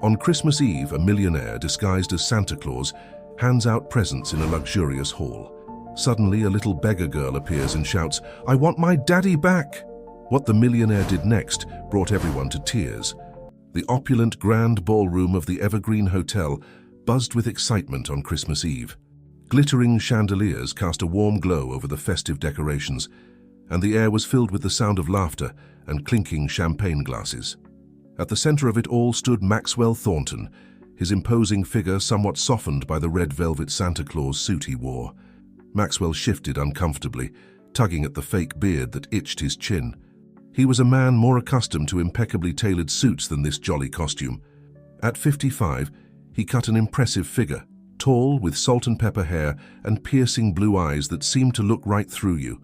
On Christmas Eve, a millionaire disguised as Santa Claus hands out presents in a luxurious hall. Suddenly, a little beggar girl appears and shouts, "I want my daddy back!" What the millionaire did next brought everyone to tears. The opulent grand ballroom of the Evergreen Hotel buzzed with excitement on Christmas Eve. Glittering chandeliers cast a warm glow over the festive decorations, and the air was filled with the sound of laughter and clinking champagne glasses. At the center of it all stood Maxwell Thornton, his imposing figure somewhat softened by the red velvet Santa Claus suit he wore. Maxwell shifted uncomfortably, tugging at the fake beard that itched his chin. He was a man more accustomed to impeccably tailored suits than this jolly costume. At 55, he cut an impressive figure, tall, with salt and pepper hair and piercing blue eyes that seemed to look right through you.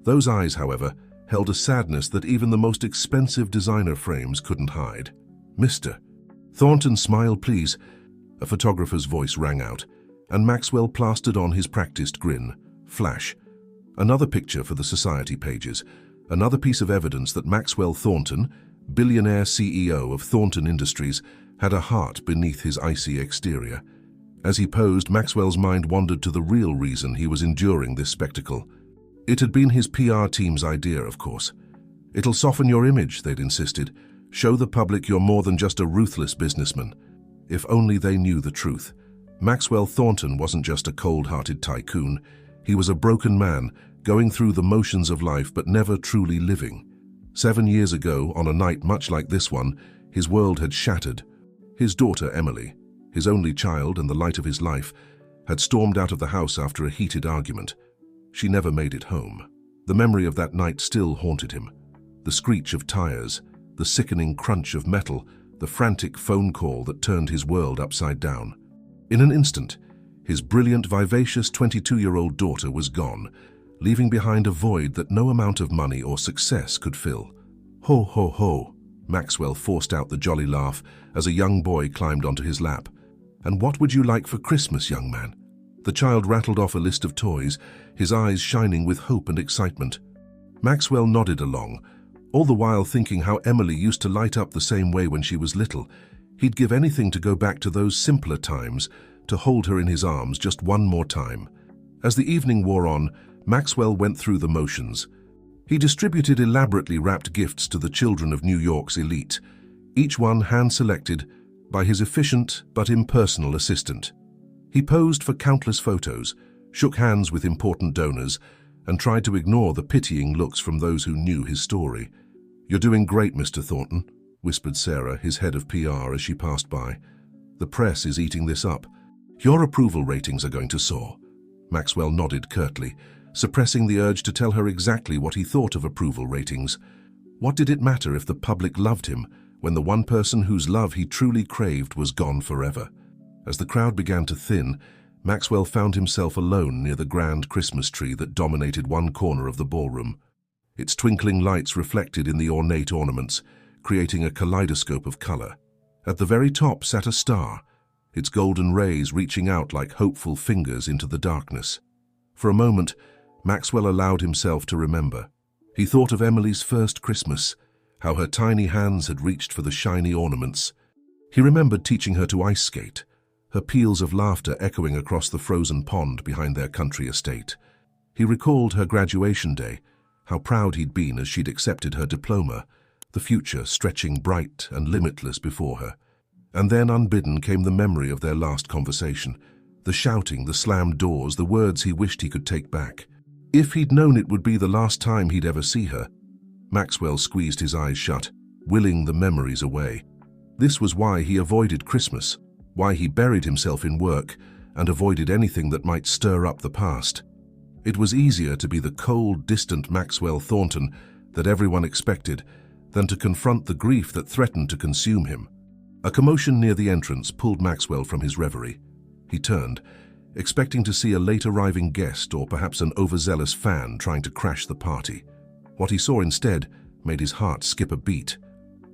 Those eyes, however, held a sadness that even the most expensive designer frames couldn't hide. "Mr. Thornton, smile, please." A photographer's voice rang out, and Maxwell plastered on his practiced grin. Flash. Another picture for the society pages. Another piece of evidence that Maxwell Thornton, billionaire CEO of Thornton Industries, had a heart beneath his icy exterior. As he posed, Maxwell's mind wandered to the real reason he was enduring this spectacle. It had been his PR team's idea, of course. "It'll soften your image," they'd insisted. "Show the public you're more than just a ruthless businessman." If only they knew the truth. Maxwell Thornton wasn't just a cold-hearted tycoon. He was a broken man, going through the motions of life but never truly living. 7 years ago, on a night much like this one, his world had shattered. His daughter, Emily, his only child and the light of his life, had stormed out of the house after a heated argument. She never made it home. The memory of that night still haunted him. The screech of tires, the sickening crunch of metal, the frantic phone call that turned his world upside down. In an instant, his brilliant, vivacious 22-year-old daughter was gone, leaving behind a void that no amount of money or success could fill. "Ho, ho, ho," Maxwell forced out the jolly laugh as a young boy climbed onto his lap. "And what would you like for Christmas, young man?" The child rattled off a list of toys, his eyes shining with hope and excitement. Maxwell nodded along, all the while thinking how Emily used to light up the same way when she was little. He'd give anything to go back to those simpler times, to hold her in his arms just one more time. As the evening wore on, Maxwell went through the motions. He distributed elaborately wrapped gifts to the children of New York's elite, each one hand-selected by his efficient but impersonal assistant. He posed for countless photos, shook hands with important donors, and tried to ignore the pitying looks from those who knew his story. "You're doing great, Mr. Thornton," whispered Sarah, his head of PR, as she passed by. "The press is eating this up. Your approval ratings are going to soar." Maxwell nodded curtly, suppressing the urge to tell her exactly what he thought of approval ratings. What did it matter if the public loved him, when the one person whose love he truly craved was gone forever? As the crowd began to thin, Maxwell found himself alone near the grand Christmas tree that dominated one corner of the ballroom. Its twinkling lights reflected in the ornate ornaments, creating a kaleidoscope of color. At the very top sat a star, its golden rays reaching out like hopeful fingers into the darkness. For a moment, Maxwell allowed himself to remember. He thought of Emily's first Christmas, how her tiny hands had reached for the shiny ornaments. He remembered teaching her to ice skate, her peals of laughter echoing across the frozen pond behind their country estate. He recalled her graduation day, how proud he'd been as she'd accepted her diploma, the future stretching bright and limitless before her. And then, unbidden, came the memory of their last conversation, the shouting, the slammed doors, the words he wished he could take back. If he'd known it would be the last time he'd ever see her. Maxwell squeezed his eyes shut, willing the memories away. This was why he avoided Christmas, why he buried himself in work and avoided anything that might stir up the past. It was easier to be the cold, distant Maxwell Thornton that everyone expected than to confront the grief that threatened to consume him. A commotion near the entrance pulled Maxwell from his reverie. He turned, expecting to see a late-arriving guest or perhaps an overzealous fan trying to crash the party. What he saw instead made his heart skip a beat.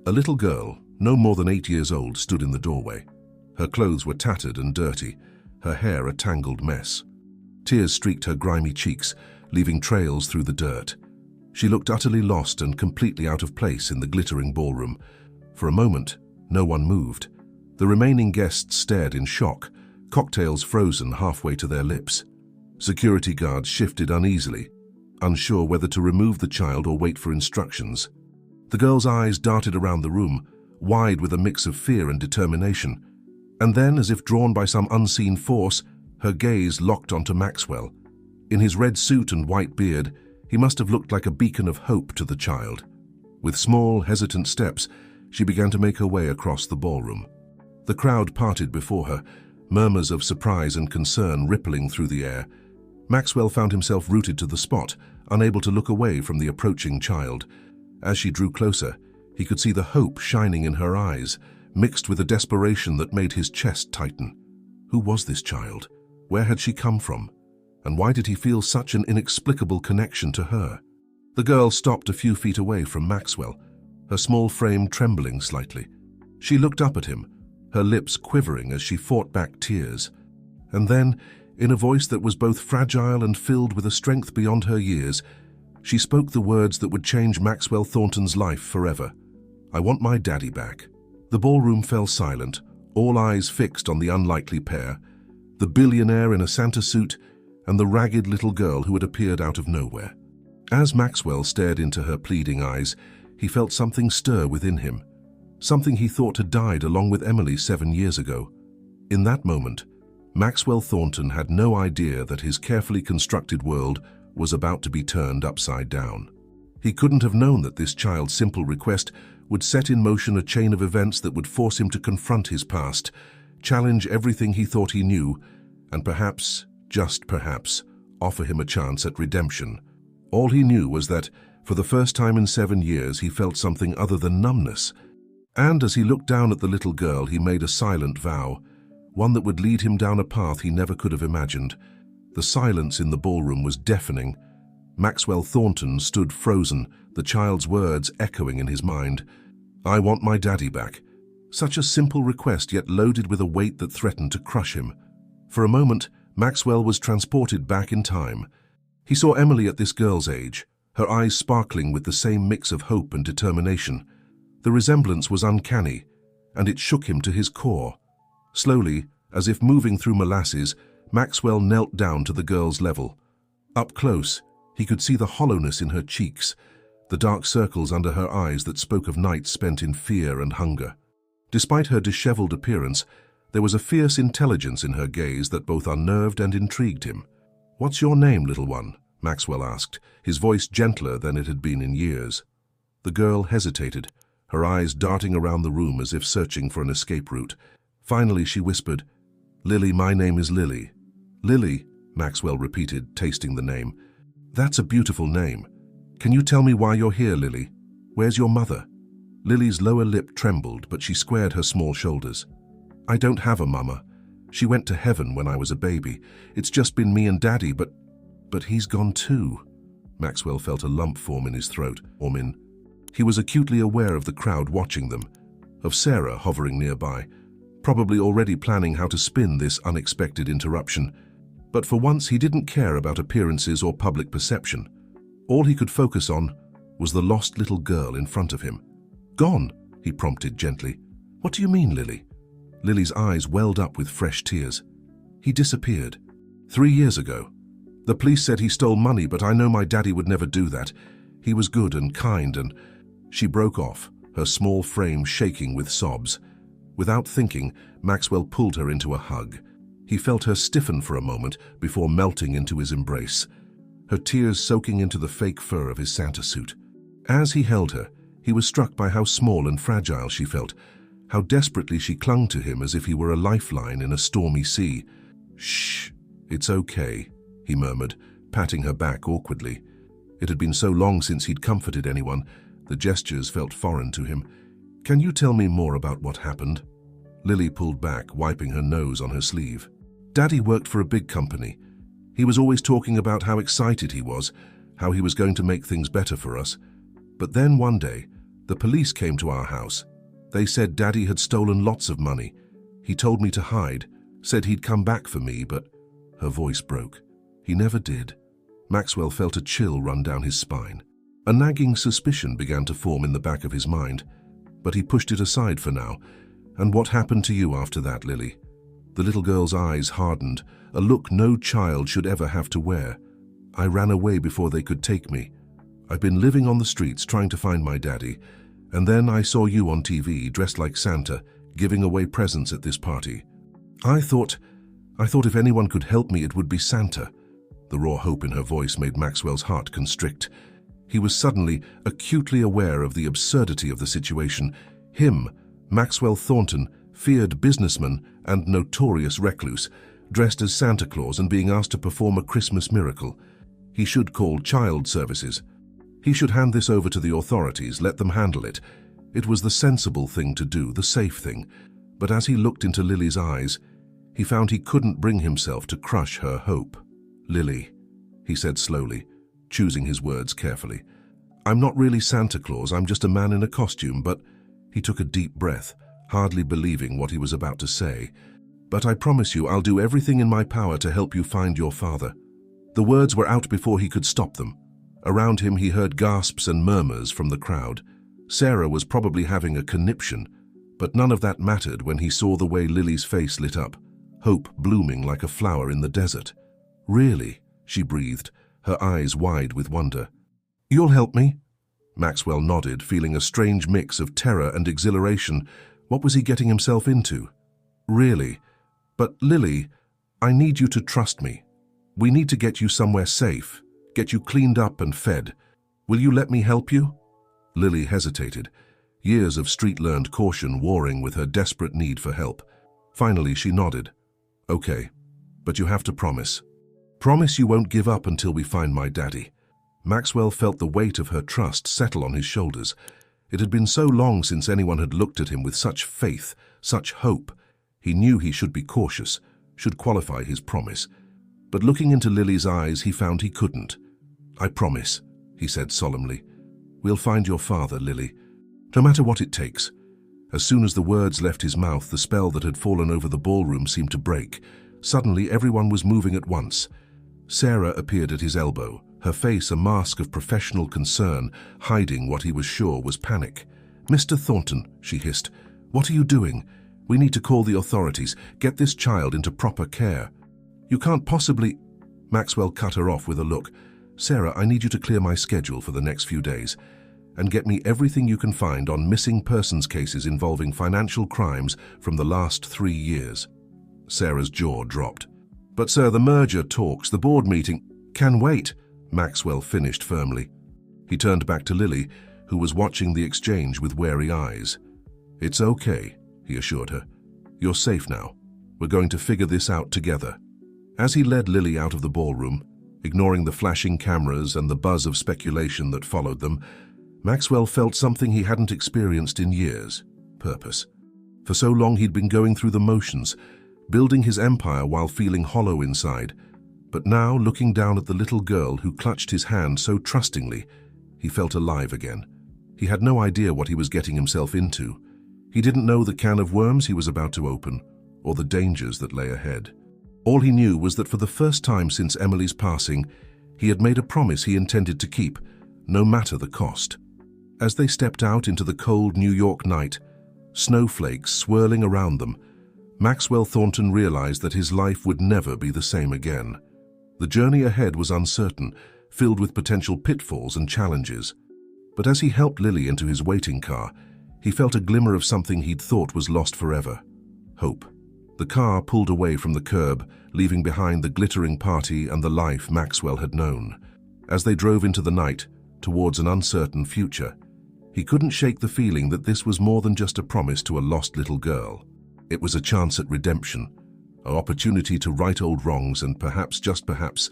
A little girl, no more than 8 years old, stood in the doorway. Her clothes were tattered and dirty, her hair a tangled mess. Tears streaked her grimy cheeks, leaving trails through the dirt. She looked utterly lost and completely out of place in the glittering ballroom. For a moment, no one moved. The remaining guests stared in shock, cocktails frozen halfway to their lips. Security guards shifted uneasily, unsure whether to remove the child or wait for instructions. The girl's eyes darted around the room, wide with a mix of fear and determination. And then, as if drawn by some unseen force, her gaze locked onto Maxwell. In his red suit and white beard, he must have looked like a beacon of hope to the child. With small, hesitant steps, she began to make her way across the ballroom. The crowd parted before her, murmurs of surprise and concern rippling through the air. Maxwell found himself rooted to the spot, unable to look away from the approaching child. As she drew closer, he could see the hope shining in her eyes, mixed with a desperation that made his chest tighten. Who was this child? Where had she come from? And why did he feel such an inexplicable connection to her? The girl stopped a few feet away from Maxwell, her small frame trembling slightly. She looked up at him, her lips quivering as she fought back tears. And then, in a voice that was both fragile and filled with a strength beyond her years, she spoke the words that would change Maxwell Thornton's life forever. "I want my daddy back." The ballroom fell silent, all eyes fixed on the unlikely pair, the billionaire in a Santa suit and the ragged little girl who had appeared out of nowhere. As Maxwell stared into her pleading eyes, he felt something stir within him, something he thought had died along with Emily 7 years ago. In that moment, Maxwell Thornton had no idea that his carefully constructed world was about to be turned upside down. He couldn't have known that this child's simple request would set in motion a chain of events that would force him to confront his past, challenge everything he thought he knew, and perhaps, just perhaps, offer him a chance at redemption. All he knew was that, for the first time in 7 years, he felt something other than numbness. And as he looked down at the little girl, he made a silent vow, one that would lead him down a path he never could have imagined. The silence in the ballroom was deafening. Maxwell Thornton stood frozen, the child's words echoing in his mind. "I want my daddy back." Such a simple request, yet loaded with a weight that threatened to crush him. For a moment, Maxwell was transported back in time. He saw Emily at this girl's age, her eyes sparkling with the same mix of hope and determination. The resemblance was uncanny, and it shook him to his core. Slowly, as if moving through molasses, Maxwell knelt down to the girl's level. Up close, he could see the hollowness in her cheeks, the dark circles under her eyes that spoke of nights spent in fear and hunger. Despite her disheveled appearance, there was a fierce intelligence in her gaze that both unnerved and intrigued him. "What's your name, little one?" Maxwell asked, his voice gentler than it had been in years. The girl hesitated, her eyes darting around the room as if searching for an escape route. Finally she whispered, "Lily, my name is Lily." "Lily," Maxwell repeated, tasting the name. "That's a beautiful name. Can you tell me why you're here, Lily? Where's your mother?" Lily's lower lip trembled, but she squared her small shoulders. "I don't have a mama. She went to heaven when I was a baby. It's just been me and Daddy, but he's gone too." Maxwell felt a lump form in his throat. He was acutely aware of the crowd watching them, of Sarah hovering nearby, probably already planning how to spin this unexpected interruption. But for once he didn't care about appearances or public perception. All he could focus on was the lost little girl in front of him. "Gone?" he prompted gently. "What do you mean, Lily?" Lily's eyes welled up with fresh tears. "He disappeared 3 years ago. The police said he stole money, but I know my daddy would never do that. He was good and kind and—" She broke off, her small frame shaking with sobs. Without thinking, Maxwell pulled her into a hug. He felt her stiffen for a moment before melting into his embrace, her tears soaking into the fake fur of his Santa suit. As he held her, he was struck by how small and fragile she felt, how desperately she clung to him as if he were a lifeline in a stormy sea. "Shh, it's okay," he murmured, patting her back awkwardly. It had been so long since he'd comforted anyone, the gestures felt foreign to him. "Can you tell me more about what happened?" Lily pulled back, wiping her nose on her sleeve. "Daddy worked for a big company. He was always talking about how excited he was, how he was going to make things better for us. But then one day, the police came to our house. They said Daddy had stolen lots of money. He told me to hide, said he'd come back for me, but—" Her voice broke. "He never did." Maxwell felt a chill run down his spine. A nagging suspicion began to form in the back of his mind, but he pushed it aside for now. "And what happened to you after that, Lily?" The little girl's eyes hardened, a look no child should ever have to wear. "I ran away before they could take me. I've been living on the streets trying to find my daddy, and then I saw you on TV dressed like Santa, giving away presents at this party. I thought if anyone could help me, it would be Santa." The raw hope in her voice made Maxwell's heart constrict. He was suddenly acutely aware of the absurdity of the situation. Him, Maxwell Thornton, feared businessman and notorious recluse, dressed as Santa Claus and being asked to perform a Christmas miracle. He should call child services. He should hand this over to the authorities, let them handle it. It was the sensible thing to do, the safe thing. But as he looked into Lily's eyes, he found he couldn't bring himself to crush her hope. "Lily," he said slowly, choosing his words carefully. "I'm not really Santa Claus, I'm just a man in a costume, but—" He took a deep breath, hardly believing what he was about to say. "But I promise you I'll do everything in my power to help you find your father." The words were out before he could stop them. Around him he heard gasps and murmurs from the crowd. Sarah was probably having a conniption, but none of that mattered when he saw the way Lily's face lit up, hope blooming like a flower in the desert. "Really?" she breathed, her eyes wide with wonder. "You'll help me?" Maxwell nodded, feeling a strange mix of terror and exhilaration. What was he getting himself into? "Really? But Lily, I need you to trust me. We need to get you somewhere safe, get you cleaned up and fed. Will you let me help you?" Lily hesitated, years of street-learned caution warring with her desperate need for help. Finally, she nodded. "Okay, but you have to promise. Promise you won't give up until we find my daddy." Maxwell felt the weight of her trust settle on his shoulders. It had been so long since anyone had looked at him with such faith, such hope. He knew he should be cautious, should qualify his promise. But looking into Lily's eyes, he found he couldn't. "I promise," he said solemnly. "We'll find your father, Lily, no matter what it takes." As soon as the words left his mouth, the spell that had fallen over the ballroom seemed to break. Suddenly, everyone was moving at once. Sarah appeared at his elbow, her face a mask of professional concern, hiding what he was sure was panic. "Mr. Thornton," she hissed, "what are you doing? We need to call the authorities, get this child into proper care." "You can't possibly—" Maxwell cut her off with a look. "Sarah, I need you to clear my schedule for the next few days and get me everything you can find on missing persons cases involving financial crimes from the last 3 years. Sarah's jaw dropped. "But sir, the merger talks, the board meeting—" "Can wait," Maxwell finished firmly. He turned back to Lily, who was watching the exchange with wary eyes. "It's okay," he assured her. "You're safe now. We're going to figure this out together." As he led Lily out of the ballroom, ignoring the flashing cameras and the buzz of speculation that followed them, Maxwell felt something he hadn't experienced in years: purpose. For so long he'd been going through the motions, building his empire while feeling hollow inside. But now, looking down at the little girl who clutched his hand so trustingly, he felt alive again. He had no idea what he was getting himself into. He didn't know the can of worms he was about to open, or the dangers that lay ahead. All he knew was that for the first time since Emily's passing, he had made a promise he intended to keep, no matter the cost. As they stepped out into the cold New York night, snowflakes swirling around them, Maxwell Thornton realized that his life would never be the same again. The journey ahead was uncertain, filled with potential pitfalls and challenges. But as he helped Lily into his waiting car, he felt a glimmer of something he'd thought was lost forever: hope. The car pulled away from the curb, leaving behind the glittering party and the life Maxwell had known. As they drove into the night, towards an uncertain future, he couldn't shake the feeling that this was more than just a promise to a lost little girl. It was a chance at redemption, an opportunity to right old wrongs and perhaps, just perhaps,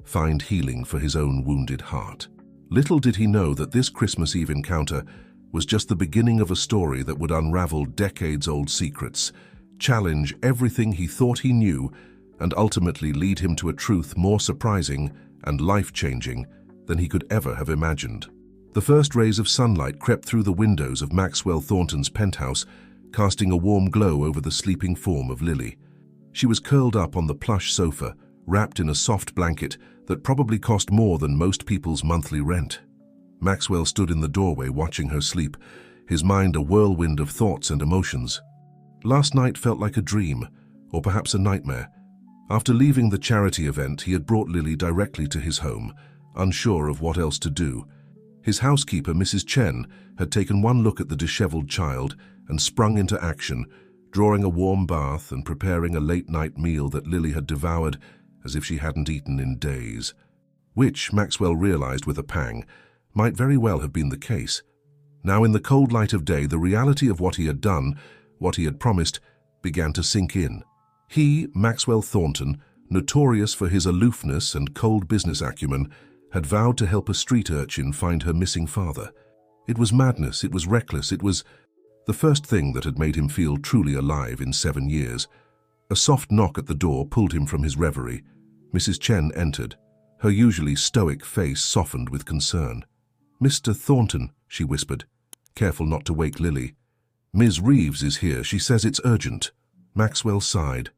find healing for his own wounded heart. Little did he know that this Christmas Eve encounter was just the beginning of a story that would unravel decades-old secrets, challenge everything he thought he knew, and ultimately lead him to a truth more surprising and life-changing than he could ever have imagined. The first rays of sunlight crept through the windows of Maxwell Thornton's penthouse, casting a warm glow over the sleeping form of Lily. She was curled up on the plush sofa, wrapped in a soft blanket that probably cost more than most people's monthly rent. Maxwell stood in the doorway watching her sleep, his mind a whirlwind of thoughts and emotions. Last night felt like a dream, or perhaps a nightmare. After leaving the charity event, he had brought Lily directly to his home, unsure of what else to do. His housekeeper, Mrs. Chen, had taken one look at the disheveled child and sprung into action, drawing a warm bath and preparing a late-night meal that Lily had devoured as if she hadn't eaten in days. Which, Maxwell realized with a pang, might very well have been the case. Now, in the cold light of day, the reality of what he had done, what he had promised, began to sink in. He, Maxwell Thornton, notorious for his aloofness and cold business acumen, had vowed to help a street urchin find her missing father. It was madness, it was reckless, it was the first thing that had made him feel truly alive in 7 years. A soft knock at the door pulled him from his reverie. Mrs. Chen entered. Her usually stoic face softened with concern. "Mr. Thornton," she whispered, careful not to wake Lily. "Ms. Reeves is here. She says it's urgent." Maxwell sighed.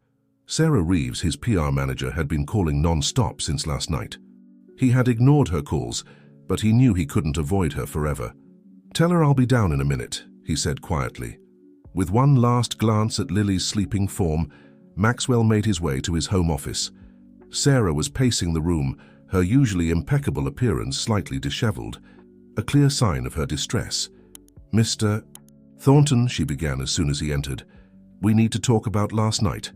Sarah Reeves, his PR manager, had been calling non-stop since last night. He had ignored her calls, but he knew he couldn't avoid her forever. "Tell her I'll be down in a minute," he said quietly. With one last glance at Lily's sleeping form, Maxwell made his way to his home office. Sarah was pacing the room, her usually impeccable appearance slightly disheveled, a clear sign of her distress. "Mr. Thornton," she began as soon as he entered, "we need to talk about last night.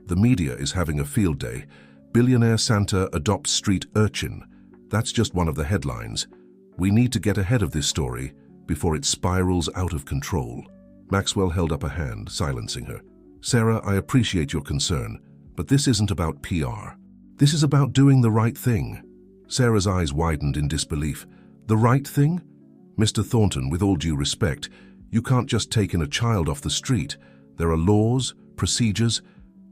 The media is having a field day. Billionaire Santa adopts street urchin. That's just one of the headlines. We need to get ahead of this story before it spirals out of control." Maxwell held up a hand, silencing her. "Sarah, I appreciate your concern, but this isn't about PR. This is about doing the right thing." Sarah's eyes widened in disbelief. "The right thing? Mr. Thornton, with all due respect, you can't just take in a child off the street. There are laws, procedures.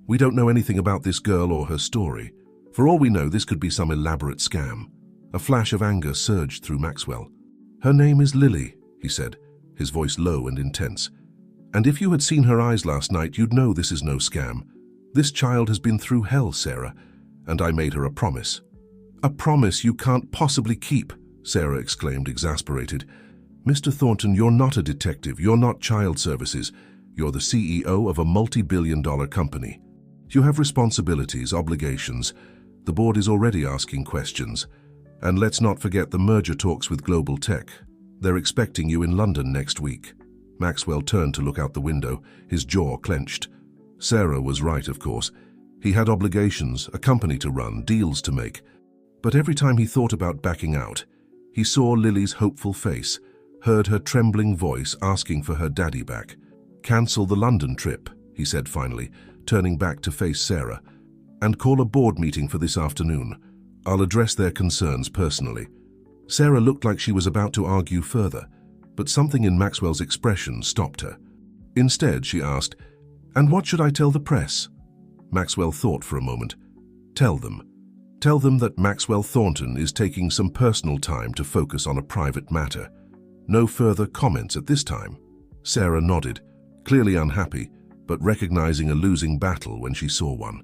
We don't know anything about this girl or her story. For all we know, this could be some elaborate scam." A flash of anger surged through Maxwell. "Her name is Lily," he said, his voice low and intense. "And if you had seen her eyes last night, you'd know this is no scam. This child has been through hell, Sarah, and I made her a promise." "A promise you can't possibly keep," Sarah exclaimed, exasperated. "Mr. Thornton, you're not a detective, you're not child services. You're the CEO of a multi-billion-dollar company. You have responsibilities, obligations. The board is already asking questions. And let's not forget the merger talks with Global Tech. They're expecting you in London next week." Maxwell turned to look out the window, his jaw clenched. Sarah was right, of course. He had obligations, a company to run, deals to make. But every time he thought about backing out, he saw Lily's hopeful face, heard her trembling voice asking for her daddy back. "Cancel the London trip," he said finally, turning back to face Sarah, "and call a board meeting for this afternoon. I'll address their concerns personally." Sarah looked like she was about to argue further, but something in Maxwell's expression stopped her. Instead, she asked, "And what should I tell the press?" Maxwell thought for a moment. "Tell them. Tell them that Maxwell Thornton is taking some personal time to focus on a private matter. No further comments at this time." Sarah nodded, clearly unhappy, but recognizing a losing battle when she saw one.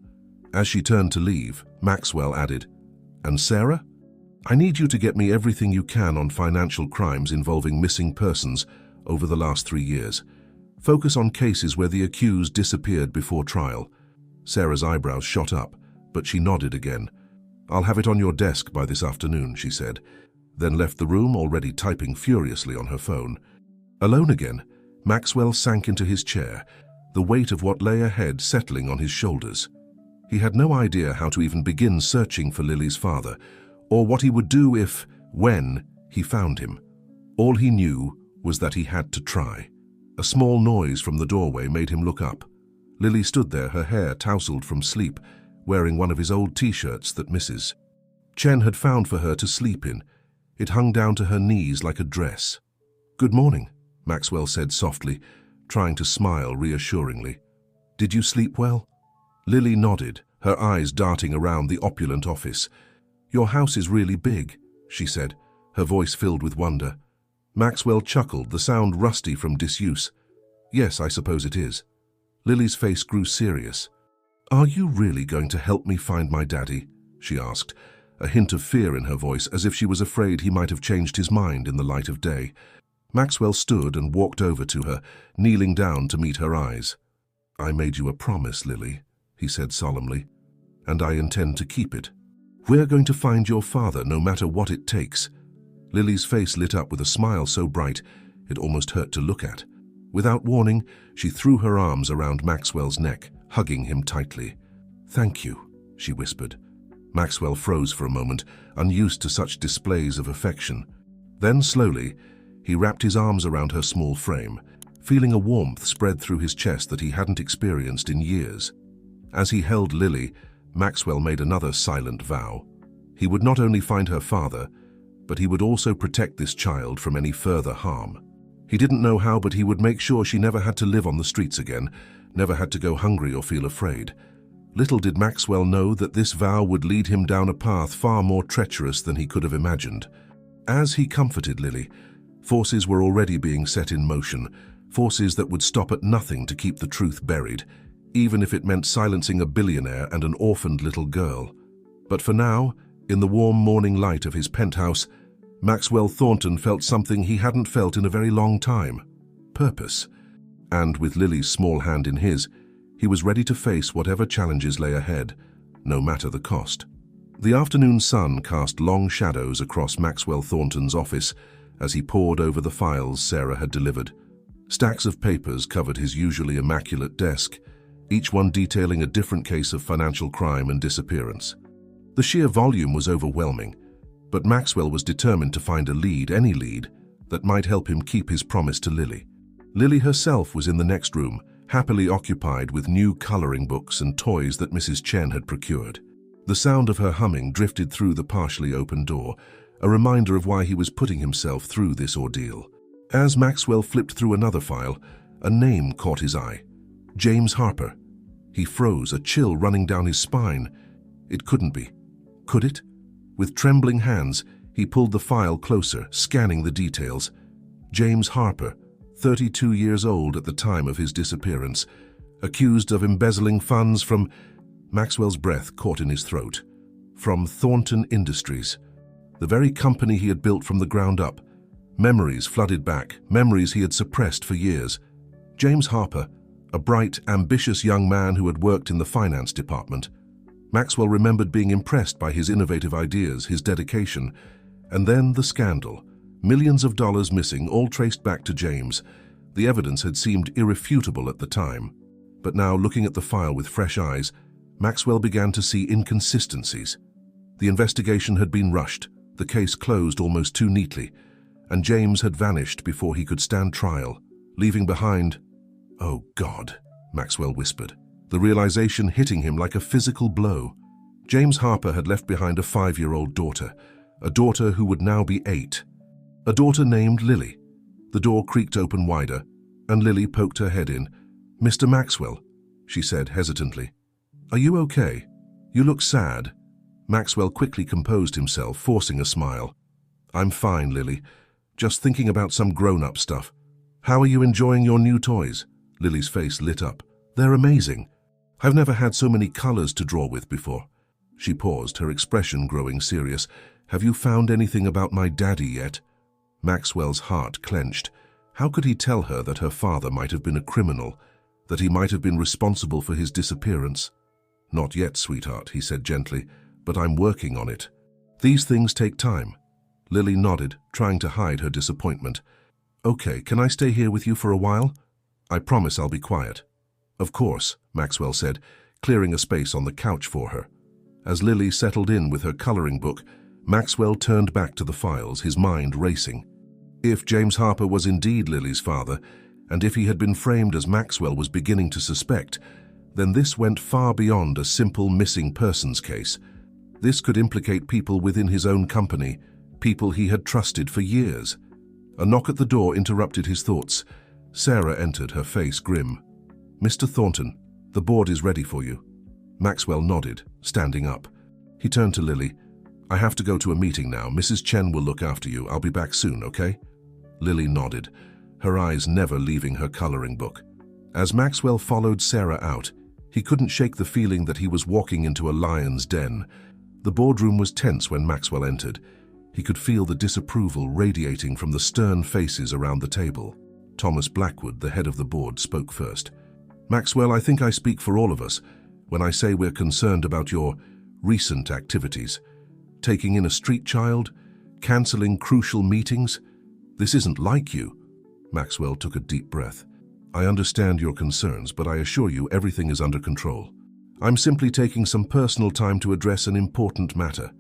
As she turned to leave, Maxwell added, "And Sarah? I need you to get me everything you can on financial crimes involving missing persons over the last 3 years. Focus on cases where the accused disappeared before trial." Sarah's eyebrows shot up, but she nodded again. "I'll have it on your desk by this afternoon," she said, then left the room, already typing furiously on her phone. Alone again, Maxwell sank into his chair, the weight of what lay ahead settling on his shoulders. He had no idea how to even begin searching for Lily's father, or what he would do if, when, he found him. All he knew was that he had to try. A small noise from the doorway made him look up. Lily stood there, her hair tousled from sleep, wearing one of his old t-shirts that Mrs. Chen had found for her to sleep in. It hung down to her knees like a dress. "Good morning," Maxwell said softly, trying to smile reassuringly. "Did you sleep well?" Lily nodded, her eyes darting around the opulent office. "Your house is really big," she said, her voice filled with wonder. Maxwell chuckled, the sound rusty from disuse. "Yes, I suppose it is." Lily's face grew serious. "Are you really going to help me find my daddy?" she asked, a hint of fear in her voice, as if she was afraid he might have changed his mind in the light of day. Maxwell stood and walked over to her, kneeling down to meet her eyes. "I made you a promise, Lily," he said solemnly, "and I intend to keep it. We're going to find your father no matter what it takes." Lily's face lit up with a smile so bright it almost hurt to look at. Without warning, she threw her arms around Maxwell's neck, hugging him tightly. "Thank you," she whispered. Maxwell froze for a moment, unused to such displays of affection. Then, slowly, he wrapped his arms around her small frame, feeling a warmth spread through his chest that he hadn't experienced in years. As he held Lily, Maxwell made another silent vow. He would not only find her father, but he would also protect this child from any further harm. He didn't know how, but he would make sure she never had to live on the streets again, never had to go hungry or feel afraid. Little did Maxwell know that this vow would lead him down a path far more treacherous than he could have imagined. As he comforted Lily, forces were already being set in motion, forces that would stop at nothing to keep the truth buried, even if it meant silencing a billionaire and an orphaned little girl. But for now, in the warm morning light of his penthouse, Maxwell Thornton felt something he hadn't felt in a very long time: purpose. And with Lily's small hand in his, he was ready to face whatever challenges lay ahead, no matter the cost. The afternoon sun cast long shadows across Maxwell Thornton's office as he pored over the files Sarah had delivered. Stacks of papers covered his usually immaculate desk, each one detailing a different case of financial crime and disappearance. The sheer volume was overwhelming, but Maxwell was determined to find a lead, any lead, that might help him keep his promise to Lily. Lily herself was in the next room, happily occupied with new coloring books and toys that Mrs. Chen had procured. The sound of her humming drifted through the partially open door, a reminder of why he was putting himself through this ordeal. As Maxwell flipped through another file, a name caught his eye: James Harper. He froze, a chill running down his spine. It couldn't be. Could it? With trembling hands, he pulled the file closer, scanning the details. James Harper, 32 years old at the time of his disappearance, accused of embezzling funds from— Maxwell's breath caught in his throat. From Thornton Industries, the very company he had built from the ground up. Memories flooded back, memories he had suppressed for years. James Harper, a bright, ambitious young man who had worked in the finance department. Maxwell remembered being impressed by his innovative ideas, his dedication, and then the scandal. Millions of dollars missing, all traced back to James. The evidence had seemed irrefutable at the time. But now, looking at the file with fresh eyes, Maxwell began to see inconsistencies. The investigation had been rushed, the case closed almost too neatly, and James had vanished before he could stand trial, leaving behind— "Oh God," Maxwell whispered, the realization hitting him like a physical blow. James Harper had left behind a 5-year-old daughter, a daughter who would now be 8. A daughter named Lily. The door creaked open wider, and Lily poked her head in. "Mr. Maxwell," she said hesitantly. "Are you okay? You look sad." Maxwell quickly composed himself, forcing a smile. "I'm fine, Lily. Just thinking about some grown-up stuff." "How are you enjoying your new toys?" Lily's face lit up. "They're amazing. I've never had so many colors to draw with before." She paused, her expression growing serious. "Have you found anything about my daddy yet?" Maxwell's heart clenched. How could he tell her that her father might have been a criminal, that he might have been responsible for his disappearance? "Not yet, sweetheart," he said gently, "but I'm working on it. These things take time." Lily nodded, trying to hide her disappointment. "Okay, can I stay here with you for a while? I promise I'll be quiet." "Of course," Maxwell said, clearing a space on the couch for her. As Lily settled in with her coloring book, Maxwell turned back to the files, his mind racing. If James Harper was indeed Lily's father, and if he had been framed as Maxwell was beginning to suspect, then this went far beyond a simple missing persons case. This could implicate people within his own company, people he had trusted for years. A knock at the door interrupted his thoughts. Sarah entered, her face grim. "Mr. Thornton, the board is ready for you." Maxwell nodded, standing up. He turned to Lily. "I have to go to a meeting now. Mrs. Chen will look after you. I'll be back soon, okay?" Lily nodded, her eyes never leaving her coloring book. As Maxwell followed Sarah out, he couldn't shake the feeling that he was walking into a lion's den. The boardroom was tense when Maxwell entered. He could feel the disapproval radiating from the stern faces around the table. Thomas Blackwood, the head of the board, spoke first. Maxwell, I think I speak for all of us when I say we're concerned about your recent activities. Taking in a street child, cancelling crucial meetings. This isn't like you. Maxwell took a deep breath. I understand your concerns, but I assure you everything is under control. I'm simply taking some personal time to address an important matter.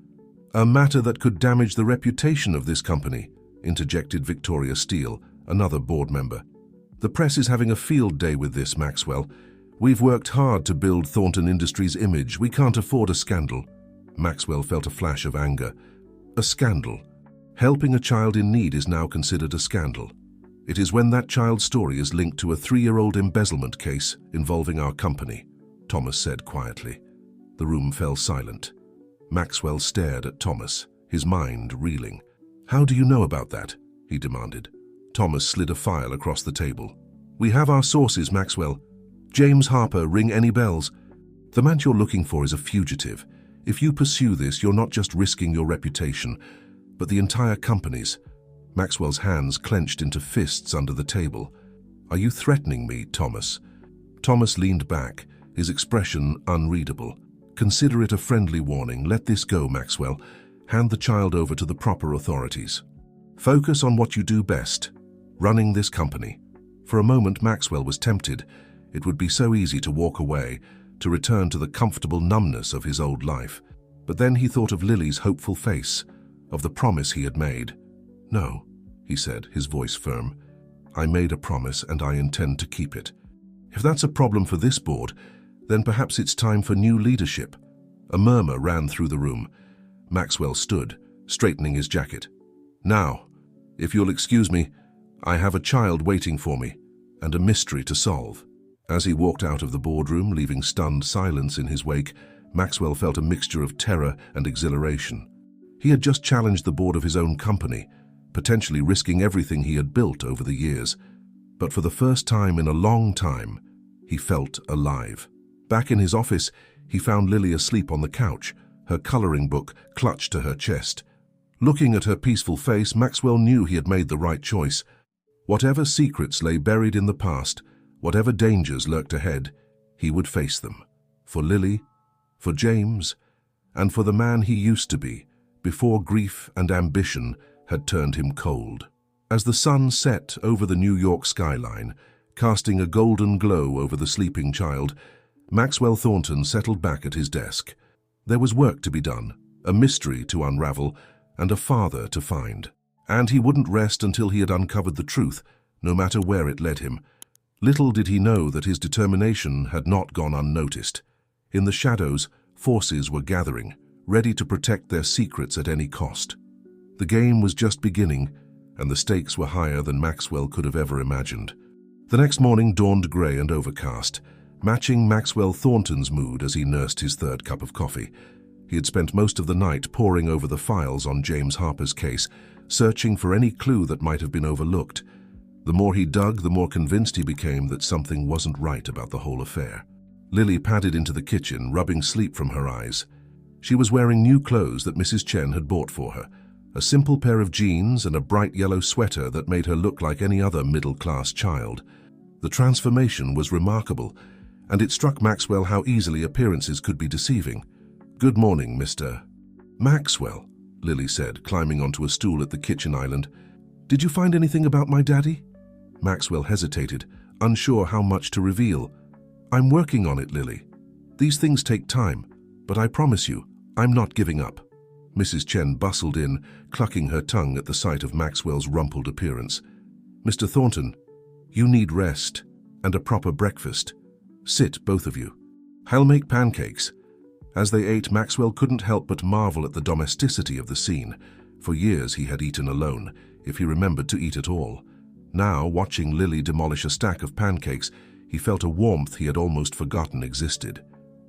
A matter that could damage the reputation of this company, interjected Victoria Steele, another board member. The press is having a field day with this, Maxwell. We've worked hard to build Thornton Industries' image. We can't afford a scandal. Maxwell felt a flash of anger. A scandal. Helping a child in need is now considered a scandal. It is when that child's story is linked to a 3-year-old embezzlement case involving our company, Thomas said quietly. The room fell silent. Maxwell stared at Thomas, his mind reeling. How do you know about that? He demanded. Thomas slid a file across the table. We have our sources, Maxwell. James Harper, ring any bells? The man you're looking for is a fugitive. If you pursue this, you're not just risking your reputation, but the entire company's. Maxwell's hands clenched into fists under the table. Are you threatening me, Thomas? Thomas leaned back, his expression unreadable. Consider it a friendly warning. Let this go, Maxwell. Hand the child over to the proper authorities. Focus on what you do best, running this company. For a moment, Maxwell was tempted. It would be so easy to walk away, to return to the comfortable numbness of his old life. But then he thought of Lily's hopeful face, of the promise he had made. No, he said, his voice firm. I made a promise and I intend to keep it. If that's a problem for this board, then perhaps it's time for new leadership. A murmur ran through the room. Maxwell stood, straightening his jacket. Now, if you'll excuse me, I have a child waiting for me, and a mystery to solve. As he walked out of the boardroom, leaving stunned silence in his wake, Maxwell felt a mixture of terror and exhilaration. He had just challenged the board of his own company, potentially risking everything he had built over the years. But for the first time in a long time, he felt alive. Back in his office, he found Lily asleep on the couch, her coloring book clutched to her chest. Looking at her peaceful face, Maxwell knew he had made the right choice. Whatever secrets lay buried in the past, whatever dangers lurked ahead, he would face them. For Lily, for James, and for the man he used to be, before grief and ambition had turned him cold. As the sun set over the New York skyline, casting a golden glow over the sleeping child, Maxwell Thornton settled back at his desk. There was work to be done, a mystery to unravel, and a father to find. And he wouldn't rest until he had uncovered the truth, no matter where it led him. Little did he know that his determination had not gone unnoticed. In the shadows, forces were gathering, ready to protect their secrets at any cost. The game was just beginning, and the stakes were higher than Maxwell could have ever imagined. The next morning dawned grey and overcast, matching Maxwell Thornton's mood as he nursed his third cup of coffee. He had spent most of the night poring over the files on James Harper's case, searching for any clue that might have been overlooked. The more he dug, the more convinced he became that something wasn't right about the whole affair. Lily padded into the kitchen, rubbing sleep from her eyes. She was wearing new clothes that Mrs. Chen had bought for her, a simple pair of jeans and a bright yellow sweater that made her look like any other middle-class child. The transformation was remarkable, and it struck Maxwell how easily appearances could be deceiving. "Good morning, Mr. Maxwell," Lily said, climbing onto a stool at the kitchen island. "Did you find anything about my daddy?" Maxwell hesitated, unsure how much to reveal. "I'm working on it, Lily. These things take time, but I promise you, I'm not giving up." Mrs. Chen bustled in, clucking her tongue at the sight of Maxwell's rumpled appearance. "Mr. Thornton, you need rest and a proper breakfast. Sit, both of you. I'll make pancakes." As they ate, Maxwell couldn't help but marvel at the domesticity of the scene. For years he had eaten alone, if he remembered to eat at all. Now, watching Lily demolish a stack of pancakes, he felt a warmth he had almost forgotten existed.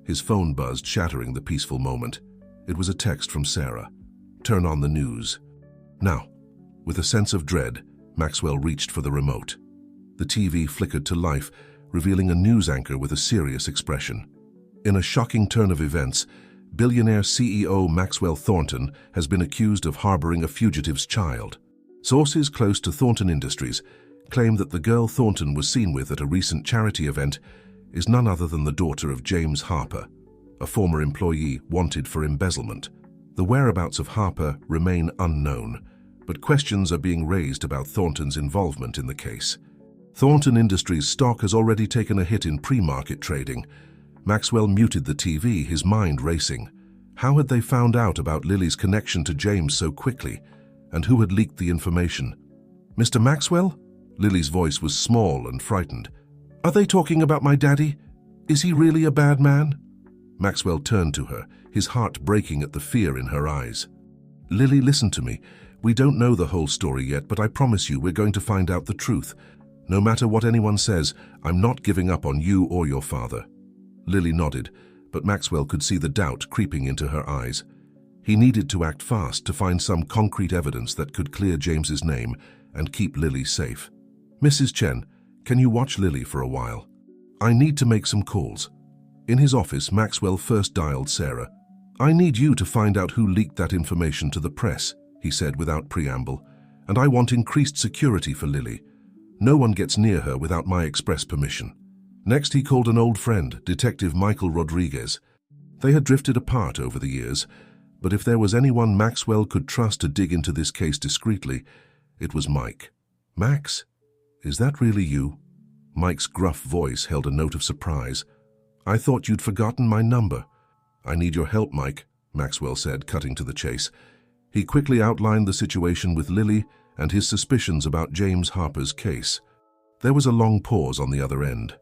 His phone buzzed, shattering the peaceful moment. It was a text from Sarah. "Turn on the news." Now, with a sense of dread, Maxwell reached for the remote. The TV flickered to life, revealing a news anchor with a serious expression. In a shocking turn of events, billionaire CEO Maxwell Thornton has been accused of harboring a fugitive's child. Sources close to Thornton Industries claim that the girl Thornton was seen with at a recent charity event is none other than the daughter of James Harper, a former employee wanted for embezzlement. The whereabouts of Harper remain unknown, but questions are being raised about Thornton's involvement in the case. Thornton Industries stock has already taken a hit in pre-market trading. Maxwell muted the TV, his mind racing. How had they found out about Lily's connection to James so quickly? And who had leaked the information? "Mr. Maxwell?" Lily's voice was small and frightened. "Are they talking about my daddy? Is he really a bad man?" Maxwell turned to her, his heart breaking at the fear in her eyes. "Lily, listen to me. We don't know the whole story yet, but I promise you we're going to find out the truth. No matter what anyone says, I'm not giving up on you or your father." Lily nodded, but Maxwell could see the doubt creeping into her eyes. He needed to act fast to find some concrete evidence that could clear James's name and keep Lily safe. "Mrs. Chen, can you watch Lily for a while? I need to make some calls." In his office, Maxwell first dialed Sarah. "I need you to find out who leaked that information to the press," he said without preamble, "and I want increased security for Lily. No one gets near her without my express permission." Next, he called an old friend, Detective Michael Rodriguez. They had drifted apart over the years, but if there was anyone Maxwell could trust to dig into this case discreetly, it was Mike. "Max, is that really you?" Mike's gruff voice held a note of surprise. "I thought you'd forgotten my number." "I need your help, Mike," Maxwell said, cutting to the chase. He quickly outlined the situation with Lily and his suspicions about James Harper's case. There was a long pause on the other end.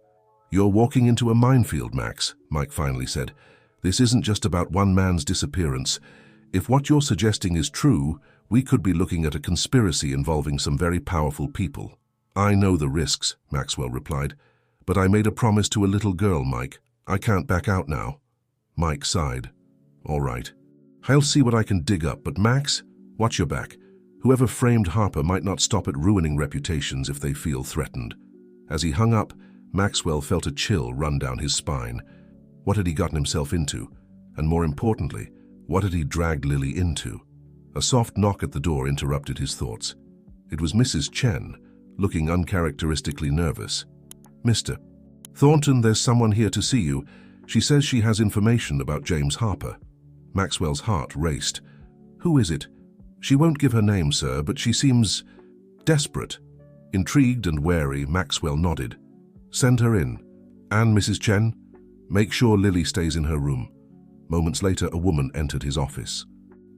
"You're walking into a minefield, Max," Mike finally said. "This isn't just about one man's disappearance. If what you're suggesting is true, we could be looking at a conspiracy involving some very powerful people." "I know the risks," Maxwell replied, "but I made a promise to a little girl, Mike. I can't back out now." Mike sighed. "All right. I'll see what I can dig up, but Max, watch your back. Whoever framed Harper might not stop at ruining reputations if they feel threatened." As he hung up, Maxwell felt a chill run down his spine. What had he gotten himself into? And more importantly, what had he dragged Lily into? A soft knock at the door interrupted his thoughts. It was Mrs. Chen, looking uncharacteristically nervous. "Mr. Thornton, there's someone here to see you. She says she has information about James Harper." Maxwell's heart raced. "Who is it?" "She won't give her name, sir, but she seems desperate." Intrigued and wary, Maxwell nodded. "Send her in. And Mrs. Chen, make sure Lily stays in her room." Moments later, a woman entered his office.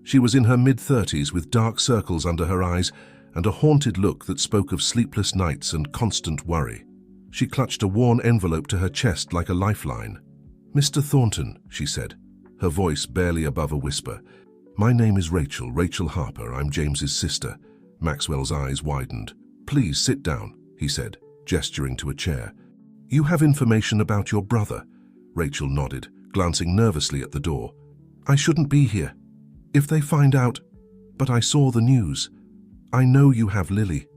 She was in her mid-30s with dark circles under her eyes and a haunted look that spoke of sleepless nights and constant worry. She clutched a worn envelope to her chest like a lifeline. "Mr. Thornton," she said, her voice barely above a whisper. "My name is Rachel Harper. I'm James's sister." Maxwell's eyes widened. "Please sit down," he said, gesturing to a chair. "You have information about your brother?" Rachel nodded, glancing nervously at the door. "I shouldn't be here. If they find out, but I saw the news. I know you have Lily.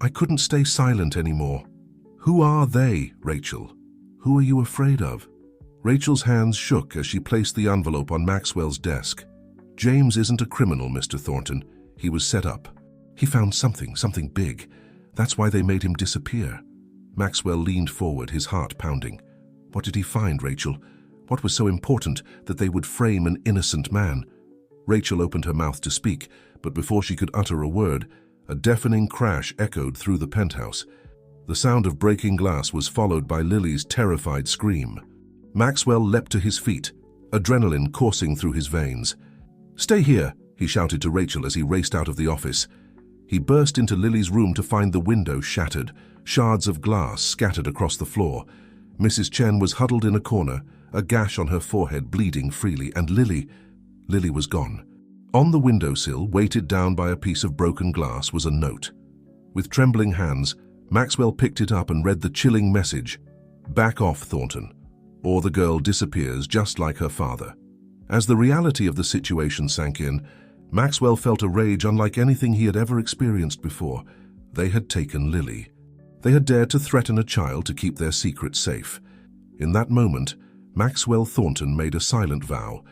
I couldn't stay silent anymore." "Who are they, Rachel? Who are you afraid of?" Rachel's hands shook as she placed the envelope on Maxwell's desk. "James isn't a criminal, Mr. Thornton. He was set up. He found something big. That's why they made him disappear." Maxwell leaned forward, his heart pounding. What did he find, Rachel? What was so important that they would frame an innocent man? Rachel opened her mouth to speak, but before she could utter a word, a deafening crash echoed through the penthouse. The sound of breaking glass was followed by Lily's terrified scream. Maxwell leapt to his feet, adrenaline coursing through his veins. "Stay here," he shouted to Rachel as he raced out of the office. He burst into Lily's room to find the window shattered, shards of glass scattered across the floor. Mrs. Chen was huddled in a corner, a gash on her forehead bleeding freely, and Lily was gone. On the windowsill, weighted down by a piece of broken glass, was a note. With trembling hands, Maxwell picked it up and read the chilling message, "Back off, Thornton, or the girl disappears just like her father." As the reality of the situation sank in, Maxwell felt a rage unlike anything he had ever experienced before. They had taken Lily. They had dared to threaten a child to keep their secret safe. In that moment, Maxwell Thornton made a silent vow.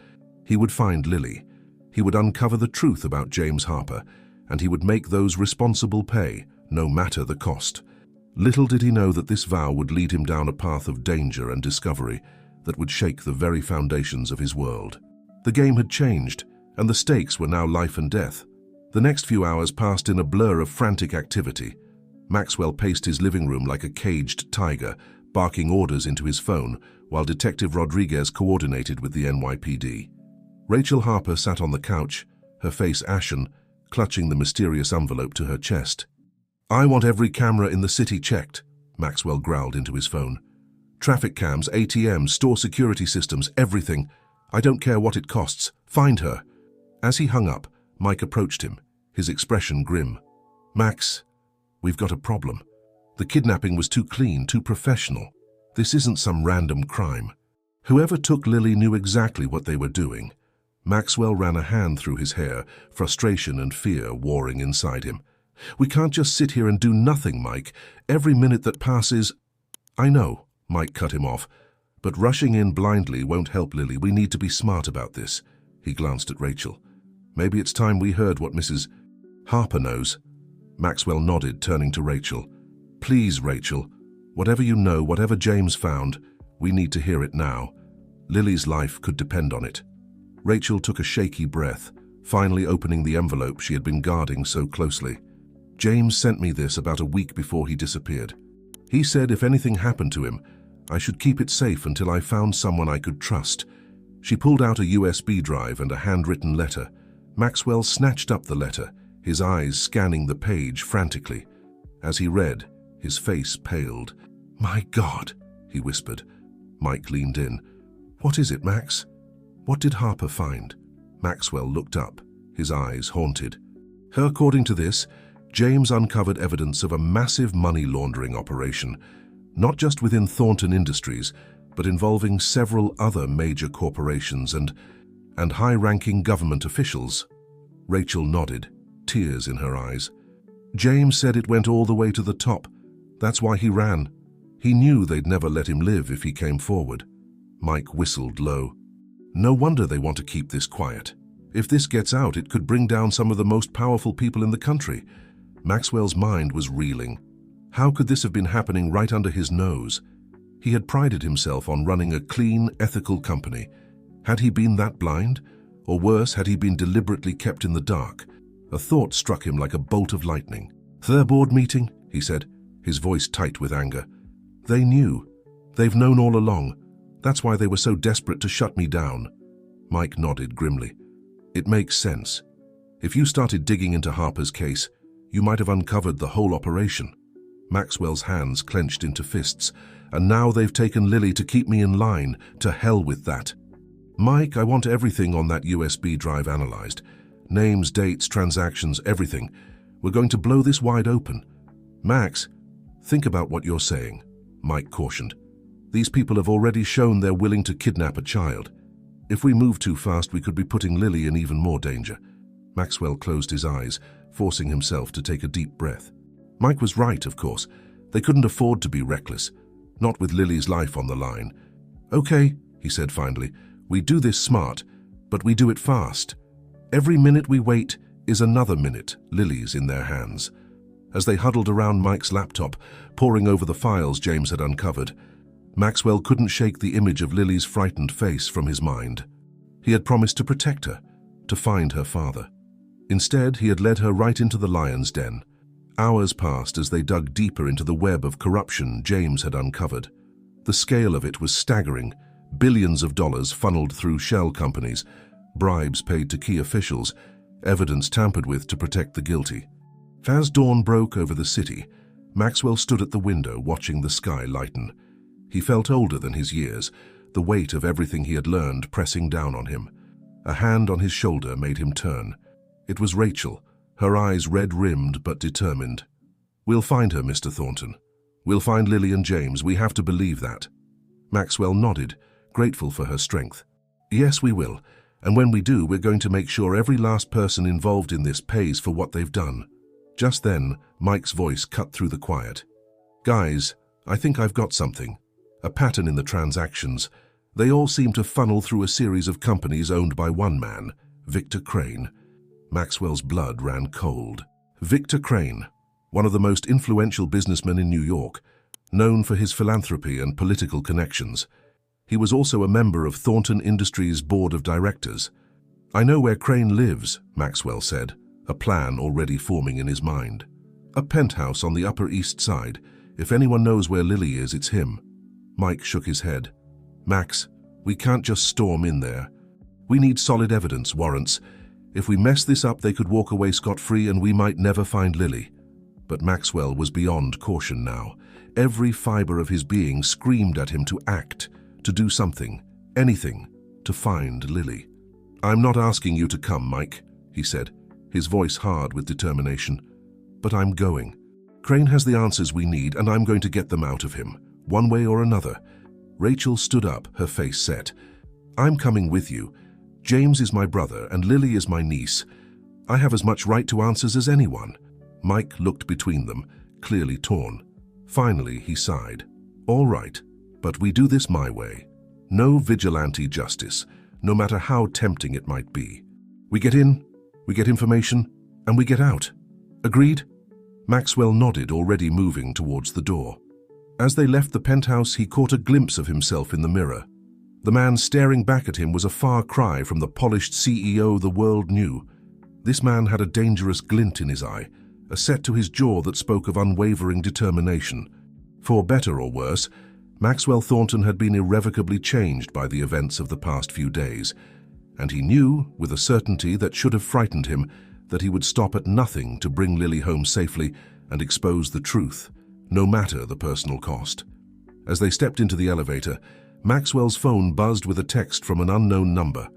He would find Lily. He would uncover the truth about James Harper, and he would make those responsible pay, no matter the cost. Little did he know that this vow would lead him down a path of danger and discovery that would shake the very foundations of his world. The game had changed, and the stakes were now life and death. The next few hours passed in a blur of frantic activity. Maxwell paced his living room like a caged tiger, barking orders into his phone, while Detective Rodriguez coordinated with the NYPD. Rachel Harper sat on the couch, her face ashen, clutching the mysterious envelope to her chest. "I want every camera in the city checked," Maxwell growled into his phone. "Traffic cams, ATMs, store security systems, everything. I don't care what it costs. Find her." As he hung up, Mike approached him, his expression grim. "Max, we've got a problem. The kidnapping was too clean, too professional. This isn't some random crime. Whoever took Lily knew exactly what they were doing." Maxwell ran a hand through his hair, frustration and fear warring inside him. "We can't just sit here and do nothing, Mike. Every minute that passes—" "I know," Mike cut him off, "but rushing in blindly won't help Lily. We need to be smart about this." He glanced at Rachel. "Maybe it's time we heard what Mrs. Harper knows." Maxwell nodded, turning to Rachel. "Please, Rachel, whatever you know, whatever James found, we need to hear it now. Lily's life could depend on it." Rachel took a shaky breath, finally opening the envelope she had been guarding so closely. "James sent me this about a week before he disappeared. He said if anything happened to him, I should keep it safe until I found someone I could trust." She pulled out a USB drive and a handwritten letter. Maxwell snatched up the letter, his eyes scanning the page frantically. As he read, his face paled. "My God," he whispered. Mike leaned in. "What is it, Max? What did Harper find?" Maxwell looked up, his eyes haunted. "According to this, James uncovered evidence of a massive money laundering operation, not just within Thornton Industries, but involving several other major corporations and high-ranking government officials." Rachel nodded, tears in her eyes. "James said it went all the way to the top. That's why he ran. He knew they'd never let him live if he came forward." Mike whistled low. "No wonder they want to keep this quiet. If this gets out, it could bring down some of the most powerful people in the country." Maxwell's mind was reeling. How could this have been happening right under his nose? He had prided himself on running a clean, ethical company. Had he been that blind? Or worse, had he been deliberately kept in the dark? A thought struck him like a bolt of lightning. "Their board meeting," he said, his voice tight with anger. "They knew. They've known all along. That's why they were so desperate to shut me down." Mike nodded grimly. "It makes sense. If you started digging into Harper's case, you might have uncovered the whole operation." Maxwell's hands clenched into fists. "And now they've taken Lily to keep me in line. To hell with that. Mike, I want everything on that USB drive analyzed. Names, dates, transactions, everything. We're going to blow this wide open." "Max, think about what you're saying," Mike cautioned. "These people have already shown they're willing to kidnap a child. If we move too fast, we could be putting Lily in even more danger." Maxwell closed his eyes, forcing himself to take a deep breath. Mike was right, of course. They couldn't afford to be reckless, not with Lily's life on the line. "Okay," he said finally, "we do this smart, but we do it fast. Every minute we wait is another minute Lily's in their hands." As they huddled around Mike's laptop, poring over the files James had uncovered, Maxwell couldn't shake the image of Lily's frightened face from his mind. He had promised to protect her, to find her father. Instead, he had led her right into the lion's den. Hours passed as they dug deeper into the web of corruption James had uncovered. The scale of it was staggering. Billions of dollars funneled through shell companies, bribes paid to key officials, evidence tampered with to protect the guilty. As dawn broke over the city, Maxwell stood at the window watching the sky lighten. He felt older than his years, the weight of everything he had learned pressing down on him. A hand on his shoulder made him turn. It was Rachel, her eyes red-rimmed but determined. "We'll find her, Mr. Thornton. We'll find Lily and James. We have to believe that." Maxwell nodded, grateful for her strength. "Yes, we will. And when we do, we're going to make sure every last person involved in this pays for what they've done." Just then, Mike's voice cut through the quiet. "Guys, I think I've got something. A pattern in the transactions. They all seem to funnel through a series of companies owned by one man, Victor Crane." Maxwell's blood ran cold. Victor Crane. one of the most influential businessmen in New York, known for his philanthropy and political connections. He was also a member of Thornton Industries' board of directors. "I know where Crane lives," Maxwell said, a plan already forming in his mind. "A penthouse on the Upper East Side. If anyone knows where Lily is, it's him." Mike shook his head. "Max, we can't just storm in there. We need solid evidence, warrants. If we mess this up, they could walk away scot-free and we might never find Lily." But Maxwell was beyond caution now. Every fiber of his being screamed at him to act, to do something, anything, to find Lily. "I'm not asking you to come, Mike," he said, his voice hard with determination. "But I'm going. Crane has the answers we need, and I'm going to get them out of him, one way or another." Rachel stood up, her face set. "I'm coming with you. James is my brother, and Lily is my niece. I have as much right to answers as anyone." Mike looked between them, clearly torn. Finally, he sighed. "All right, but we do this my way. No vigilante justice, no matter how tempting it might be. We get in, we get information, and we get out. Agreed?" Maxwell nodded, already moving towards the door. As they left the penthouse, he caught a glimpse of himself in the mirror. The man staring back at him was a far cry from the polished CEO the world knew. This man had a dangerous glint in his eye, a set to his jaw that spoke of unwavering determination. For better or worse, Maxwell Thornton had been irrevocably changed by the events of the past few days, and he knew, with a certainty that should have frightened him, that he would stop at nothing to bring Lily home safely and expose the truth, no matter the personal cost. As they stepped into the elevator, Maxwell's phone buzzed with a text from an unknown number.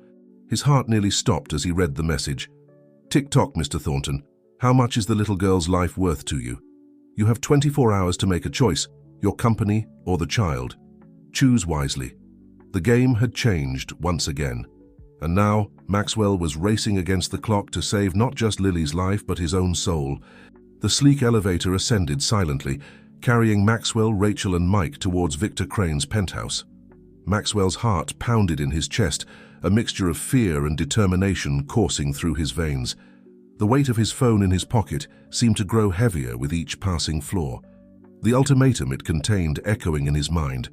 His heart nearly stopped as he read the message. "Tick-tock, Mr. Thornton. How much is the little girl's life worth to you? You have 24 hours to make a choice, your company or the child. Choose wisely." The game had changed once again, and now Maxwell was racing against the clock to save not just Lily's life but his own soul. The sleek elevator ascended silently, carrying Maxwell, Rachel and Mike towards Victor Crane's penthouse. Maxwell's heart pounded in his chest, a mixture of fear and determination coursing through his veins. The weight of his phone in his pocket seemed to grow heavier with each passing floor. The ultimatum it contained echoing in his mind: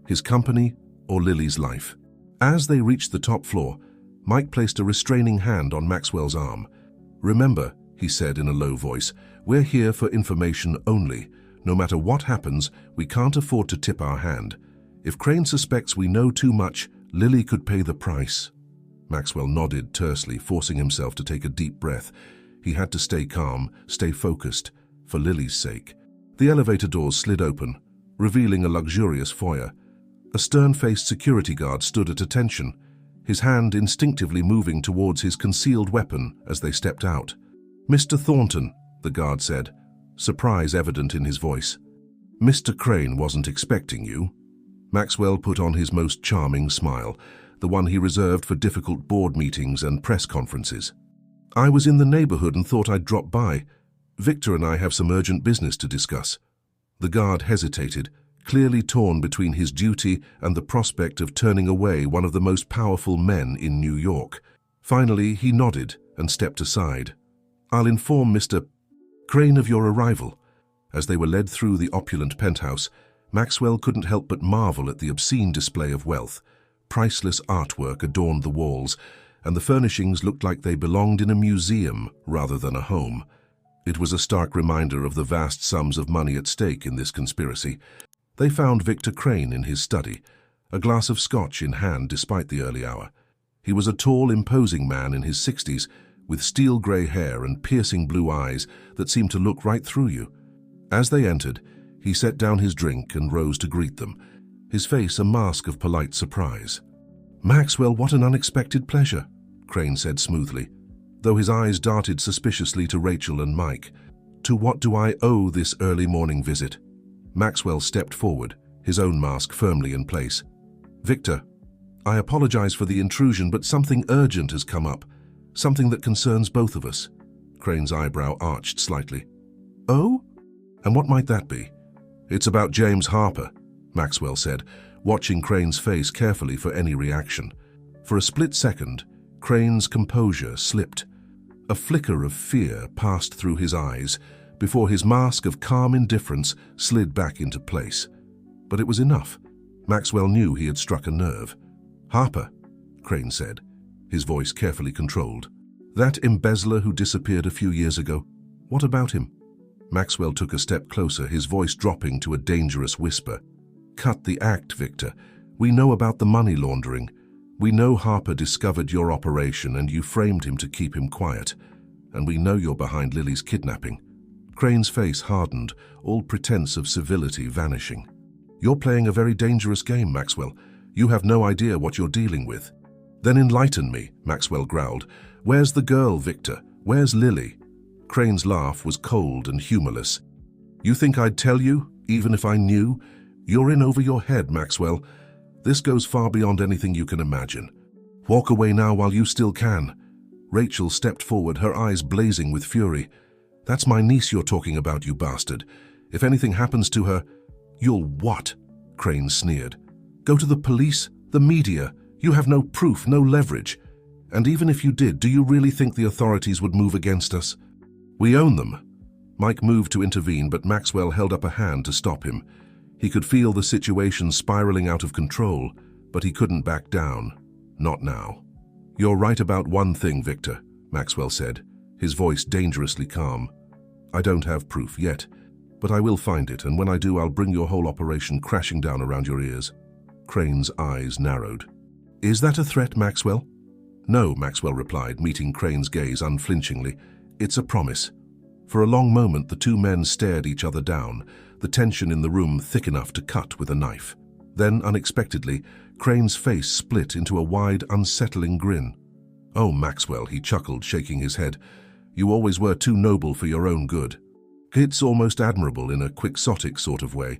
his company or Lily's life. As they reached the top floor, Mike placed a restraining hand on Maxwell's arm. "Remember," he said in a low voice, "we're here for information only. No matter what happens, we can't afford to tip our hand. If Crane suspects we know too much, Lily could pay the price." Maxwell nodded tersely, forcing himself to take a deep breath. He had to stay calm, stay focused, for Lily's sake. The elevator doors slid open, revealing a luxurious foyer. A stern-faced security guard stood at attention, his hand instinctively moving towards his concealed weapon as they stepped out. "Mr. Thornton," the guard said, surprise evident in his voice. "Mr. Crane wasn't expecting you." Maxwell put on his most charming smile, the one he reserved for difficult board meetings and press conferences. "I was in the neighborhood and thought I'd drop by. Victor and I have some urgent business to discuss." The guard hesitated, clearly torn between his duty and the prospect of turning away one of the most powerful men in New York. Finally, he nodded and stepped aside. "I'll inform Mr. Crane of your arrival." As they were led through the opulent penthouse, Maxwell couldn't help but marvel at the obscene display of wealth. Priceless artwork adorned the walls, and the furnishings looked like they belonged in a museum rather than a home. It was a stark reminder of the vast sums of money at stake in this conspiracy. They found Victor Crane in his study, a glass of scotch in hand despite the early hour. He was a tall, imposing man in his 60s, with steel-grey hair and piercing blue eyes that seemed to look right through you. As they entered, he set down his drink and rose to greet them, his face a mask of polite surprise. "Maxwell, what an unexpected pleasure," Crane said smoothly, though his eyes darted suspiciously to Rachel and Mike. "To what do I owe this early morning visit?" Maxwell stepped forward, his own mask firmly in place. "Victor, I apologize for the intrusion, but something urgent has come up, something that concerns both of us." Crane's eyebrow arched slightly. "Oh? And what might that be?" "It's about James Harper," Maxwell said, watching Crane's face carefully for any reaction. For a split second, Crane's composure slipped. A flicker of fear passed through his eyes, before his mask of calm indifference slid back into place. But it was enough. Maxwell knew he had struck a nerve. "Harper," Crane said, his voice carefully controlled. "That embezzler who disappeared a few years ago, what about him?" Maxwell took a step closer, his voice dropping to a dangerous whisper. "Cut the act, Victor. We know about the money laundering. We know Harper discovered your operation and you framed him to keep him quiet. And we know you're behind Lily's kidnapping." Crane's face hardened, all pretense of civility vanishing. "You're playing a very dangerous game, Maxwell. You have no idea what you're dealing with." "Then enlighten me," Maxwell growled. "Where's the girl, Victor? Where's Lily?" Crane's laugh was cold and humorless. "You think I'd tell you, even if I knew? You're in over your head, Maxwell. This goes far beyond anything you can imagine. Walk away now while you still can." Rachel stepped forward, her eyes blazing with fury. "That's my niece you're talking about, you bastard. If anything happens to her—" "You'll what?" Crane sneered. "Go to the police? The media? You have no proof, no leverage. And even if you did, do you really think the authorities would move against us? We own them." Mike moved to intervene, but Maxwell held up a hand to stop him. He could feel the situation spiraling out of control, but he couldn't back down. Not now. "You're right about one thing, Victor," Maxwell said, his voice dangerously calm. "I don't have proof yet, but I will find it, and when I do, I'll bring your whole operation crashing down around your ears." Crane's eyes narrowed. "Is that a threat, Maxwell?" "No," Maxwell replied, meeting Crane's gaze unflinchingly. "It's a promise." For a long moment, the two men stared each other down, the tension in the room thick enough to cut with a knife. Then, unexpectedly, Crane's face split into a wide, unsettling grin. "Oh, Maxwell," he chuckled, shaking his head. "You always were too noble for your own good. It's almost admirable in a quixotic sort of way.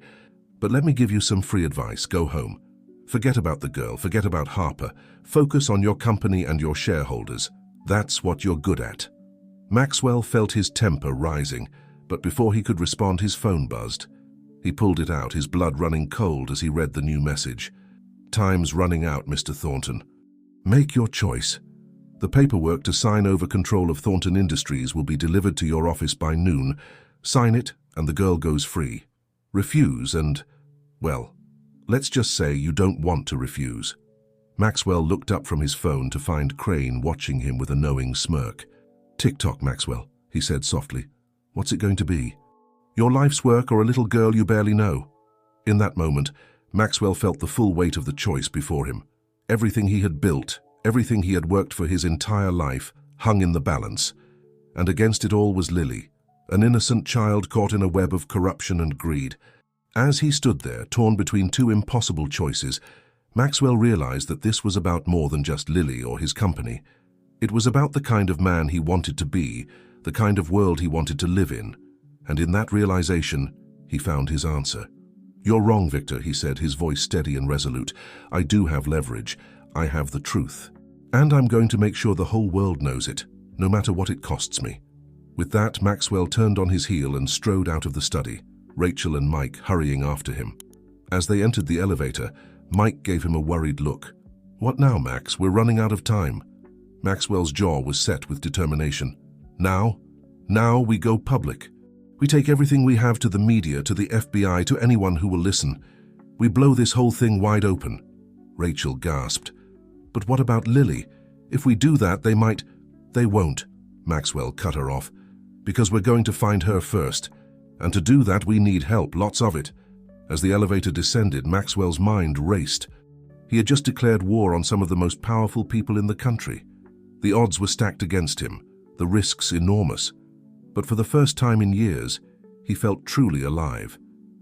But let me give you some free advice. Go home. Forget about the girl, forget about Harper. Focus on your company and your shareholders. That's what you're good at." Maxwell felt his temper rising, but before he could respond, his phone buzzed. He pulled it out, his blood running cold as he read the new message. "Time's running out, Mr. Thornton. Make your choice. The paperwork to sign over control of Thornton Industries will be delivered to your office by noon. Sign it, and the girl goes free. Refuse and, well, let's just say you don't want to refuse." Maxwell looked up from his phone to find Crane watching him with a knowing smirk. "Tick-tock, Maxwell," he said softly. "What's it going to be? Your life's work or a little girl you barely know?" In that moment, Maxwell felt the full weight of the choice before him. Everything he had built, everything he had worked for his entire life, hung in the balance. And against it all was Lily, an innocent child caught in a web of corruption and greed. As he stood there, torn between two impossible choices, Maxwell realized that this was about more than just Lily or his company. It was about the kind of man he wanted to be, the kind of world he wanted to live in. And in that realization, he found his answer. "You're wrong, Victor," he said, his voice steady and resolute. "I do have leverage. I have the truth. And I'm going to make sure the whole world knows it, no matter what it costs me." With that, Maxwell turned on his heel and strode out of the study, Rachel and Mike hurrying after him. As they entered the elevator, Mike gave him a worried look. "What now, Max? We're running out of time." Maxwell's jaw was set with determination. "Now? Now we go public. We take everything we have to the media, to the FBI, to anyone who will listen. We blow this whole thing wide open." Rachel gasped. "But what about Lily? If we do that, they might—" "They won't," Maxwell cut her off, "because we're going to find her first. And to do that, we need help, lots of it." As the elevator descended, Maxwell's mind raced. He had just declared war on some of the most powerful people in the country. The odds were stacked against him, the risks enormous. But for the first time in years, he felt truly alive.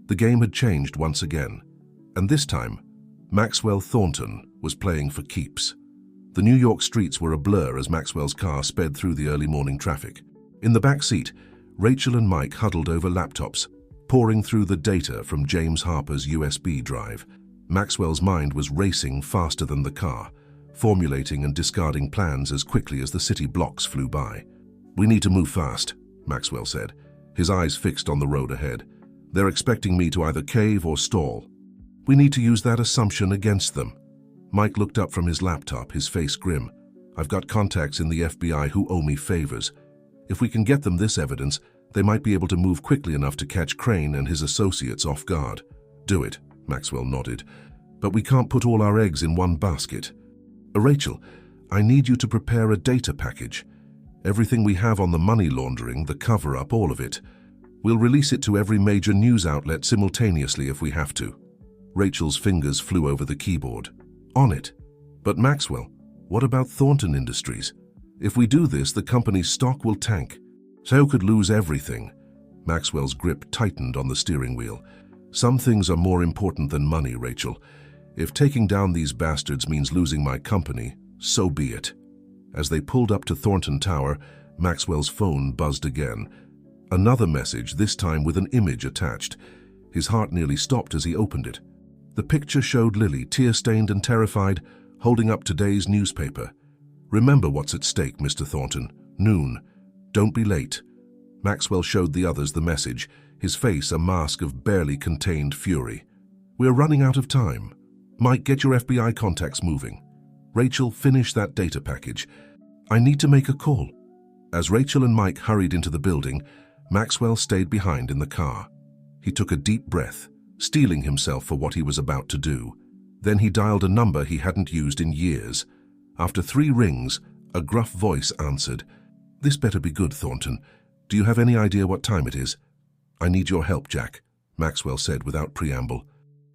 The game had changed once again. And this time, Maxwell Thornton was playing for keeps. The New York streets were a blur as Maxwell's car sped through the early morning traffic. In the back seat, Rachel and Mike huddled over laptops, poring through the data from James Harper's USB drive. Maxwell's mind was racing faster than the car, formulating and discarding plans as quickly as the city blocks flew by. "We need to move fast," Maxwell said, his eyes fixed on the road ahead. "They're expecting me to either cave or stall. We need to use that assumption against them." Mike looked up from his laptop, his face grim. "I've got contacts in the FBI who owe me favors. If we can get them this evidence, They might be able to move quickly enough to catch Crane and his associates off guard. Do it, Maxwell nodded. But we can't put all our eggs in one basket. Rachel, I need you to prepare a data package. Everything we have on the money laundering, the cover-up, all of it. We'll release it to every major news outlet simultaneously if we have to. Rachel's fingers flew over the keyboard. On it. But Maxwell, what about Thornton Industries? If we do this, the company's stock will tank. So could lose everything. Maxwell's grip tightened on the steering wheel. Some things are more important than money, Rachel. If taking down these bastards means losing my company, so be it. As they pulled up to Thornton Tower, Maxwell's phone buzzed again. Another message, this time with an image attached. His heart nearly stopped as he opened it. The picture showed Lily, tear-stained and terrified, holding up today's newspaper. Remember what's at stake, Mr. Thornton. Noon. Don't be late. Maxwell showed the others the message, his face a mask of barely contained fury. We're running out of time. Mike, get your FBI contacts moving. Rachel, finish that data package. I need to make a call. As Rachel and Mike hurried into the building, Maxwell stayed behind in the car. He took a deep breath, steeling himself for what he was about to do. Then he dialed a number he hadn't used in years. After 3 rings, a gruff voice answered. This better be good, Thornton. Do you have any idea what time it is? I need your help, Jack, Maxwell said without preamble.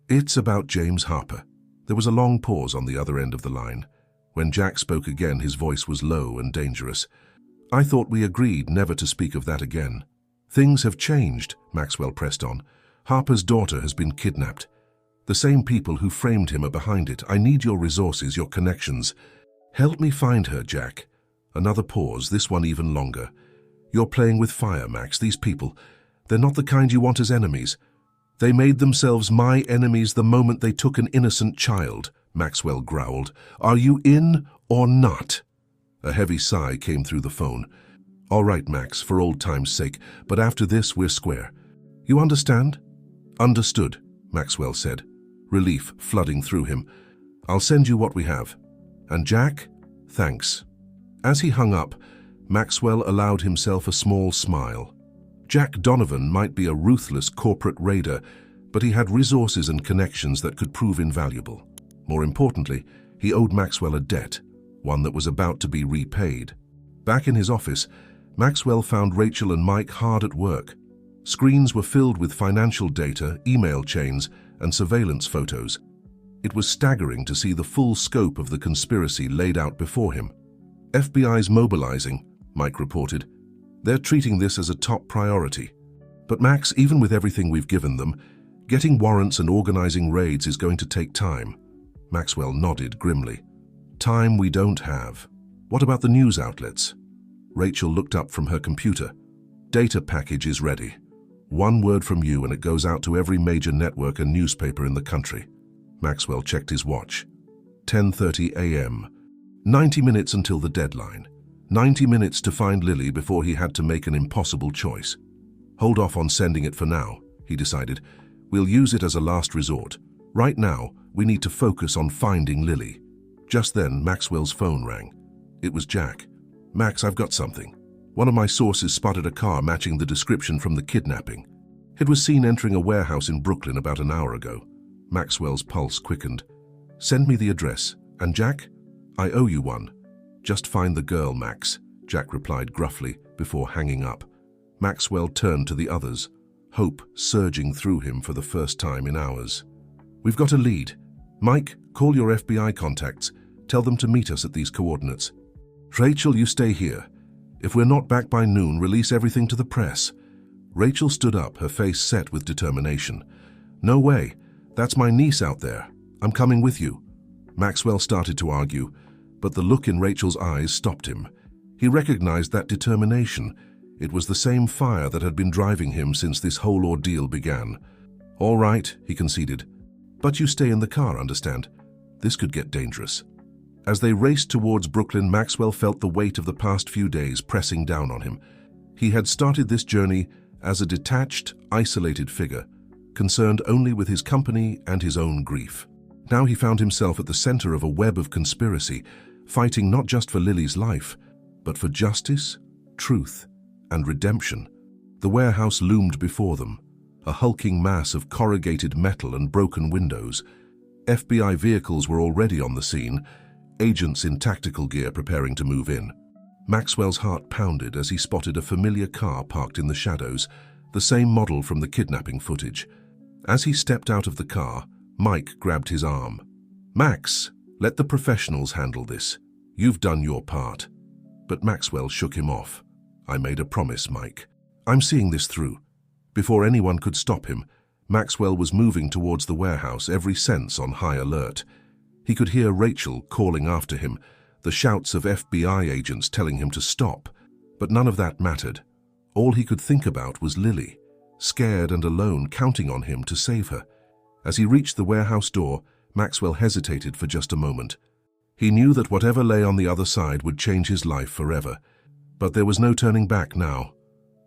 It's about James Harper. There was a long pause on the other end of the line. When Jack spoke again, his voice was low and dangerous. I thought we agreed never to speak of that again. Things have changed, Maxwell pressed on. Harper's daughter has been kidnapped. The same people who framed him are behind it. I need your resources, your connections. Help me find her, Jack. Another pause, this one even longer. You're playing with fire, Max. These people, they're not the kind you want as enemies. They made themselves my enemies the moment they took an innocent child, Maxwell growled. Are you in or not? A heavy sigh came through the phone. All right, Max, for old time's sake, but after this we're square. You understand? Understood, Maxwell said, relief flooding through him. I'll send you what we have. And Jack, thanks. As he hung up, Maxwell allowed himself a small smile. Jack Donovan might be a ruthless corporate raider, but he had resources and connections that could prove invaluable. More importantly, he owed Maxwell a debt, one that was about to be repaid. Back in his office, Maxwell found Rachel and Mike hard at work. Screens were filled with financial data, email chains, and surveillance photos. It was staggering to see the full scope of the conspiracy laid out before him. FBI's mobilizing, Mike reported. They're treating this as a top priority. But Max, even with everything we've given them, getting warrants and organizing raids is going to take time. Maxwell nodded grimly. Time we don't have. What about the news outlets? Rachel looked up from her computer. Data package is ready. One word from you and it goes out to every major network and newspaper in the country. Maxwell checked his watch. 10:30 a.m. 90 minutes until the deadline. 90 minutes to find Lily before he had to make an impossible choice. Hold off on sending it for now, he decided. We'll use it as a last resort. Right now, we need to focus on finding Lily. Just then, Maxwell's phone rang. It was Jack. Max, I've got something. One of my sources spotted a car matching the description from the kidnapping. It was seen entering a warehouse in Brooklyn about an hour ago. Maxwell's pulse quickened. Send me the address. And Jack? I owe you one. Just find the girl, Max, Jack replied gruffly before hanging up. Maxwell turned to the others, hope surging through him for the first time in hours. We've got a lead. Mike, call your FBI contacts. Tell them to meet us at these coordinates. Rachel, you stay here. If we're not back by noon, release everything to the press. Rachel stood up, her face set with determination. No way. That's my niece out there. I'm coming with you. Maxwell started to argue, but the look in Rachel's eyes stopped him. He recognized that determination. It was the same fire that had been driving him since this whole ordeal began. All right, he conceded. But you stay in the car, understand? This could get dangerous. As they raced towards Brooklyn, Maxwell felt the weight of the past few days pressing down on him. He had started this journey as a detached, isolated figure, concerned only with his company and his own grief. Now he found himself at the center of a web of conspiracy, fighting not just for Lily's life, but for justice, truth, and redemption. The warehouse loomed before them, a hulking mass of corrugated metal and broken windows. FBI vehicles were already on the scene, agents in tactical gear preparing to move in. Maxwell's heart pounded as he spotted a familiar car parked in the shadows, the same model from the kidnapping footage. As he stepped out of the car, Mike grabbed his arm. "Max, let the professionals handle this. You've done your part." But Maxwell shook him off. "I made a promise, Mike. I'm seeing this through." Before anyone could stop him, Maxwell was moving towards the warehouse, every sense on high alert. He could hear Rachel calling after him, the shouts of FBI agents telling him to stop. But none of that mattered. All he could think about was Lily, scared and alone, counting on him to save her. As he reached the warehouse door, Maxwell hesitated for just a moment. He knew that whatever lay on the other side would change his life forever. But there was no turning back now.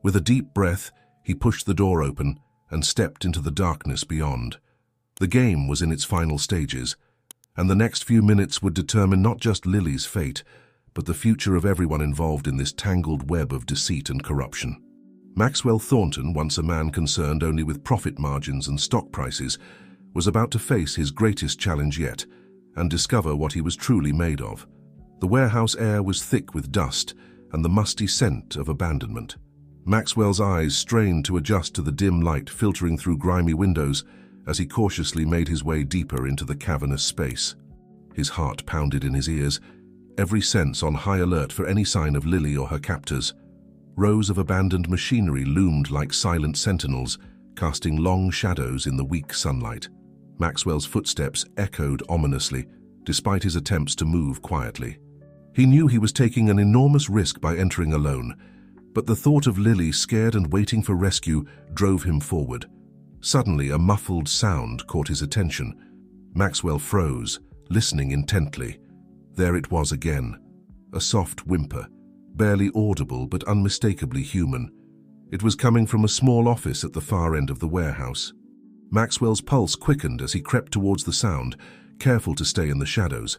With a deep breath, he pushed the door open and stepped into the darkness beyond. The game was in its final stages, and the next few minutes would determine not just Lily's fate, but the future of everyone involved in this tangled web of deceit and corruption. Maxwell Thornton, once a man concerned only with profit margins and stock prices, was about to face his greatest challenge yet and discover what he was truly made of. The warehouse air was thick with dust and the musty scent of abandonment. Maxwell's eyes strained to adjust to the dim light filtering through grimy windows as he cautiously made his way deeper into the cavernous space. His heart pounded in his ears, every sense on high alert for any sign of Lily or her captors. Rows of abandoned machinery loomed like silent sentinels, casting long shadows in the weak sunlight. Maxwell's footsteps echoed ominously, despite his attempts to move quietly. He knew he was taking an enormous risk by entering alone, but the thought of Lily, scared and waiting for rescue, drove him forward. Suddenly, a muffled sound caught his attention. Maxwell froze, listening intently. There it was again, a soft whimper, barely audible but unmistakably human. It was coming from a small office at the far end of the warehouse. Maxwell's pulse quickened as he crept towards the sound, careful to stay in the shadows.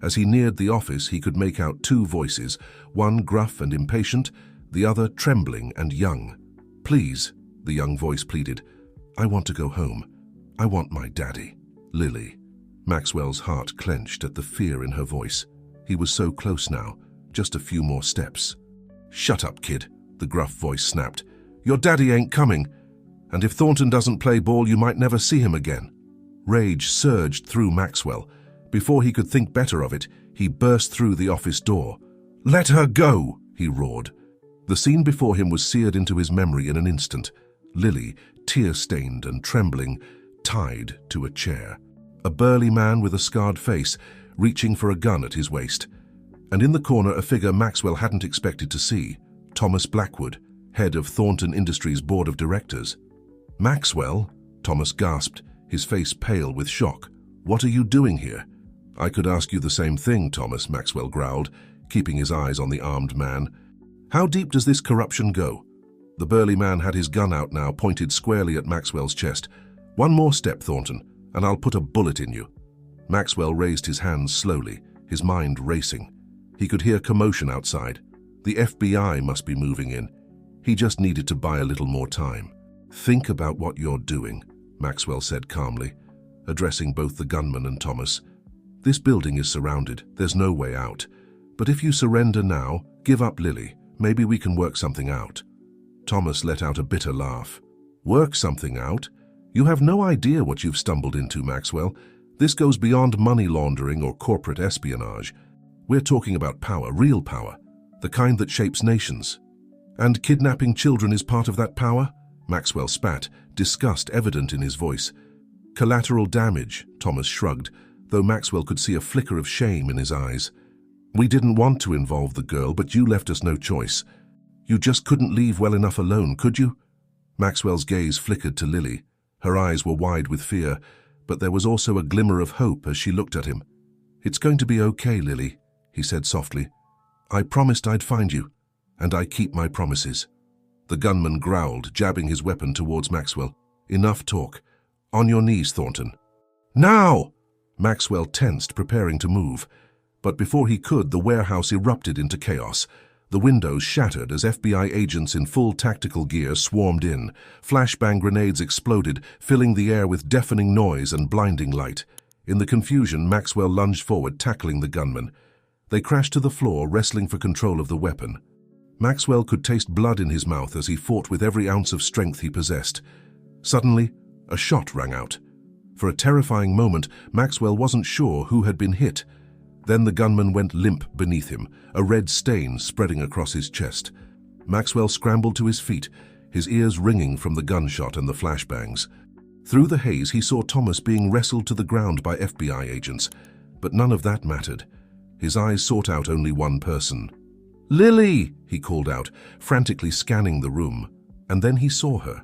As he neared the office, he could make out two voices, one gruff and impatient, the other trembling and young. "Please," the young voice pleaded. "I want to go home. I want my daddy, Lily." Maxwell's heart clenched at the fear in her voice. He was so close now, just a few more steps. "Shut up, kid," the gruff voice snapped. "Your daddy ain't coming, and if Thornton doesn't play ball, you might never see him again." Rage surged through Maxwell. Before he could think better of it, he burst through the office door. "Let her go!" he roared. The scene before him was seared into his memory in an instant. Lily, tear-stained and trembling, tied to a chair. A burly man with a scarred face, reaching for a gun at his waist. And in the corner, a figure Maxwell hadn't expected to see, Thomas Blackwood, head of Thornton Industries' board of directors. "Maxwell?" Thomas gasped, his face pale with shock. "What are you doing here?" "I could ask you the same thing, Thomas," Maxwell growled, keeping his eyes on the armed man. "How deep does this corruption go?" The burly man had his gun out now, pointed squarely at Maxwell's chest. "One more step, Thornton, and I'll put a bullet in you." Maxwell raised his hands slowly, his mind racing. He could hear commotion outside. The FBI must be moving in. He just needed to buy a little more time. "Think about what you're doing," Maxwell said calmly, addressing both the gunman and Thomas. "This building is surrounded. There's no way out. But if you surrender now, give up Lily, maybe we can work something out." Thomas let out a bitter laugh. "Work something out? You have no idea what you've stumbled into, Maxwell. This goes beyond money laundering or corporate espionage. We're talking about power, real power, the kind that shapes nations. And kidnapping children is part of that power?" Maxwell spat, disgust evident in his voice. "Collateral damage," Thomas shrugged, though Maxwell could see a flicker of shame in his eyes. "We didn't want to involve the girl, but you left us no choice. You just couldn't leave well enough alone, could you?" Maxwell's gaze flickered to Lily. Her eyes were wide with fear, but there was also a glimmer of hope as she looked at him. "It's going to be okay, Lily," he said softly. "I promised I'd find you, and I keep my promises." The gunman growled, jabbing his weapon towards Maxwell. "Enough talk. On your knees, Thornton." "Now!" Maxwell tensed, preparing to move. But before he could, the warehouse erupted into chaos. The windows shattered as FBI agents in full tactical gear swarmed in. Flashbang grenades exploded, filling the air with deafening noise and blinding light. In the confusion, Maxwell lunged forward, tackling the gunman. They crashed to the floor, wrestling for control of the weapon. Maxwell could taste blood in his mouth as he fought with every ounce of strength he possessed. Suddenly, a shot rang out. For a terrifying moment, Maxwell wasn't sure who had been hit. Then the gunman went limp beneath him, a red stain spreading across his chest. Maxwell scrambled to his feet, his ears ringing from the gunshot and the flashbangs. Through the haze, he saw Thomas being wrestled to the ground by FBI agents, but none of that mattered. His eyes sought out only one person. "Lily!" he called out, frantically scanning the room. And then he saw her.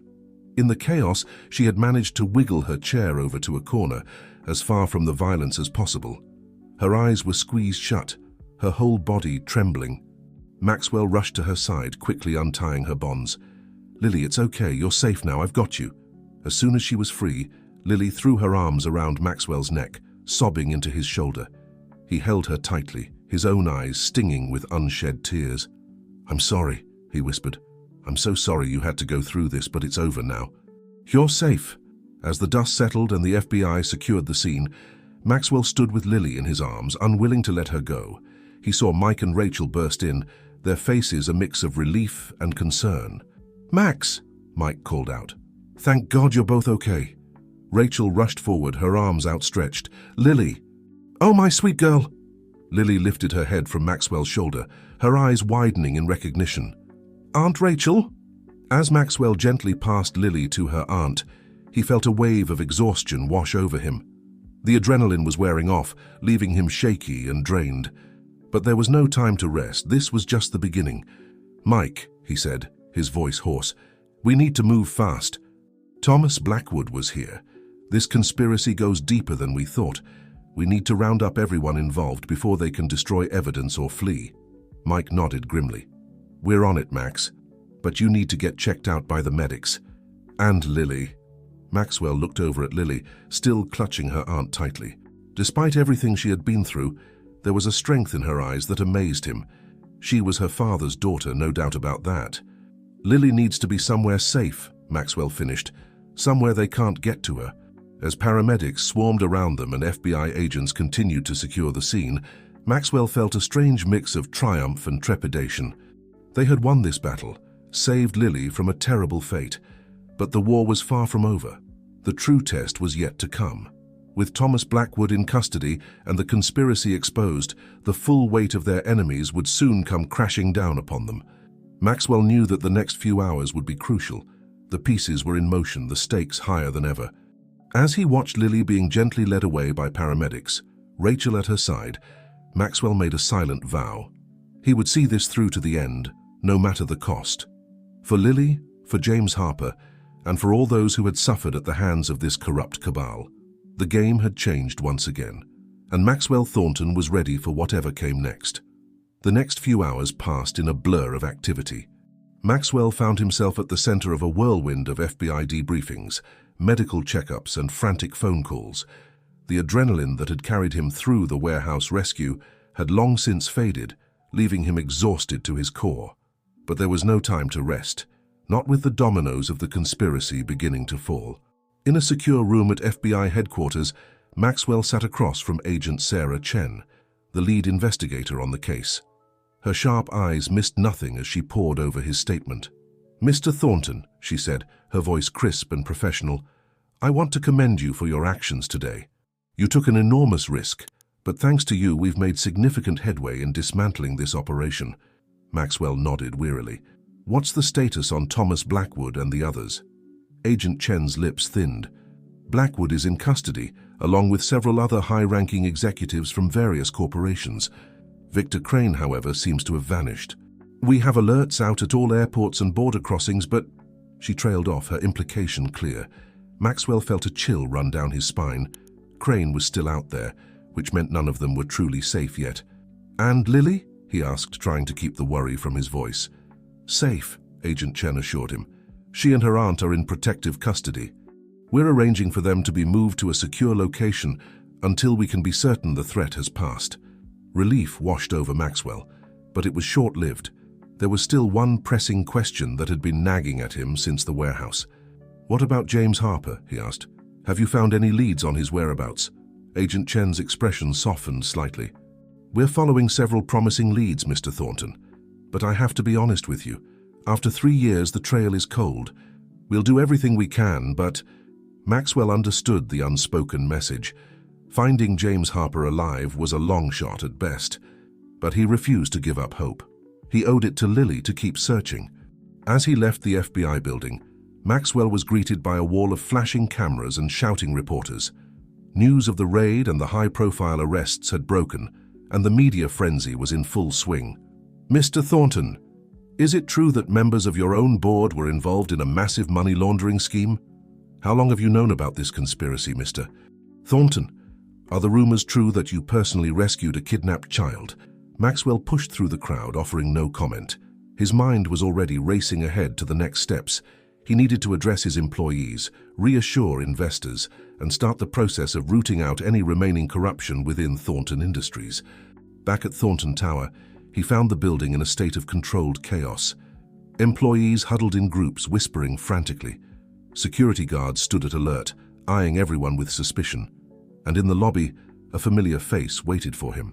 In the chaos, she had managed to wiggle her chair over to a corner, as far from the violence as possible. Her eyes were squeezed shut, her whole body trembling. Maxwell rushed to her side, quickly untying her bonds. "Lily, it's okay, you're safe now, I've got you." As soon as she was free, Lily threw her arms around Maxwell's neck, sobbing into his shoulder. He held her tightly, his own eyes stinging with unshed tears. "I'm sorry," he whispered. "I'm so sorry you had to go through this, but it's over now. You're safe." As the dust settled and the FBI secured the scene, Maxwell stood with Lily in his arms, unwilling to let her go. He saw Mike and Rachel burst in, their faces a mix of relief and concern. "Max!" Mike called out. "Thank God you're both okay." Rachel rushed forward, her arms outstretched. "Lily!" "Oh, my sweet girl!" Lily lifted her head from Maxwell's shoulder, her eyes widening in recognition. "Aunt Rachel?" As Maxwell gently passed Lily to her aunt, he felt a wave of exhaustion wash over him. The adrenaline was wearing off, leaving him shaky and drained. But there was no time to rest. This was just the beginning. "Mike," he said, his voice hoarse, "we need to move fast. Thomas Blackwood was here. This conspiracy goes deeper than we thought. We need to round up everyone involved before they can destroy evidence or flee." Mike nodded grimly. "We're on it, Max. But you need to get checked out by the medics. And Lily." Maxwell looked over at Lily, still clutching her aunt tightly. Despite everything she had been through, there was a strength in her eyes that amazed him. She was her father's daughter, no doubt about that. "Lily needs to be somewhere safe," Maxwell finished, "somewhere they can't get to her." As paramedics swarmed around them and FBI agents continued to secure the scene, Maxwell felt a strange mix of triumph and trepidation. They had won this battle, saved Lily from a terrible fate. But the war was far from over. The true test was yet to come. With Thomas Blackwood in custody and the conspiracy exposed, the full weight of their enemies would soon come crashing down upon them. Maxwell knew that the next few hours would be crucial. The pieces were in motion, the stakes higher than ever. As he watched Lily being gently led away by paramedics, Rachel at her side, Maxwell made a silent vow. He would see this through to the end, no matter the cost. For Lily, for James Harper, and for all those who had suffered at the hands of this corrupt cabal. The game had changed once again, and Maxwell Thornton was ready for whatever came next. The next few hours passed in a blur of activity. Maxwell found himself at the center of a whirlwind of FBI debriefings, medical checkups, and frantic phone calls. The adrenaline that had carried him through the warehouse rescue had long since faded, leaving him exhausted to his core. But there was no time to rest. Not with the dominoes of the conspiracy beginning to fall. In a secure room at FBI headquarters, Maxwell sat across from Agent Sarah Chen, the lead investigator on the case. Her sharp eyes missed nothing as she pored over his statement. "Mr. Thornton," she said, her voice crisp and professional, "I want to commend you for your actions today. You took an enormous risk, but thanks to you we've made significant headway in dismantling this operation." Maxwell nodded wearily. "What's the status on Thomas Blackwood and the others?" Agent Chen's lips thinned. "Blackwood is in custody, along with several other high-ranking executives from various corporations. Victor Crane, however, seems to have vanished. We have alerts out at all airports and border crossings, but—" She trailed off, her implication clear. Maxwell felt a chill run down his spine. Crane was still out there, which meant none of them were truly safe yet. "And Lily?" he asked, trying to keep the worry from his voice. "Safe," Agent Chen assured him. "She and her aunt are in protective custody. We're arranging for them to be moved to a secure location until we can be certain the threat has passed." Relief washed over Maxwell, but it was short-lived. There was still one pressing question that had been nagging at him since the warehouse. "What about James Harper?" he asked. "Have you found any leads on his whereabouts?" Agent Chen's expression softened slightly. "We're following several promising leads, Mr. Thornton. But I have to be honest with you. After 3 years, the trail is cold. We'll do everything we can, but—" Maxwell understood the unspoken message. Finding James Harper alive was a long shot at best, but he refused to give up hope. He owed it to Lily to keep searching. As he left the FBI building, Maxwell was greeted by a wall of flashing cameras and shouting reporters. News of the raid and the high-profile arrests had broken, and the media frenzy was in full swing. "Mr. Thornton, is it true that members of your own board were involved in a massive money laundering scheme? How long have you known about this conspiracy, Mr. Thornton? Are the rumors true that you personally rescued a kidnapped child?" Maxwell pushed through the crowd, offering no comment. His mind was already racing ahead to the next steps. He needed to address his employees, reassure investors, and start the process of rooting out any remaining corruption within Thornton Industries. Back at Thornton Tower, he found the building in a state of controlled chaos. Employees huddled in groups, whispering frantically. Security guards stood at alert, eyeing everyone with suspicion. And in the lobby, a familiar face waited for him.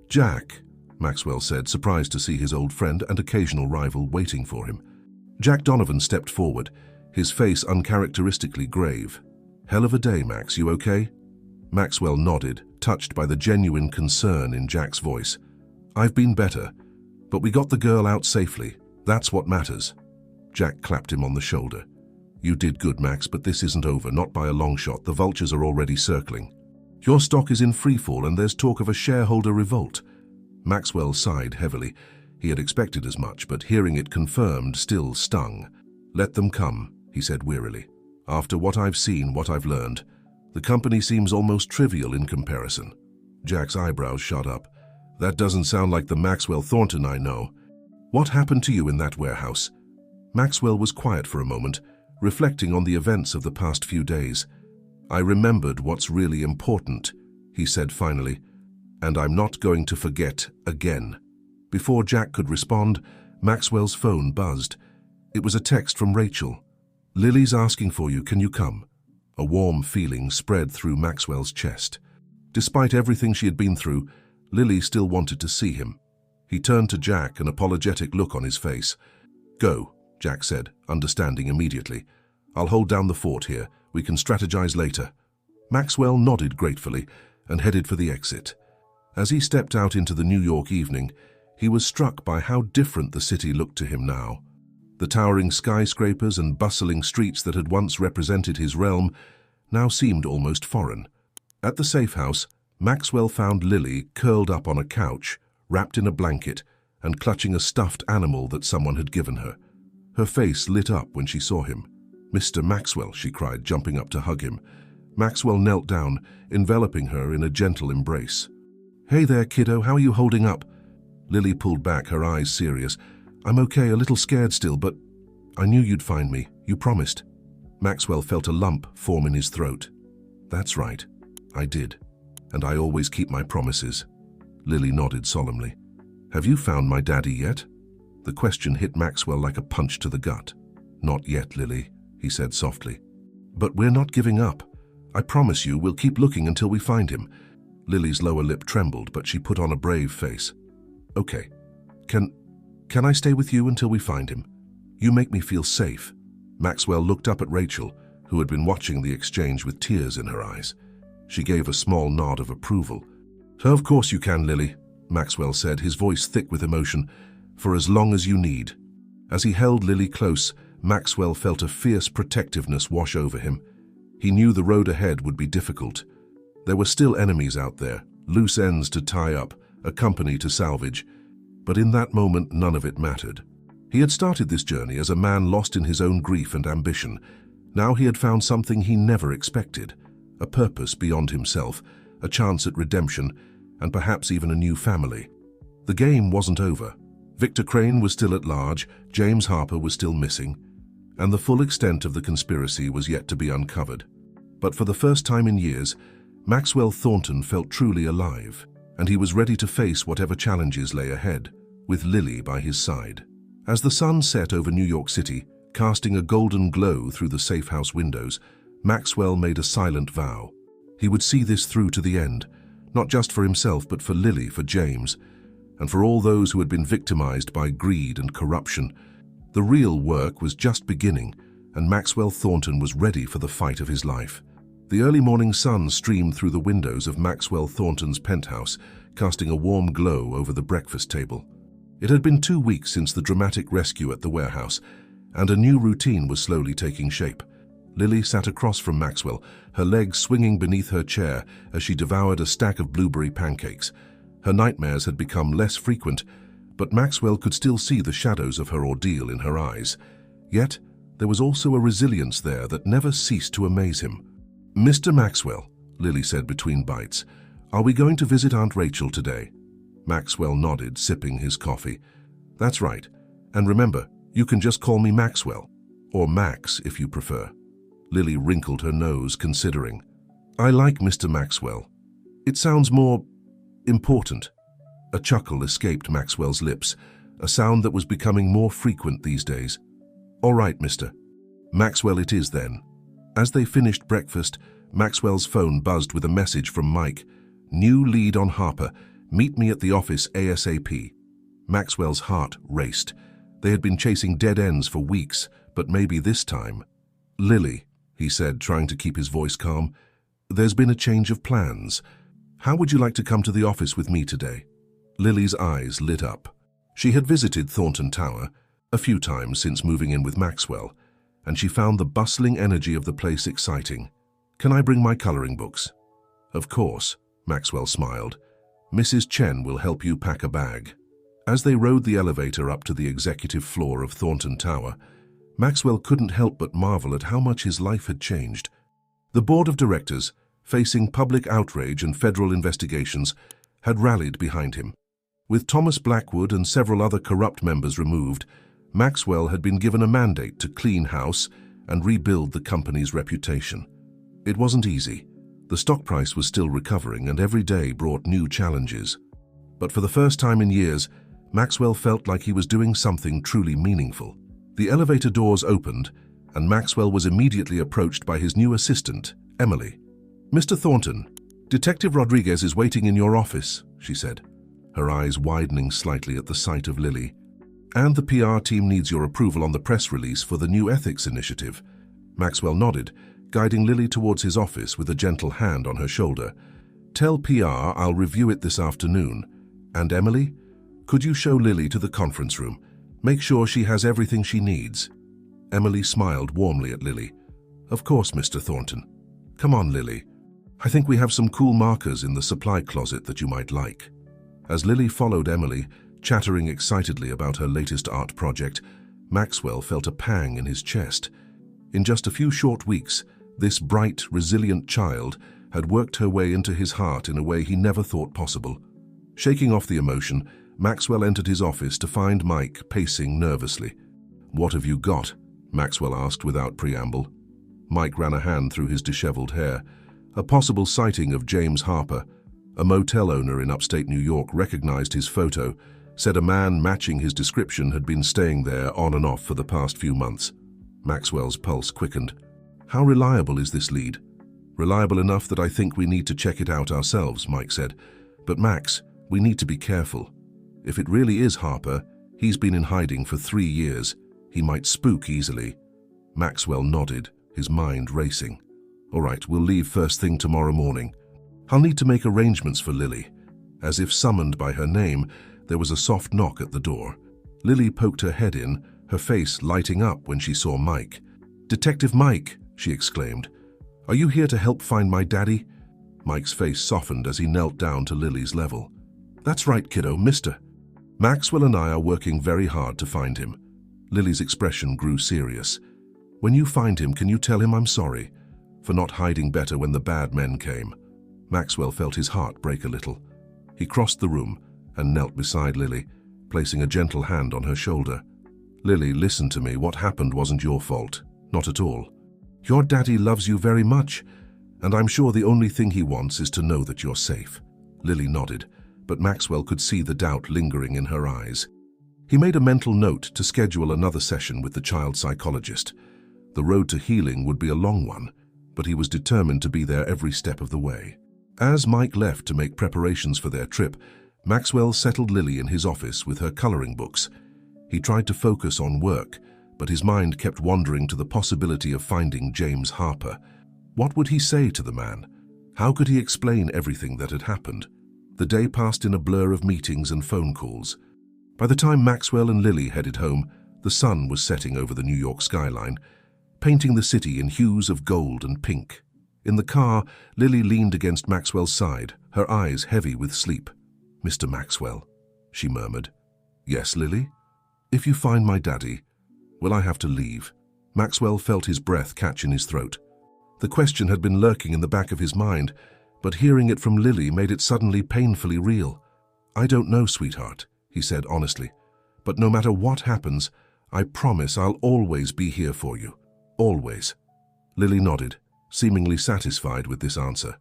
"Jack," Maxwell said, surprised to see his old friend and occasional rival waiting for him. Jack Donovan stepped forward, his face uncharacteristically grave. "Hell of a day, Max, you okay?" Maxwell nodded, touched by the genuine concern in Jack's voice. "I've been better, but we got the girl out safely. That's what matters." Jack clapped him on the shoulder. "You did good, Max, but this isn't over, not by a long shot. The vultures are already circling. Your stock is in freefall and there's talk of a shareholder revolt." Maxwell sighed heavily. He had expected as much, but hearing it confirmed still stung. "Let them come," he said wearily. "After what I've seen, what I've learned, the company seems almost trivial in comparison." Jack's eyebrows shot up. "That doesn't sound like the Maxwell Thornton I know. What happened to you in that warehouse?" Maxwell was quiet for a moment, reflecting on the events of the past few days. "I remembered what's really important," he said finally, "and I'm not going to forget again." Before Jack could respond, Maxwell's phone buzzed. It was a text from Rachel. "Lily's asking for you, can you come?" A warm feeling spread through Maxwell's chest. Despite everything she had been through, Lily still wanted to see him. He turned to Jack, an apologetic look on his face. "Go," Jack said, understanding immediately. "I'll hold down the fort here. We can strategize later." Maxwell nodded gratefully and headed for the exit. As he stepped out into the New York evening, he was struck by how different the city looked to him now. The towering skyscrapers and bustling streets that had once represented his realm now seemed almost foreign. At the safe house, Maxwell found Lily curled up on a couch, wrapped in a blanket, and clutching a stuffed animal that someone had given her. Her face lit up when she saw him. "Mr. Maxwell," she cried, jumping up to hug him. Maxwell knelt down, enveloping her in a gentle embrace. "Hey there, kiddo, how are you holding up?" Lily pulled back, her eyes serious. "I'm okay, a little scared still, but I knew you'd find me. You promised." Maxwell felt a lump form in his throat. "That's right, I did, and I always keep my promises." Lily nodded solemnly. "Have you found my daddy yet?" The question hit Maxwell like a punch to the gut. "Not yet, Lily," he said softly. "But we're not giving up. I promise you we'll keep looking until we find him." Lily's lower lip trembled, but she put on a brave face. "Okay. Can I stay with you until we find him? You make me feel safe." Maxwell looked up at Rachel, who had been watching the exchange with tears in her eyes. She gave a small nod of approval. "Of course you can, Lily," Maxwell said, his voice thick with emotion. "For as long as you need." As he held Lily close, Maxwell felt a fierce protectiveness wash over him. He knew the road ahead would be difficult. There were still enemies out there, loose ends to tie up, a company to salvage. But in that moment, none of it mattered. He had started this journey as a man lost in his own grief and ambition. Now he had found something he never expected, a purpose beyond himself, a chance at redemption, and perhaps even a new family. The game wasn't over. Victor Crane was still at large, James Harper was still missing, and the full extent of the conspiracy was yet to be uncovered. But for the first time in years, Maxwell Thornton felt truly alive, and he was ready to face whatever challenges lay ahead, with Lily by his side. As the sun set over New York City, casting a golden glow through the safe house windows, Maxwell made a silent vow. He would see this through to the end, not just for himself but for Lily, for James, and for all those who had been victimized by greed and corruption. The real work was just beginning, and Maxwell Thornton was ready for the fight of his life. The early morning sun streamed through the windows of Maxwell Thornton's penthouse, casting a warm glow over the breakfast table. It had been 2 weeks since the dramatic rescue at the warehouse, and a new routine was slowly taking shape. Lily sat across from Maxwell, her legs swinging beneath her chair as she devoured a stack of blueberry pancakes. Her nightmares had become less frequent, but Maxwell could still see the shadows of her ordeal in her eyes. Yet, there was also a resilience there that never ceased to amaze him. "Mr. Maxwell," Lily said between bites, "are we going to visit Aunt Rachel today?" Maxwell nodded, sipping his coffee. "That's right. And remember, you can just call me Maxwell, or Max if you prefer." Lily wrinkled her nose, considering. "I like Mr. Maxwell. It sounds more important." A chuckle escaped Maxwell's lips, a sound that was becoming more frequent these days. "All right, Mr. Maxwell it is then." As they finished breakfast, Maxwell's phone buzzed with a message from Mike. "New lead on Harper. Meet me at the office ASAP." Maxwell's heart raced. They had been chasing dead ends for weeks, but maybe this time. "Lily," he said, trying to keep his voice calm, "there's been a change of plans. How would you like to come to the office with me today?" Lily's eyes lit up. She had visited Thornton Tower a few times since moving in with Maxwell, and she found the bustling energy of the place exciting. "Can I bring my coloring books?" "Of course," Maxwell smiled. "Mrs. Chen will help you pack a bag." As they rode the elevator up to the executive floor of Thornton Tower, Maxwell couldn't help but marvel at how much his life had changed. The board of directors, facing public outrage and federal investigations, had rallied behind him. With Thomas Blackwood and several other corrupt members removed, Maxwell had been given a mandate to clean house and rebuild the company's reputation. It wasn't easy. The stock price was still recovering, and every day brought new challenges. But for the first time in years, Maxwell felt like he was doing something truly meaningful. The elevator doors opened, and Maxwell was immediately approached by his new assistant, Emily. "Mr. Thornton, Detective Rodriguez is waiting in your office," she said, her eyes widening slightly at the sight of Lily. "And the PR team needs your approval on the press release for the new ethics initiative." Maxwell nodded, guiding Lily towards his office with a gentle hand on her shoulder. "Tell PR I'll review it this afternoon. And Emily, could you show Lily to the conference room? Make sure she has everything she needs." Emily smiled warmly at Lily. "Of course, Mr. Thornton. Come on, Lily. I think we have some cool markers in the supply closet that you might like." As Lily followed Emily, chattering excitedly about her latest art project, Maxwell felt a pang in his chest. In just a few short weeks, this bright, resilient child had worked her way into his heart in a way he never thought possible. Shaking off the emotion, Maxwell entered his office to find Mike pacing nervously. "What have you got?" Maxwell asked without preamble. Mike ran a hand through his disheveled hair. A possible sighting of James Harper, a motel owner in upstate New York, recognized his photo, said a man matching his description had been staying there on and off for the past few months. Maxwell's pulse quickened. "How reliable is this lead?" "Reliable enough that I think we need to check it out ourselves," Mike said. "But Max, we need to be careful. If it really is Harper, he's been in hiding for 3 years. He might spook easily." Maxwell nodded, his mind racing. "All right, we'll leave first thing tomorrow morning. I'll need to make arrangements for Lily." As if summoned by her name, there was a soft knock at the door. Lily poked her head in, her face lighting up when she saw Mike. "Detective Mike," she exclaimed. "Are you here to help find my daddy?" Mike's face softened as he knelt down to Lily's level. "That's right, kiddo, mister. Maxwell and I are working very hard to find him." Lily's expression grew serious. "When you find him, can you tell him I'm sorry for not hiding better when the bad men came?" Maxwell felt his heart break a little. He crossed the room and knelt beside Lily, placing a gentle hand on her shoulder. "Lily, listen to me. What happened wasn't your fault. Not at all. Your daddy loves you very much, and I'm sure the only thing he wants is to know that you're safe." Lily nodded, but Maxwell could see the doubt lingering in her eyes. He made a mental note to schedule another session with the child psychologist. The road to healing would be a long one, but he was determined to be there every step of the way. As Mike left to make preparations for their trip, Maxwell settled Lily in his office with her coloring books. He tried to focus on work, but his mind kept wandering to the possibility of finding James Harper. What would he say to the man? How could he explain everything that had happened? The day passed in a blur of meetings and phone calls. By the time Maxwell and Lily headed home, the sun was setting over the New York skyline, painting the city in hues of gold and pink. In the car, Lily leaned against Maxwell's side, her eyes heavy with sleep. "Mr. Maxwell," she murmured. "Yes, Lily? If you find my daddy, will I have to leave?" Maxwell felt his breath catch in his throat. The question had been lurking in the back of his mind, but hearing it from Lily made it suddenly painfully real. "I don't know, sweetheart," he said honestly. "But no matter what happens, I promise I'll always be here for you. Always." Lily nodded, seemingly satisfied with this answer.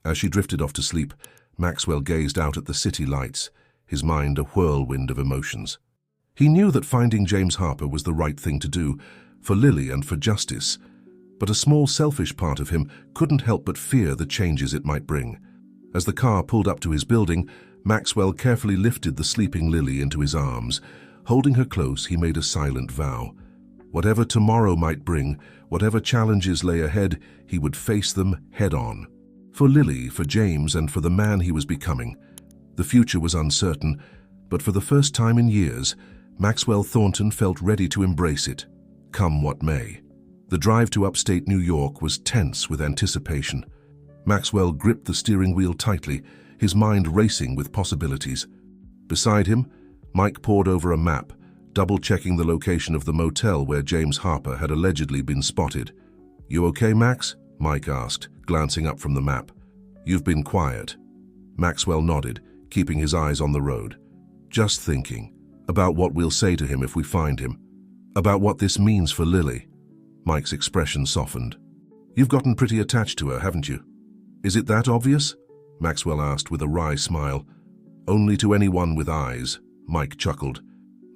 As she drifted off to sleep, Maxwell gazed out at the city lights, his mind a whirlwind of emotions. He knew that finding James Harper was the right thing to do, for Lily and for justice, but a small selfish part of him couldn't help but fear the changes it might bring. As the car pulled up to his building, Maxwell carefully lifted the sleeping Lily into his arms. Holding her close, he made a silent vow. Whatever tomorrow might bring, whatever challenges lay ahead, he would face them head-on. For Lily, for James, and for the man he was becoming. The future was uncertain, but for the first time in years, Maxwell Thornton felt ready to embrace it, come what may. The drive to upstate New York was tense with anticipation. Maxwell gripped the steering wheel tightly, his mind racing with possibilities. Beside him, Mike pored over a map, double-checking the location of the motel where James Harper had allegedly been spotted. "You okay, Max?" Mike asked, glancing up from the map. "You've been quiet." Maxwell nodded, keeping his eyes on the road. "Just thinking about what we'll say to him if we find him, about what this means for Lily." Mike's expression softened. "You've gotten pretty attached to her, haven't you?" "Is it that obvious?" Maxwell asked with a wry smile. "Only to anyone with eyes," Mike chuckled.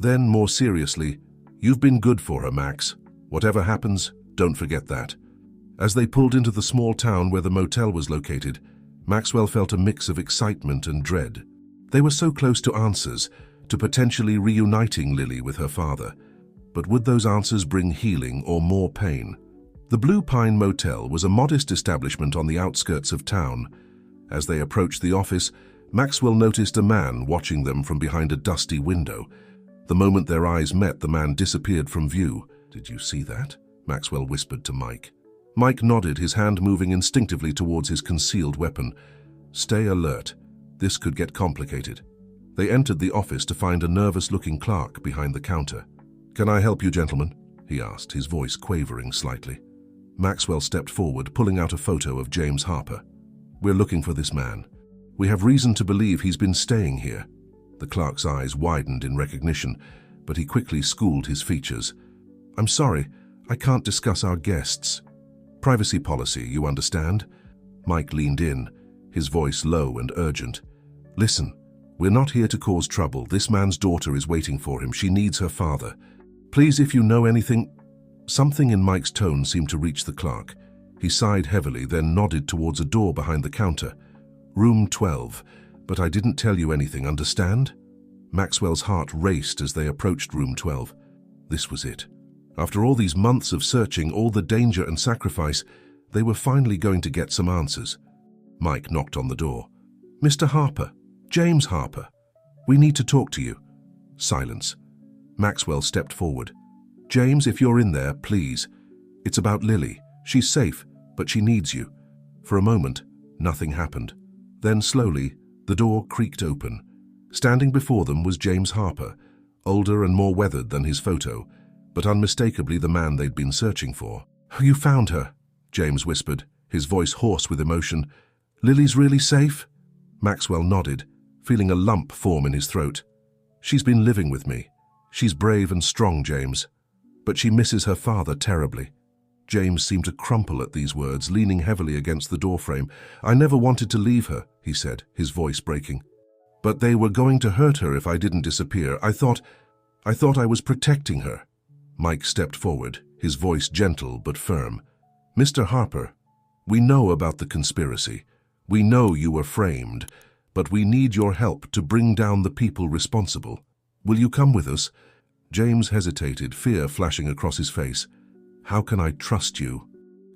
Then, more seriously, "You've been good for her, Max. Whatever happens, don't forget that." As they pulled into the small town where the motel was located, Maxwell felt a mix of excitement and dread. They were so close to answers, to potentially reuniting Lily with her father. But would those answers bring healing or more pain? The Blue Pine Motel was a modest establishment on the outskirts of town. As they approached the office, Maxwell noticed a man watching them from behind a dusty window. The moment their eyes met, the man disappeared from view. "Did you see that?" Maxwell whispered to Mike. Mike nodded, his hand moving instinctively towards his concealed weapon. "Stay alert. This could get complicated." They entered the office to find a nervous-looking clerk behind the counter. "Can I help you, gentlemen?" he asked, his voice quavering slightly. Maxwell stepped forward, pulling out a photo of James Harper. "We're looking for this man. We have reason to believe he's been staying here." The clerk's eyes widened in recognition, but he quickly schooled his features. "I'm sorry, I can't discuss our guests. Privacy policy, you understand?" Mike leaned in, his voice low and urgent. "Listen, we're not here to cause trouble. This man's daughter is waiting for him. She needs her father. Please, if you know anything—" Something in Mike's tone seemed to reach the clerk. He sighed heavily, then nodded towards a door behind the counter. "Room 12. But I didn't tell you anything, understand?" Maxwell's heart raced as they approached room 12. This was it. After all these months of searching, all the danger and sacrifice, they were finally going to get some answers. Mike knocked on the door. "Mr. Harper, James Harper, we need to talk to you." Silence. Maxwell stepped forward. "James, if you're in there, please. It's about Lily. She's safe, but she needs you." For a moment, nothing happened. Then slowly, the door creaked open. Standing before them was James Harper, older and more weathered than his photo, but unmistakably the man they'd been searching for. "You found her," James whispered, his voice hoarse with emotion. "Lily's really safe?" Maxwell nodded, feeling a lump form in his throat. "She's been living with me. She's brave and strong, James. But she misses her father terribly." James seemed to crumple at these words, leaning heavily against the doorframe. "I never wanted to leave her," he said, his voice breaking. "But they were going to hurt her if I didn't disappear. I thought—" I thought I was protecting her. Mike stepped forward, his voice gentle but firm. Mr. Harper, we know about the conspiracy. We know you were framed, but we need your help to bring down the people responsible. Will you come with us? James hesitated, fear flashing across his face. How can I trust you?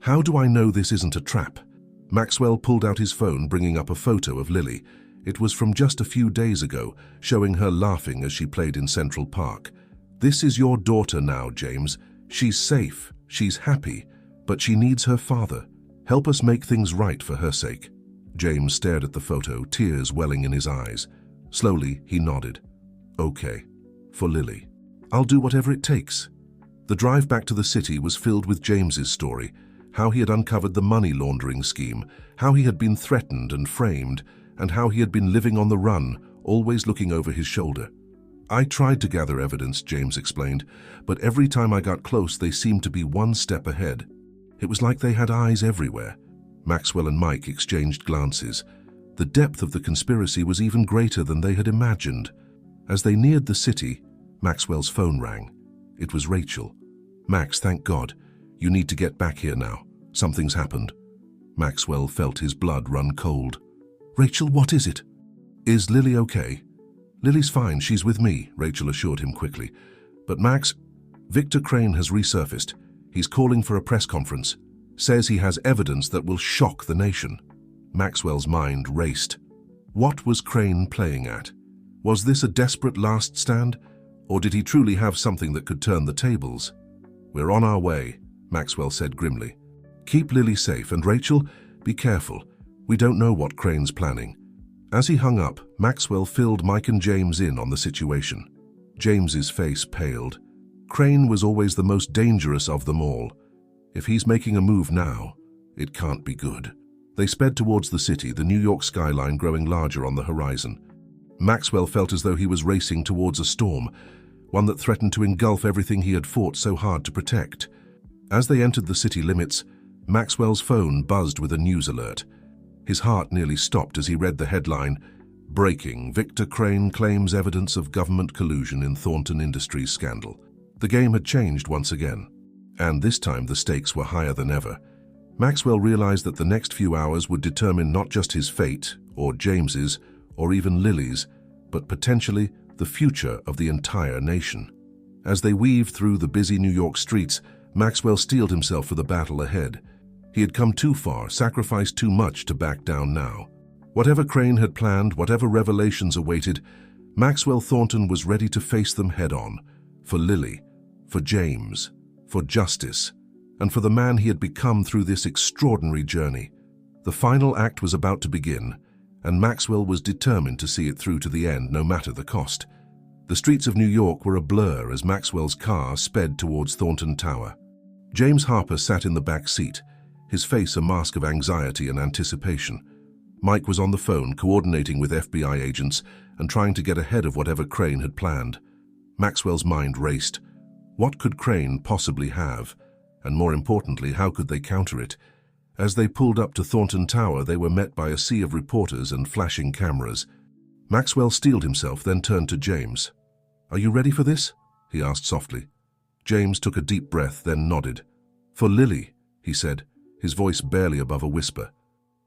How do I know this isn't a trap? Maxwell pulled out his phone, bringing up a photo of Lily. It was from just a few days ago, showing her laughing as she played in Central Park. This is your daughter now, James. She's safe, she's happy, but she needs her father. Help us make things right for her sake. James stared at the photo, tears welling in his eyes. Slowly, he nodded. Okay, for Lily. I'll do whatever it takes. The drive back to the city was filled with James's story, how he had uncovered the money laundering scheme, how he had been threatened and framed, and how he had been living on the run, always looking over his shoulder. I tried to gather evidence, James explained, but every time I got close, they seemed to be one step ahead. It was like they had eyes everywhere. Maxwell and Mike exchanged glances. The depth of the conspiracy was even greater than they had imagined. As they neared the city, Maxwell's phone rang. It was Rachel. Max, thank God. You need to get back here now. Something's happened. Maxwell felt his blood run cold. Rachel, what is it? Is Lily okay? Lily's fine, she's with me, Rachel assured him quickly. But Max, Victor Crane has resurfaced. He's calling for a press conference. Says he has evidence that will shock the nation. Maxwell's mind raced. What was Crane playing at? Was this a desperate last stand? Or did he truly have something that could turn the tables? We're on our way, Maxwell said grimly. Keep Lily safe, and Rachel, be careful. We don't know what Crane's planning. As he hung up, Maxwell filled Mike and James in on the situation. James's face paled. Crane was always the most dangerous of them all. If he's making a move now, it can't be good. They sped towards the city, the New York skyline growing larger on the horizon. Maxwell felt as though he was racing towards a storm, one that threatened to engulf everything he had fought so hard to protect. As they entered the city limits, Maxwell's phone buzzed with a news alert. His heart nearly stopped as he read the headline, "Breaking, Victor Crane claims evidence of government collusion in Thornton Industries scandal." The game had changed once again, and this time the stakes were higher than ever. Maxwell realized that the next few hours would determine not just his fate, or James's, or even Lily's, but potentially the future of the entire nation. As they weaved through the busy New York streets, Maxwell steeled himself for the battle ahead. He had come too far, sacrificed too much to back down now. Whatever Crane had planned, whatever revelations awaited, Maxwell Thornton was ready to face them head-on. For Lily, for James, for justice, and for the man he had become through this extraordinary journey. The final act was about to begin, and Maxwell was determined to see it through to the end, no matter the cost. The streets of New York were a blur as Maxwell's car sped towards Thornton Tower. James Harper sat in the back seat, his face a mask of anxiety and anticipation. Mike was on the phone, coordinating with FBI agents and trying to get ahead of whatever Crane had planned. Maxwell's mind raced. What could Crane possibly have? And more importantly, how could they counter it? As they pulled up to Thornton Tower, they were met by a sea of reporters and flashing cameras. Maxwell steeled himself, then turned to James. "Are you ready for this?" he asked softly. James took a deep breath, then nodded. "For Lily," he said, his voice barely above a whisper.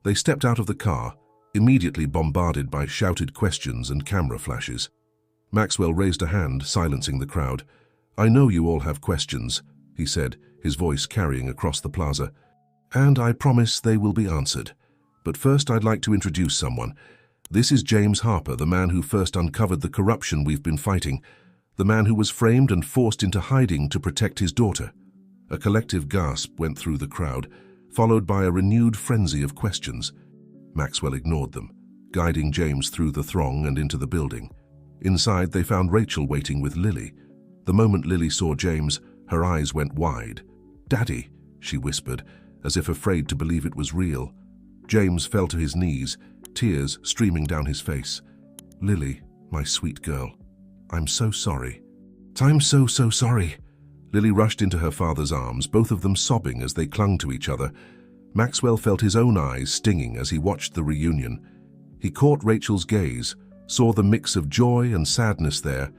They stepped out of the car, immediately bombarded by shouted questions and camera flashes. Maxwell raised a hand, silencing the crowd. "I know you all have questions," he said, his voice carrying across the plaza. "And I promise they will be answered. But first I'd like to introduce someone. This is James Harper, the man who first uncovered the corruption we've been fighting, the man who was framed and forced into hiding to protect his daughter." A collective gasp went through the crowd, followed by a renewed frenzy of questions. Maxwell ignored them, guiding James through the throng and into the building. Inside, they found Rachel waiting with Lily. The moment Lily saw James, her eyes went wide. "Daddy," she whispered, as if afraid to believe it was real. James fell to his knees, tears streaming down his face. "Lily, my sweet girl, I'm so sorry." "I'm so sorry." Lily rushed into her father's arms, both of them sobbing as they clung to each other. Maxwell felt his own eyes stinging as he watched the reunion. He caught Rachel's gaze, saw the mix of joy and sadness there,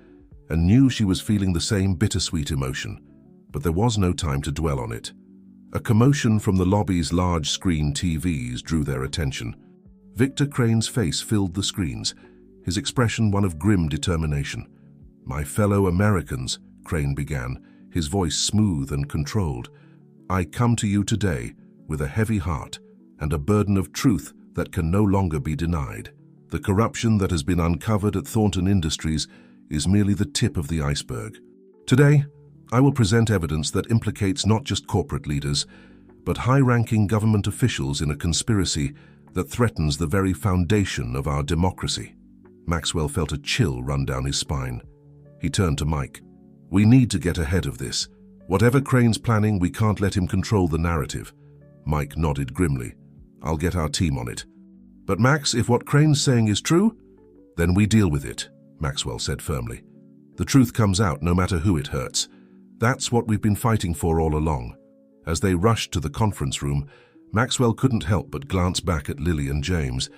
and knew she was feeling the same bittersweet emotion, but there was no time to dwell on it. A commotion from the lobby's large-screen TVs drew their attention. Victor Crane's face filled the screens, his expression one of grim determination. "My fellow Americans," Crane began, his voice smooth and controlled, "I come to you today with a heavy heart and a burden of truth that can no longer be denied. The corruption that has been uncovered at Thornton Industries is merely the tip of the iceberg. Today, I will present evidence that implicates not just corporate leaders, but high-ranking government officials in a conspiracy that threatens the very foundation of our democracy." Maxwell felt a chill run down his spine. He turned to Mike. "We need to get ahead of this. Whatever Crane's planning, we can't let him control the narrative." Mike nodded grimly. "I'll get our team on it." "But Max, if what Crane's saying is true, then we deal with it," Maxwell said firmly. "The truth comes out no matter who it hurts. That's what we've been fighting for all along." As they rushed to the conference room, Maxwell couldn't help but glance back at Lily and James.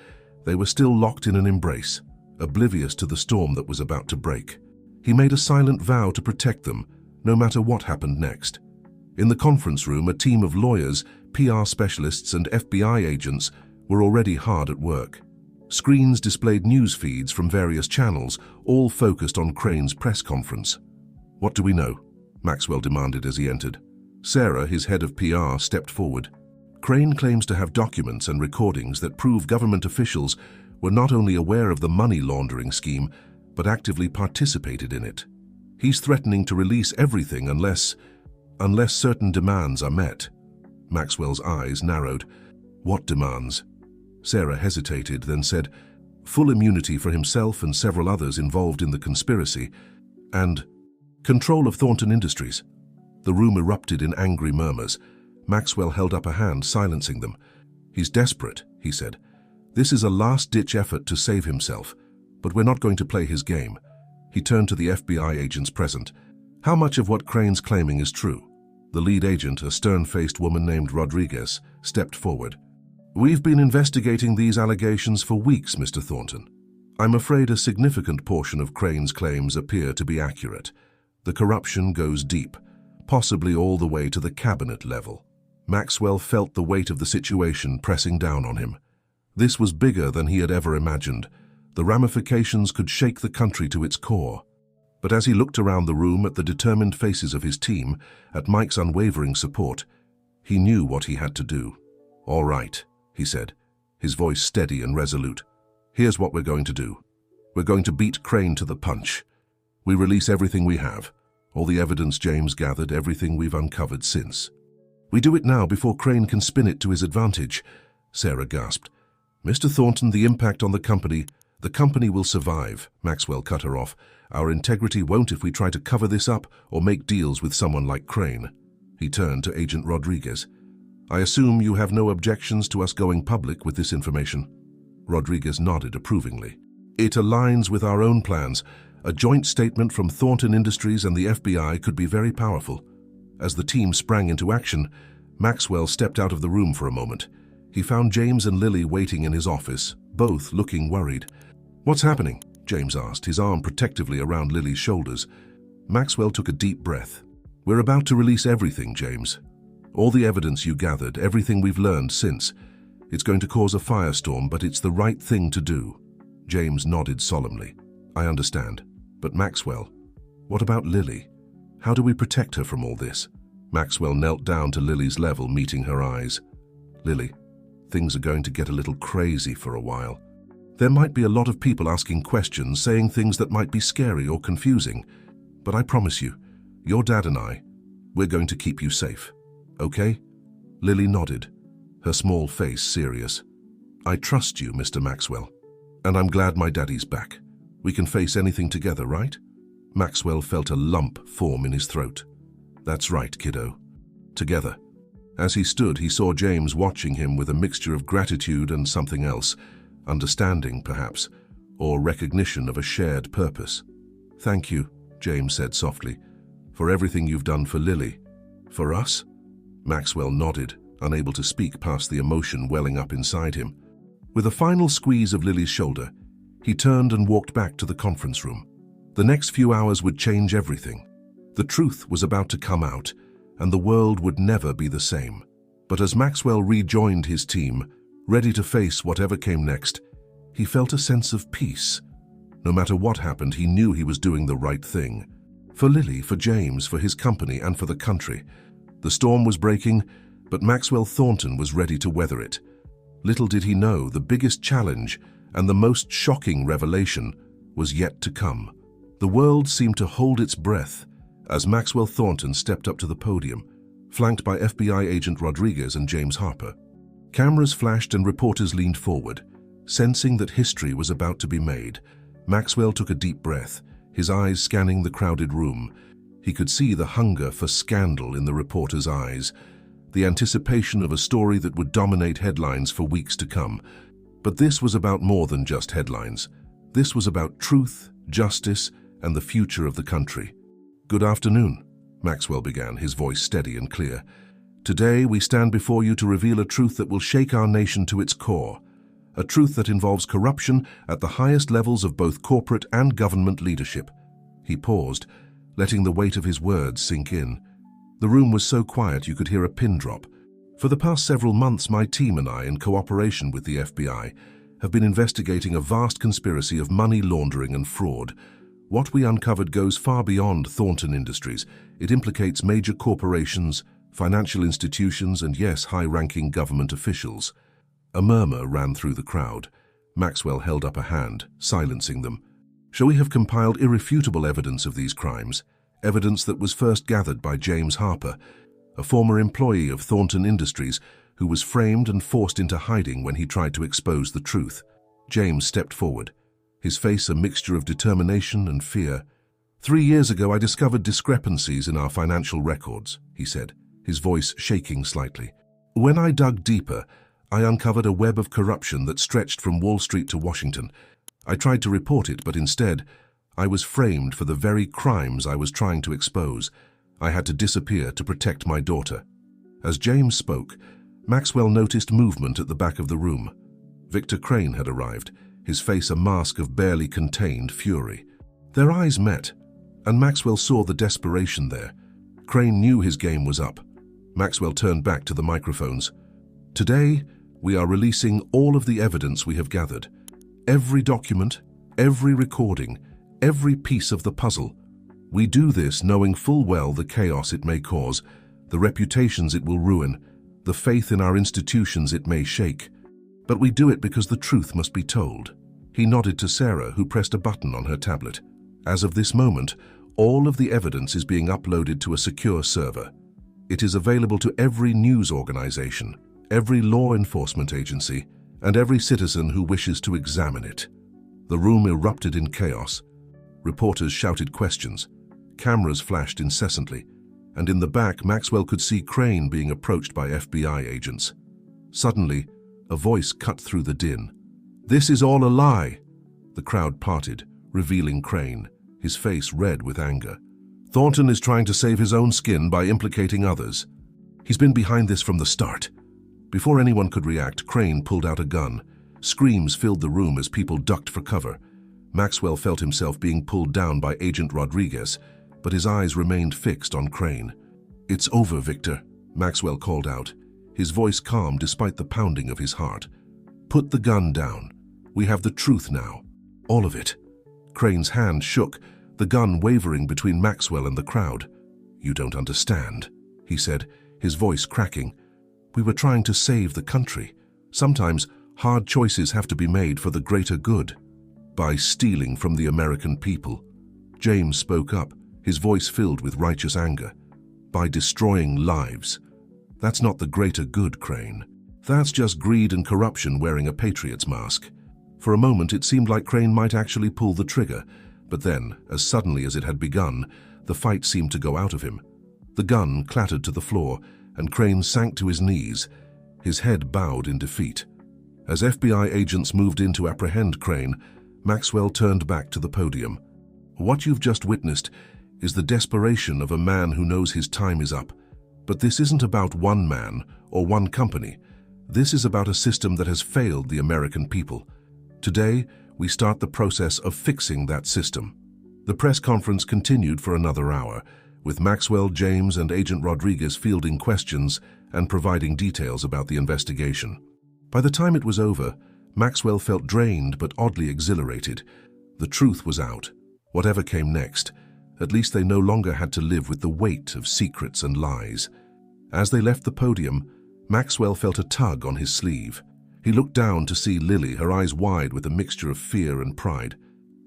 They were still locked in an embrace, oblivious to the storm that was about to break. He made a silent vow to protect them, no matter what happened next. In the conference room, a team of lawyers, PR specialists, and FBI agents were already hard at work. Screens displayed news feeds from various channels, all focused on Crane's press conference. "What do we know?" Maxwell demanded as he entered. Sarah, his head of PR, stepped forward. "Crane claims to have documents and recordings that prove government officials were not only aware of the money laundering scheme, but actively participated in it. He's threatening to release everything unless certain demands are met." Maxwell's eyes narrowed. "What demands?" Sarah hesitated, then said, "Full immunity for himself and several others involved in the conspiracy, and control of Thornton Industries." The room erupted in angry murmurs. Maxwell held up a hand, silencing them. "He's desperate," he said. "This is a last-ditch effort to save himself, but we're not going to play his game." He turned to the FBI agents present. "How much of what Crane's claiming is true?" The lead agent, a stern-faced woman named Rodriguez, stepped forward. "We've been investigating these allegations for weeks, Mr. Thornton. I'm afraid a significant portion of Crane's claims appear to be accurate. The corruption goes deep, possibly all the way to the cabinet level." Maxwell felt the weight of the situation pressing down on him. This was bigger than he had ever imagined. The ramifications could shake the country to its core. But as he looked around the room at the determined faces of his team, at Mike's unwavering support, he knew what he had to do. "All right," he said, his voice steady and resolute. "Here's what we're going to do. We're going to beat Crane to the punch. We release everything we have, all the evidence James gathered, everything we've uncovered since. We do it now before Crane can spin it to his advantage," Sarah gasped. "Mr. Thornton, the impact on the company will survive," Maxwell cut her off. "Our integrity won't if we try to cover this up or make deals with someone like Crane." He turned to Agent Rodriguez. "I assume you have no objections to us going public with this information?" Rodriguez nodded approvingly. "It aligns with our own plans. A joint statement from Thornton Industries and the FBI could be very powerful." As the team sprang into action, Maxwell stepped out of the room for a moment. He found James and Lily waiting in his office, both looking worried. "What's happening?" James asked, his arm protectively around Lily's shoulders. Maxwell took a deep breath. "We're about to release everything, James. All the evidence you gathered, everything we've learned since. It's going to cause a firestorm, but it's the right thing to do." James nodded solemnly. "I understand. But Maxwell, what about Lily? How do we protect her from all this?" Maxwell knelt down to Lily's level, meeting her eyes. "Lily, things are going to get a little crazy for a while. There might be a lot of people asking questions, saying things that might be scary or confusing. But I promise you, your dad and we're going to keep you safe. Okay?" Lily nodded, her small face serious. "I trust you, Mr. Maxwell. And I'm glad my daddy's back. We can face anything together, right?" Maxwell felt a lump form in his throat. "That's right, kiddo. Together." As he stood, he saw James watching him with a mixture of gratitude and something else, understanding, perhaps, or recognition of a shared purpose. "Thank you," James said softly, "for everything you've done for Lily. For us?" Maxwell nodded, unable to speak past the emotion welling up inside him. With a final squeeze of Lily's shoulder, he turned and walked back to the conference room. The next few hours would change everything. The truth was about to come out, and the world would never be the same. But as Maxwell rejoined his team, ready to face whatever came next, he felt a sense of peace. No matter what happened, he knew he was doing the right thing. For Lily, for James, for his company, and for the country. The storm was breaking, but Maxwell Thornton was ready to weather it. Little did he know, the biggest challenge and the most shocking revelation was yet to come. The world seemed to hold its breath as Maxwell Thornton stepped up to the podium, flanked by FBI agent Rodriguez and James Harper. Cameras flashed and reporters leaned forward. Sensing that history was about to be made, Maxwell took a deep breath, his eyes scanning the crowded room. He could see the hunger for scandal in the reporters' eyes, the anticipation of a story that would dominate headlines for weeks to come. But this was about more than just headlines. This was about truth, justice, and the future of the country. "Good afternoon," Maxwell began, his voice steady and clear. "Today we stand before you to reveal a truth that will shake our nation to its core. A truth that involves corruption at the highest levels of both corporate and government leadership." He paused, letting the weight of his words sink in. The room was so quiet you could hear a pin drop. "For the past several months, my team and I, in cooperation with the FBI, have been investigating a vast conspiracy of money laundering and fraud. What we uncovered goes far beyond Thornton Industries. It implicates major corporations, financial institutions, and yes, high-ranking government officials." A murmur ran through the crowd. Maxwell held up a hand, silencing them. "So we have compiled irrefutable evidence of these crimes, evidence that was first gathered by James Harper, a former employee of Thornton Industries who was framed and forced into hiding when he tried to expose the truth." James stepped forward, his face a mixture of determination and fear. "3 years ago, I discovered discrepancies in our financial records," he said, his voice shaking slightly. "When I dug deeper, I uncovered a web of corruption that stretched from Wall Street to Washington. I tried to report it, but instead, I was framed for the very crimes I was trying to expose. I had to disappear to protect my daughter." As James spoke, Maxwell noticed movement at the back of the room. Victor Crane had arrived, his face a mask of barely contained fury. Their eyes met, and Maxwell saw the desperation there. Crane knew his game was up. Maxwell turned back to the microphones. "Today, we are releasing all of the evidence we have gathered. Every document, every recording, every piece of the puzzle. We do this knowing full well the chaos it may cause, the reputations it will ruin, the faith in our institutions it may shake. But we do it because the truth must be told." He nodded to Sarah, who pressed a button on her tablet. "As of this moment, all of the evidence is being uploaded to a secure server. It is available to every news organization, every law enforcement agency, and every citizen who wishes to examine it." The room erupted in chaos. Reporters shouted questions. Cameras flashed incessantly, and in the back, Maxwell could see Crane being approached by FBI agents. Suddenly, a voice cut through the din. "This is all a lie!" The crowd parted, revealing Crane, his face red with anger. "Thornton is trying to save his own skin by implicating others. He's been behind this from the start." Before anyone could react, Crane pulled out a gun. Screams filled the room as people ducked for cover. Maxwell felt himself being pulled down by Agent Rodriguez, but his eyes remained fixed on Crane. "It's over, Victor," Maxwell called out, his voice calm despite the pounding of his heart. "Put the gun down. We have the truth now. All of it." Crane's hand shook, the gun wavering between Maxwell and the crowd. "You don't understand," he said, his voice cracking. "We were trying to save the country. Sometimes hard choices have to be made for the greater good." "By stealing from the American people." James spoke up, his voice filled with righteous anger. "By destroying lives. That's not the greater good, Crane. That's just greed and corruption wearing a patriot's mask." For a moment, it seemed like Crane might actually pull the trigger, but then, as suddenly as it had begun, the fight seemed to go out of him. The gun clattered to the floor, and Crane sank to his knees, his head bowed in defeat. As FBI agents moved in to apprehend Crane, Maxwell turned back to the podium. "What you've just witnessed is the desperation of a man who knows his time is up. But this isn't about one man or one company. This is about a system that has failed the American people. Today, we start the process of fixing that system." The press conference continued for another hour, with Maxwell, James, and Agent Rodriguez fielding questions and providing details about the investigation. By the time it was over, Maxwell felt drained but oddly exhilarated. The truth was out. Whatever came next, at least they no longer had to live with the weight of secrets and lies. As they left the podium, Maxwell felt a tug on his sleeve. He looked down to see Lily, her eyes wide with a mixture of fear and pride.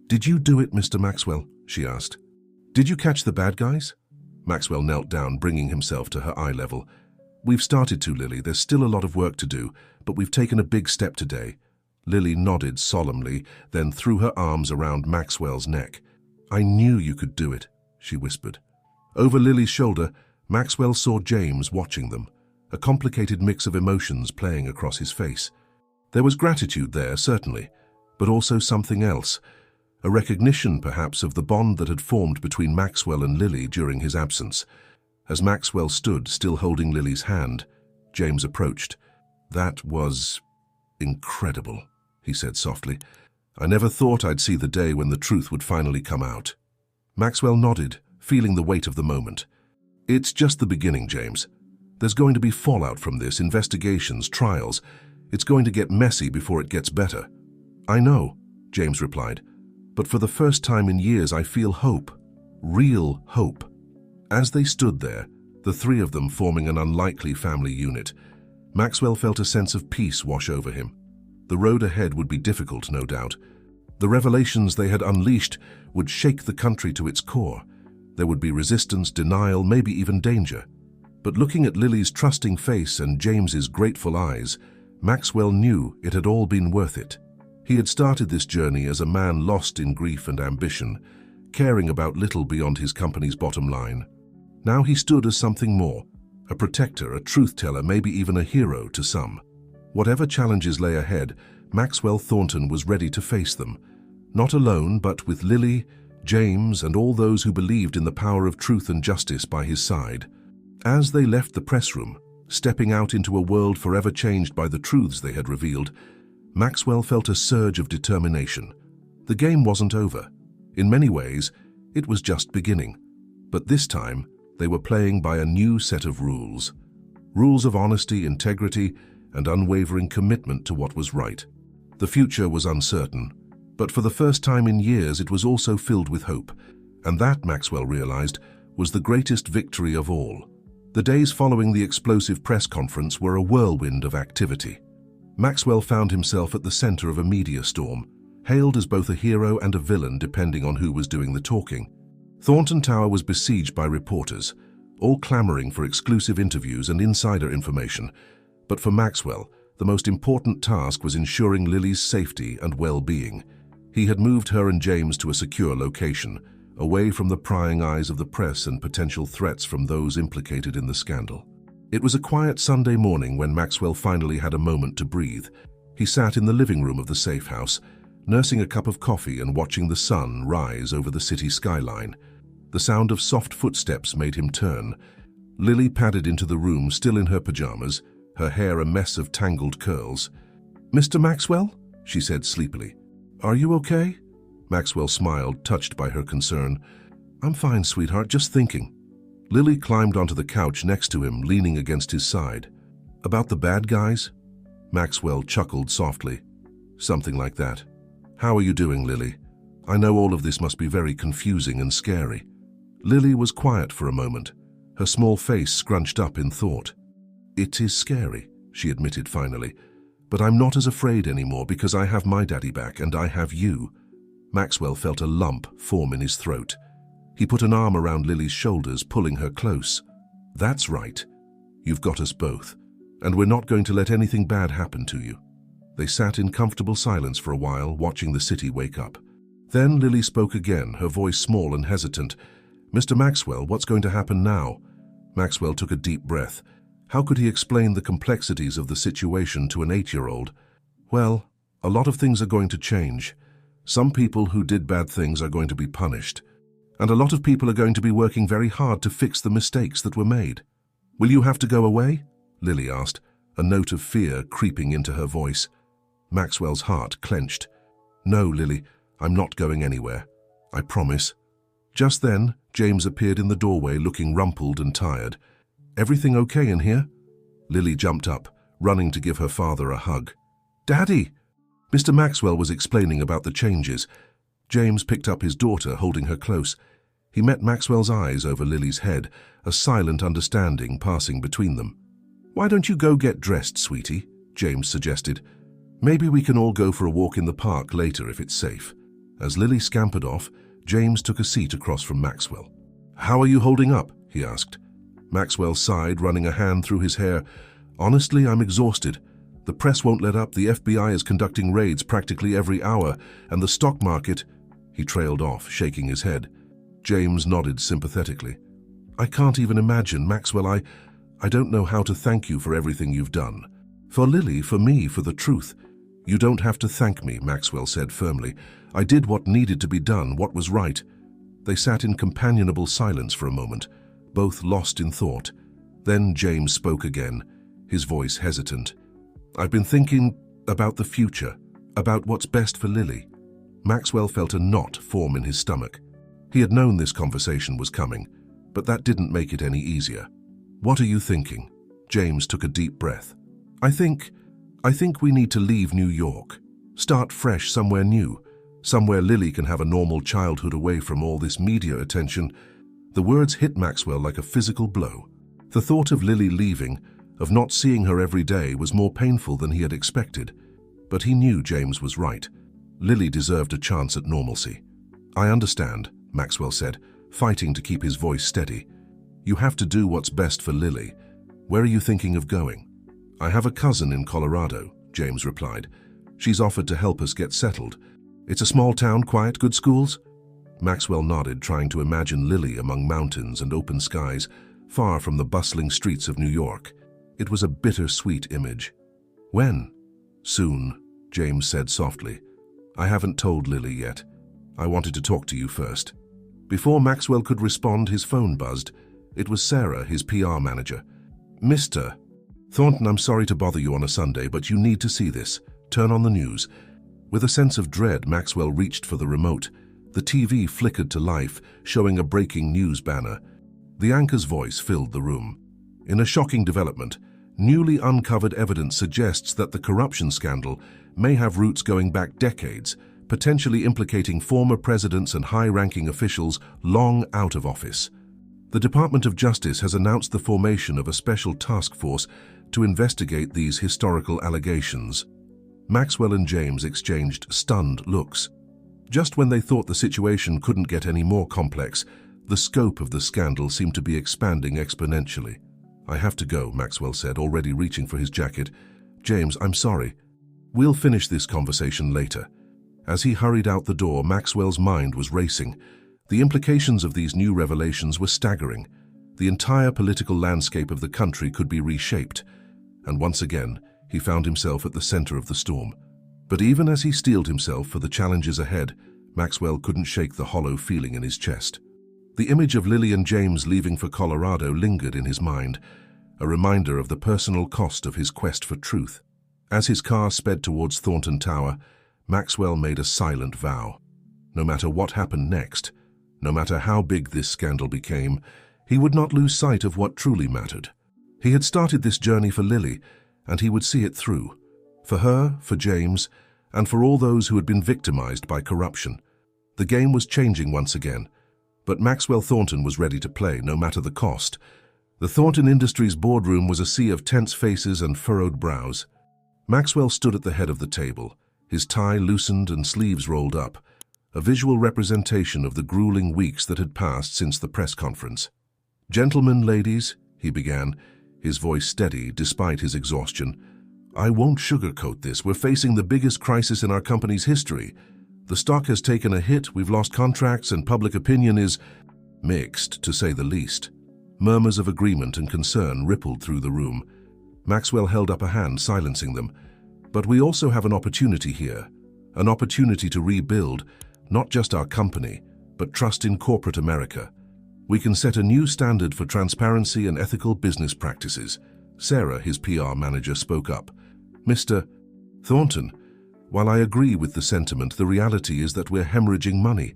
"Did you do it, Mr. Maxwell?" she asked. "Did you catch the bad guys?" Maxwell knelt down, bringing himself to her eye level. "We've started to, Lily. There's still a lot of work to do, but we've taken a big step today." Lily nodded solemnly, then threw her arms around Maxwell's neck. "I knew you could do it," she whispered. Over Lily's shoulder, Maxwell saw James watching them, a complicated mix of emotions playing across his face. There was gratitude there, certainly, but also something else, a recognition, perhaps, of the bond that had formed between Maxwell and Lily during his absence. As Maxwell stood, still holding Lily's hand, James approached. "That was incredible," he said softly. "I never thought I'd see the day when the truth would finally come out." Maxwell nodded, feeling the weight of the moment. "It's just the beginning, James. There's going to be fallout from this, investigations, trials. It's going to get messy before it gets better." "I know," James replied, "but for the first time in years I feel hope. Real hope." As they stood there, the three of them forming an unlikely family unit, Maxwell felt a sense of peace wash over him. The road ahead would be difficult, no doubt. The revelations they had unleashed would shake the country to its core. There would be resistance, denial, maybe even danger. But looking at Lily's trusting face and James's grateful eyes, Maxwell knew it had all been worth it. He had started this journey as a man lost in grief and ambition, caring about little beyond his company's bottom line. Now he stood as something more, a protector, a truth-teller, maybe even a hero to some. Whatever challenges lay ahead, Maxwell Thornton was ready to face them. Not alone, but with Lily, James, and all those who believed in the power of truth and justice by his side. As they left the press room, stepping out into a world forever changed by the truths they had revealed, Maxwell felt a surge of determination. The game wasn't over. In many ways, it was just beginning. But this time, they were playing by a new set of rules. Rules of honesty, integrity, and unwavering commitment to what was right. The future was uncertain, but for the first time in years it was also filled with hope. And that, Maxwell realized, was the greatest victory of all. The days following the explosive press conference were a whirlwind of activity. Maxwell found himself at the center of a media storm, hailed as both a hero and a villain depending on who was doing the talking. Thornton Tower was besieged by reporters, all clamoring for exclusive interviews and insider information. But for Maxwell, the most important task was ensuring Lily's safety and well-being. He had moved her and James to a secure location, away from the prying eyes of the press and potential threats from those implicated in the scandal. It was a quiet Sunday morning when Maxwell finally had a moment to breathe. He sat in the living room of the safe house, nursing a cup of coffee and watching the sun rise over the city skyline. The sound of soft footsteps made him turn. Lily padded into the room, still in her pajamas, her hair a mess of tangled curls. "Mr. Maxwell?" she said sleepily. "Are you okay?" Maxwell smiled, touched by her concern. "I'm fine, sweetheart, just thinking." Lily climbed onto the couch next to him, leaning against his side. "About the bad guys?" Maxwell chuckled softly. "Something like that. How are you doing, Lily? I know all of this must be very confusing and scary." Lily was quiet for a moment, her small face scrunched up in thought. "It is scary," she admitted finally, "but I'm not as afraid anymore because I have my daddy back and I have you." Maxwell felt a lump form in his throat. He put an arm around Lily's shoulders, pulling her close. "That's right. You've got us both, and we're not going to let anything bad happen to you." They sat in comfortable silence for a while, watching the city wake up. Then Lily spoke again, her voice small and hesitant. "Mr. Maxwell, what's going to happen now?" Maxwell took a deep breath. How could he explain the complexities of the situation to an 8-year-old? "Well, a lot of things are going to change. Some people who did bad things are going to be punished. And a lot of people are going to be working very hard to fix the mistakes that were made." "Will you have to go away?" Lily asked, a note of fear creeping into her voice. Maxwell's heart clenched. "No, Lily, I'm not going anywhere. I promise, Just then, James appeared in the doorway looking rumpled and tired. "Everything okay in here?" Lily jumped up, running to give her father a hug. "Daddy!" Mr. Maxwell was explaining about the changes. James picked up his daughter, holding her close. He met Maxwell's eyes over Lily's head, a silent understanding passing between them. "Why don't you go get dressed, sweetie?" James suggested. "Maybe we can all go for a walk in the park later if it's safe." As Lily scampered off, James took a seat across from Maxwell. "How are you holding up?" he asked. Maxwell sighed, running a hand through his hair. "Honestly, I'm exhausted. The press won't let up, the FBI is conducting raids practically every hour, and the stock market—" He trailed off, shaking his head. James nodded sympathetically. "I can't even imagine, Maxwell. I don't know how to thank you for everything you've done. For Lily, for me, for the truth." "You don't have to thank me," Maxwell said firmly. "I did what needed to be done, what was right." They sat in companionable silence for a moment, both lost in thought. Then James spoke again, his voice hesitant. "I've been thinking about the future, about what's best for Lily." Maxwell felt a knot form in his stomach. He had known this conversation was coming, but that didn't make it any easier. "What are you thinking?" James took a deep breath. I think we need to leave New York. Start fresh somewhere new, somewhere Lily can have a normal childhood away from all this media attention." The words hit Maxwell like a physical blow. The thought of Lily leaving, of not seeing her every day, was more painful than he had expected. But he knew James was right. Lily deserved a chance at normalcy. "I understand," Maxwell said, fighting to keep his voice steady. "You have to do what's best for Lily. Where are you thinking of going?" "I have a cousin in Colorado," James replied. "She's offered to help us get settled. It's a small town, quiet, good schools." Maxwell nodded, trying to imagine Lily among mountains and open skies, far from the bustling streets of New York. It was a bittersweet image. "When?" "Soon," James said softly. "I haven't told Lily yet. I wanted to talk to you first." Before Maxwell could respond, his phone buzzed. It was Sarah, his PR manager. "Mr. Thornton, I'm sorry to bother you on a Sunday, but you need to see this. Turn on the news." With a sense of dread, Maxwell reached for the remote. The TV flickered to life, showing a breaking news banner. The anchor's voice filled the room. "In a shocking development, newly uncovered evidence suggests that the corruption scandal may have roots going back decades, potentially implicating former presidents and high-ranking officials long out of office. The Department of Justice has announced the formation of a special task force to investigate these historical allegations." Maxwell and James exchanged stunned looks. Just when they thought the situation couldn't get any more complex, the scope of the scandal seemed to be expanding exponentially. "I have to go," Maxwell said, already reaching for his jacket. "James, I'm sorry. We'll finish this conversation later." As he hurried out the door, Maxwell's mind was racing. The implications of these new revelations were staggering. The entire political landscape of the country could be reshaped. And once again, he found himself at the center of the storm. But even as he steeled himself for the challenges ahead, Maxwell couldn't shake the hollow feeling in his chest. The image of Lily and James leaving for Colorado lingered in his mind, a reminder of the personal cost of his quest for truth. As his car sped towards Thornton Tower, Maxwell made a silent vow. No matter what happened next, no matter how big this scandal became, he would not lose sight of what truly mattered. He had started this journey for Lily, and he would see it through. For her, for James, and for all those who had been victimized by corruption. The game was changing once again, but Maxwell Thornton was ready to play, no matter the cost. The Thornton Industries boardroom was a sea of tense faces and furrowed brows. Maxwell stood at the head of the table, his tie loosened and sleeves rolled up, a visual representation of the grueling weeks that had passed since the press conference. "Gentlemen, ladies," he began, his voice steady despite his exhaustion, "I won't sugarcoat this. We're facing the biggest crisis in our company's history. The stock has taken a hit, we've lost contracts, and public opinion is mixed, to say the least." Murmurs of agreement and concern rippled through the room. Maxwell held up a hand, silencing them. "But we also have an opportunity here, an opportunity to rebuild, not just our company, but trust in corporate America. We can set a new standard for transparency and ethical business practices." Sarah, his PR manager, spoke up. "Mr. Thornton, while I agree with the sentiment, the reality is that we're hemorrhaging money.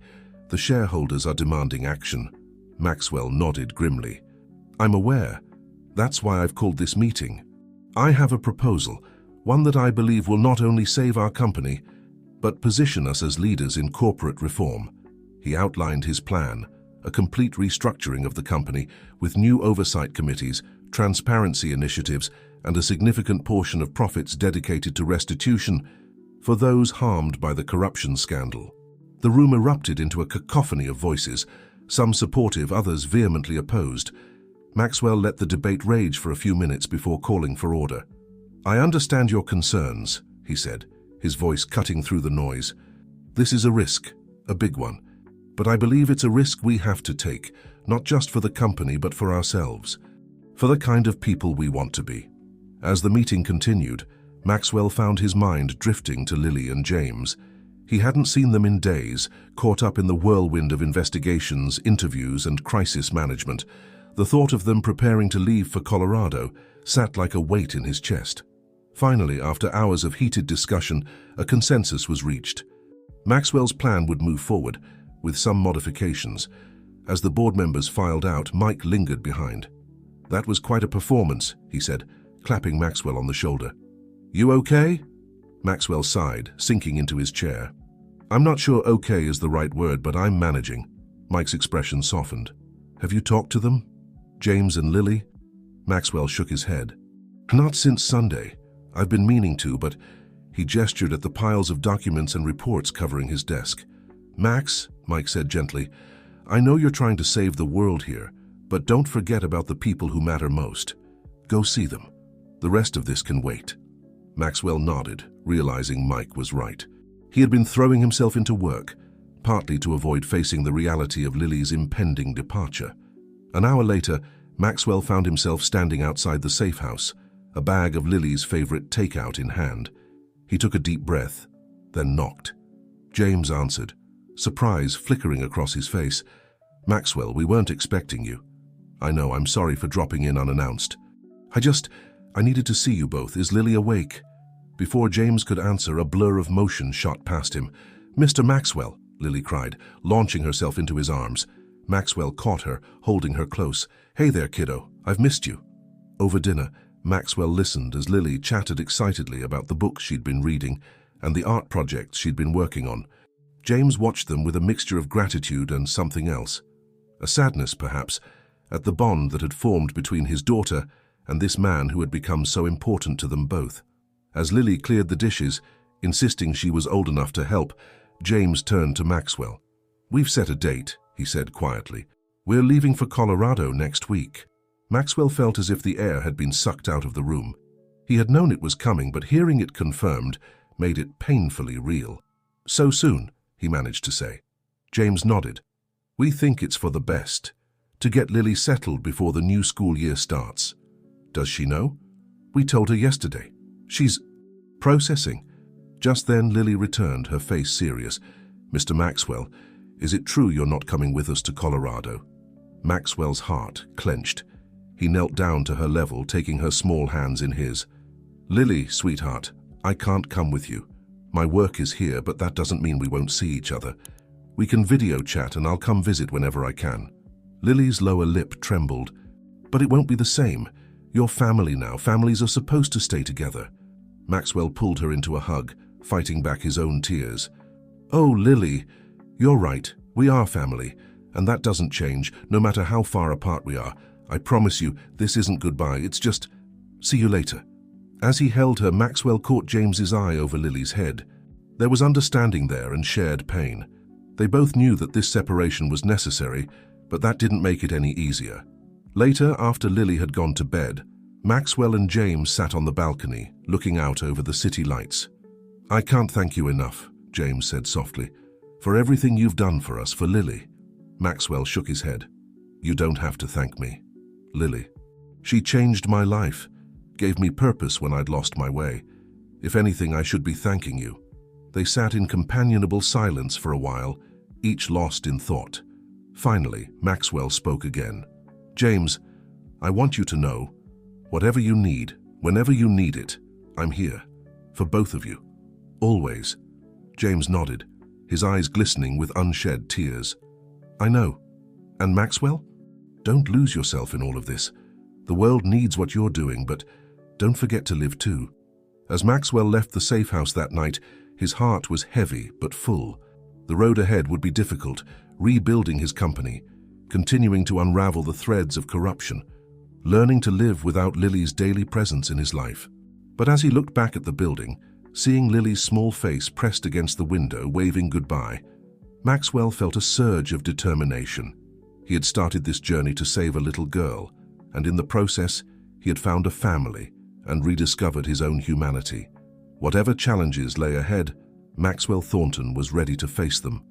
The shareholders are demanding action. Maxwell nodded grimly. I'm aware. That's why I've called this meeting. I have a proposal, one that I believe will not only save our company, but position us as leaders in corporate reform. He outlined his plan, a complete restructuring of the company with new oversight committees, transparency initiatives, and a significant portion of profits dedicated to restitution for those harmed by the corruption scandal. The room erupted into a cacophony of voices, some supportive, others vehemently opposed. Maxwell let the debate rage for a few minutes before calling for order. I understand your concerns, he said, his voice cutting through the noise. This is a risk, a big one. But I believe it's a risk we have to take, not just for the company but for ourselves, for the kind of people we want to be. As the meeting continued, Maxwell found his mind drifting to Lily and James. He hadn't seen them in days, caught up in the whirlwind of investigations, interviews, and crisis management. The thought of them preparing to leave for Colorado sat like a weight in his chest. Finally, after hours of heated discussion, a consensus was reached. Maxwell's plan would move forward, with some modifications. As the board members filed out, Mike lingered behind. That was quite a performance, he said, clapping Maxwell on the shoulder. You okay? Maxwell sighed, sinking into his chair. I'm not sure okay is the right word, but I'm managing. Mike's expression softened. Have you talked to them? James and Lily? Maxwell shook his head. Not since Sunday. I've been meaning to, but he gestured at the piles of documents and reports covering his desk. Max, Mike said gently, I know you're trying to save the world here, but don't forget about the people who matter most. Go see them. The rest of this can wait. Maxwell nodded, realizing Mike was right. He had been throwing himself into work, partly to avoid facing the reality of Lily's impending departure. An hour later, Maxwell found himself standing outside the safe house, a bag of Lily's favorite takeout in hand. He took a deep breath, then knocked. James answered, surprise flickering across his face. Maxwell, we weren't expecting you. I know, I'm sorry for dropping in unannounced. I needed to see you both. Is Lily awake? Before James could answer, a blur of motion shot past him. Mr. Maxwell, Lily cried, launching herself into his arms. Maxwell caught her, holding her close. Hey there, kiddo. I've missed you. Over dinner, Maxwell listened as Lily chatted excitedly about the books she'd been reading and the art projects she'd been working on. James watched them with a mixture of gratitude and something else. A sadness, perhaps, at the bond that had formed between his daughter and this man who had become so important to them both. As Lily cleared the dishes, insisting she was old enough to help, James turned to Maxwell. We've set a date, he said quietly. We're leaving for Colorado next week. Maxwell felt as if the air had been sucked out of the room. He had known it was coming, but hearing it confirmed made it painfully real. So soon, he managed to say. James nodded. We think it's for the best, to get Lily settled before the new school year starts. Does she know? We told her yesterday. She's processing. Just then Lily returned, her face serious. Mr. Maxwell, is it true you're not coming with us to Colorado? Maxwell's heart clenched. He knelt down to her level, taking her small hands in his. Lily, sweetheart, I can't come with you. My work is here, but that doesn't mean we won't see each other. We can video chat and I'll come visit whenever I can. Lily's lower lip trembled. But it won't be the same. You're family now. Families are supposed to stay together. Maxwell pulled her into a hug, fighting back his own tears. Oh, Lily, you're right. We are family, and that doesn't change, no matter how far apart we are. I promise you, this isn't goodbye. It's just, see you later. As he held her, Maxwell caught James's eye over Lily's head. There was understanding there and shared pain. They both knew that this separation was necessary, but that didn't make it any easier. Later, after Lily had gone to bed, Maxwell and James sat on the balcony, looking out over the city lights. I can't thank you enough, James said softly, for everything you've done for us, for Lily. Maxwell shook his head. You don't have to thank me. Lily. She changed my life, gave me purpose when I'd lost my way. If anything, I should be thanking you. They sat in companionable silence for a while, each lost in thought. Finally, Maxwell spoke again. James, I want you to know, whatever you need, whenever you need it, I'm here. For both of you. Always. James nodded. his eyes glistening with unshed tears. "I know. And Maxwell? Don't lose yourself in all of this. The world needs what you're doing, but don't forget to live too." As Maxwell left the safe house that night, his heart was heavy but full. The road ahead would be difficult, rebuilding his company, continuing to unravel the threads of corruption, learning to live without Lily's daily presence in his life. But as he looked back at the building, seeing Lily's small face pressed against the window, waving goodbye, Maxwell felt a surge of determination. He had started this journey to save a little girl, and in the process, he had found a family and rediscovered his own humanity. Whatever challenges lay ahead, Maxwell Thornton was ready to face them.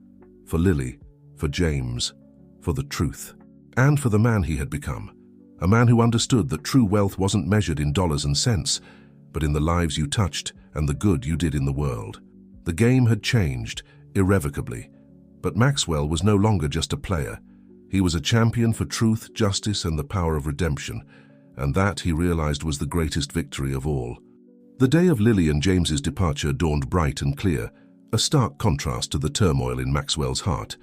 For Lily, for James, for the truth, and for the man he had become. A man who understood that true wealth wasn't measured in dollars and cents, but in the lives you touched and the good you did in the world. The game had changed, irrevocably, but Maxwell was no longer just a player. He was a champion for truth, justice, and the power of redemption, and that, he realized, was the greatest victory of all. The day of Lily and James's departure dawned bright and clear, a stark contrast to the turmoil in Maxwell's heart.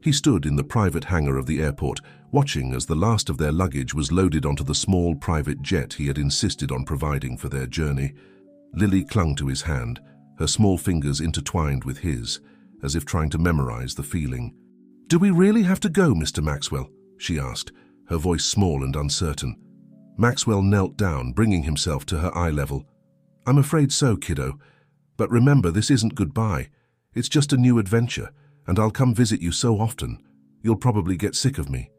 He stood in the private hangar of the airport, watching as the last of their luggage was loaded onto the small private jet he had insisted on providing for their journey. Lily clung to his hand, her small fingers intertwined with his, as if trying to memorize the feeling. "Do we really have to go, Mr. Maxwell?" she asked, her voice small and uncertain. Maxwell knelt down, bringing himself to her eye level. "I'm afraid so, kiddo. But remember, this isn't goodbye. It's just a new adventure, and I'll come visit you so often. You'll probably get sick of me."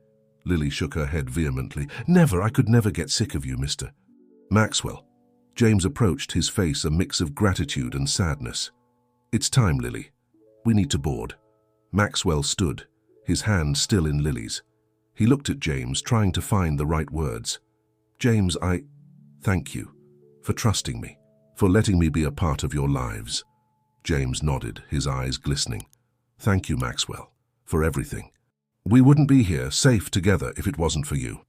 Lily shook her head vehemently. "Never, I could never get sick of you, Mr. Maxwell." James approached, his face a mix of gratitude and sadness. "It's time, Lily. We need to board." Maxwell stood, his hand still in Lily's. He looked at James, trying to find the right words. "James, I thank you for trusting me, for letting me be a part of your lives." James nodded, his eyes glistening. "Thank you, Maxwell, for everything. We wouldn't be here, safe together, if it wasn't for you."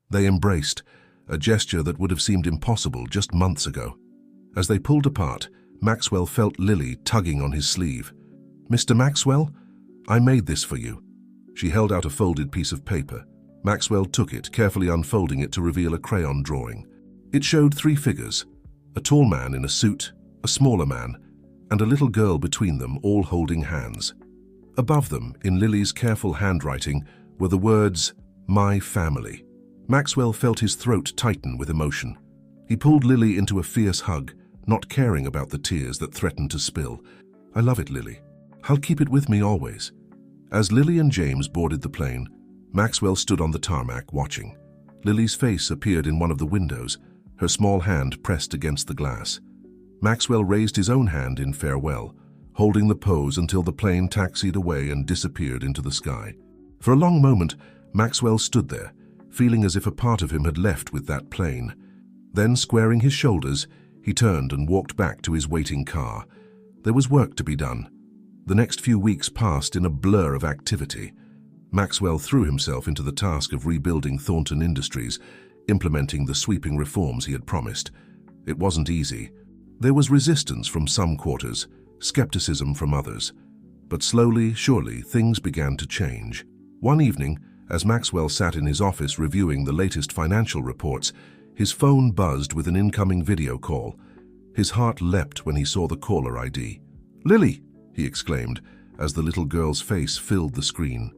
They embraced, a gesture that would have seemed impossible just months ago. As they pulled apart, Maxwell felt Lily tugging on his sleeve. "Mr. Maxwell, I made this for you." She held out a folded piece of paper. Maxwell took it, carefully unfolding it to reveal a crayon drawing. It showed 3 figures, a tall man in a suit, a smaller man, and a little girl between them, all holding hands. Above them, in Lily's careful handwriting, were the words, "My family." Maxwell felt his throat tighten with emotion. He pulled Lily into a fierce hug, not caring about the tears that threatened to spill. "I love it, Lily. I'll keep it with me always." As Lily and James boarded the plane, Maxwell stood on the tarmac watching. Lily's face appeared in one of the windows, her small hand pressed against the glass. Maxwell raised his own hand in farewell, holding the pose until the plane taxied away and disappeared into the sky. For a long moment, Maxwell stood there, feeling as if a part of him had left with that plane. Then, squaring his shoulders, he turned and walked back to his waiting car. There was work to be done. The next few weeks passed in a blur of activity. Maxwell threw himself into the task of rebuilding Thornton Industries, implementing the sweeping reforms he had promised. It wasn't easy. There was resistance from some quarters, skepticism from others. But slowly, surely, things began to change. One evening, as Maxwell sat in his office reviewing the latest financial reports, his phone buzzed with an incoming video call. His heart leapt when he saw the caller ID. "Lily!" he exclaimed, as the little girl's face filled the screen.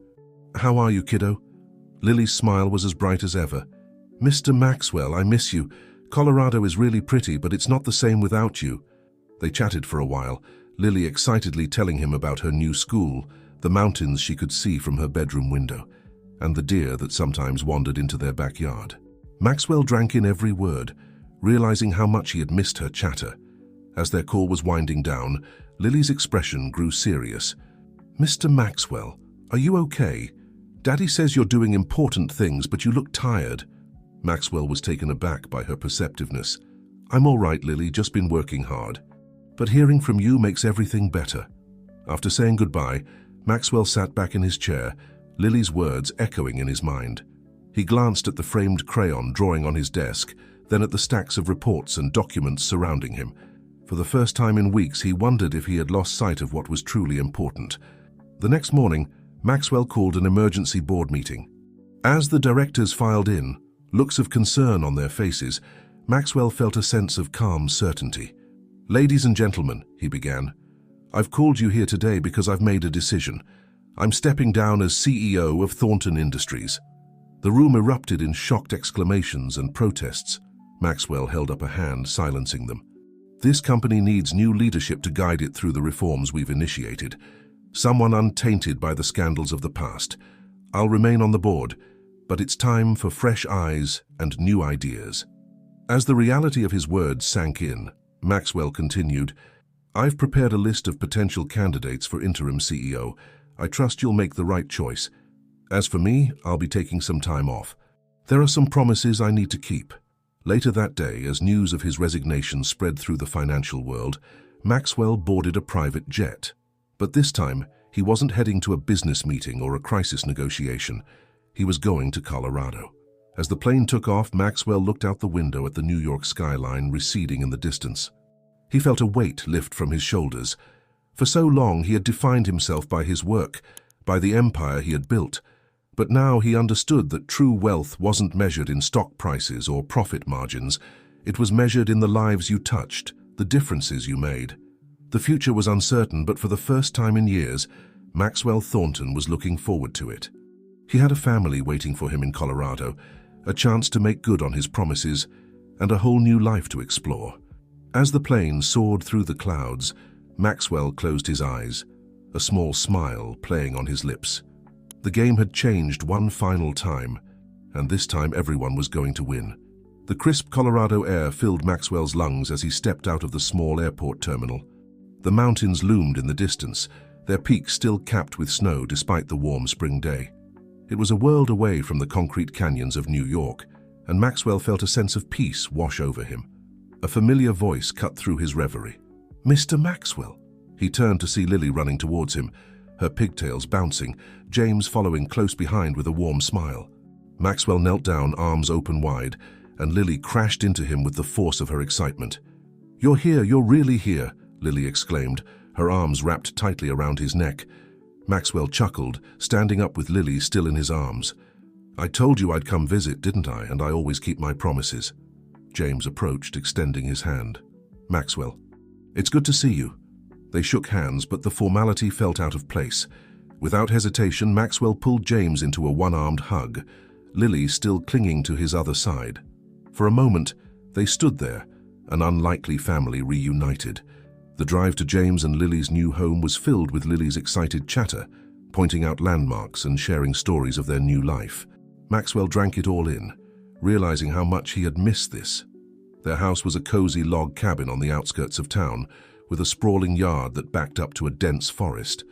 "How are you, kiddo?" Lily's smile was as bright as ever. "Mr. Maxwell, I miss you. Colorado is really pretty, but it's not the same without you." They chatted for a while, Lily excitedly telling him about her new school, the mountains she could see from her bedroom window, and the deer that sometimes wandered into their backyard. Maxwell drank in every word, realizing how much he had missed her chatter. As their call was winding down, Lily's expression grew serious. "Mr. Maxwell, are you okay? Daddy says you're doing important things, but you look tired." Maxwell was taken aback by her perceptiveness. "I'm all right, Lily, just been working hard. But hearing from you makes everything better." After saying goodbye, Maxwell sat back in his chair, Lily's words echoing in his mind. He glanced at the framed crayon drawing on his desk, then at the stacks of reports and documents surrounding him. For the first time in weeks, he wondered if he had lost sight of what was truly important. The next morning, Maxwell called an emergency board meeting. As the directors filed in, looks of concern on their faces, Maxwell felt a sense of calm certainty. "Ladies and gentlemen," he began, "I've called you here today because I've made a decision. I'm stepping down as CEO of Thornton Industries." The room erupted in shocked exclamations and protests. Maxwell held up a hand, silencing them. "This company needs new leadership to guide it through the reforms we've initiated. Someone untainted by the scandals of the past. I'll remain on the board, but it's time for fresh eyes and new ideas." As the reality of his words sank in, Maxwell continued, "I've prepared a list of potential candidates for interim CEO. I trust you'll make the right choice. As for me, I'll be taking some time off. There are some promises I need to keep." Later that day, as news of his resignation spread through the financial world, Maxwell boarded a private jet. But this time, he wasn't heading to a business meeting or a crisis negotiation. He was going to Colorado. As the plane took off, Maxwell looked out the window at the New York skyline receding in the distance. He felt a weight lift from his shoulders. For so long, he had defined himself by his work, by the empire he had built. But now he understood that true wealth wasn't measured in stock prices or profit margins. It was measured in the lives you touched, the differences you made. The future was uncertain, but for the first time in years, Maxwell Thornton was looking forward to it. He had a family waiting for him in Colorado, a chance to make good on his promises, and a whole new life to explore. As the plane soared through the clouds, Maxwell closed his eyes, a small smile playing on his lips. The game had changed one final time, and this time everyone was going to win. The crisp Colorado air filled Maxwell's lungs as he stepped out of the small airport terminal. The mountains loomed in the distance, their peaks still capped with snow despite the warm spring day. It was a world away from the concrete canyons of New York, and Maxwell felt a sense of peace wash over him. A familiar voice cut through his reverie. "Mr. Maxwell." He turned to see Lily running towards him, her pigtails bouncing, James following close behind with a warm smile. Maxwell knelt down, arms open wide, and Lily crashed into him with the force of her excitement. "You're here, you're really here," Lily exclaimed, her arms wrapped tightly around his neck. Maxwell chuckled, standing up with Lily still in his arms. "I told you I'd come visit, didn't I? And I always keep my promises." James approached, extending his hand. "Maxwell, it's good to see you." They shook hands, but the formality felt out of place. Without hesitation, Maxwell pulled James into a one-armed hug, Lily still clinging to his other side. For a moment, they stood there, an unlikely family reunited. The drive to James and Lily's new home was filled with Lily's excited chatter, pointing out landmarks and sharing stories of their new life. Maxwell drank it all in, realizing how much he had missed this. Their house was a cozy log cabin on the outskirts of town, with a sprawling yard that backed up to a dense forest.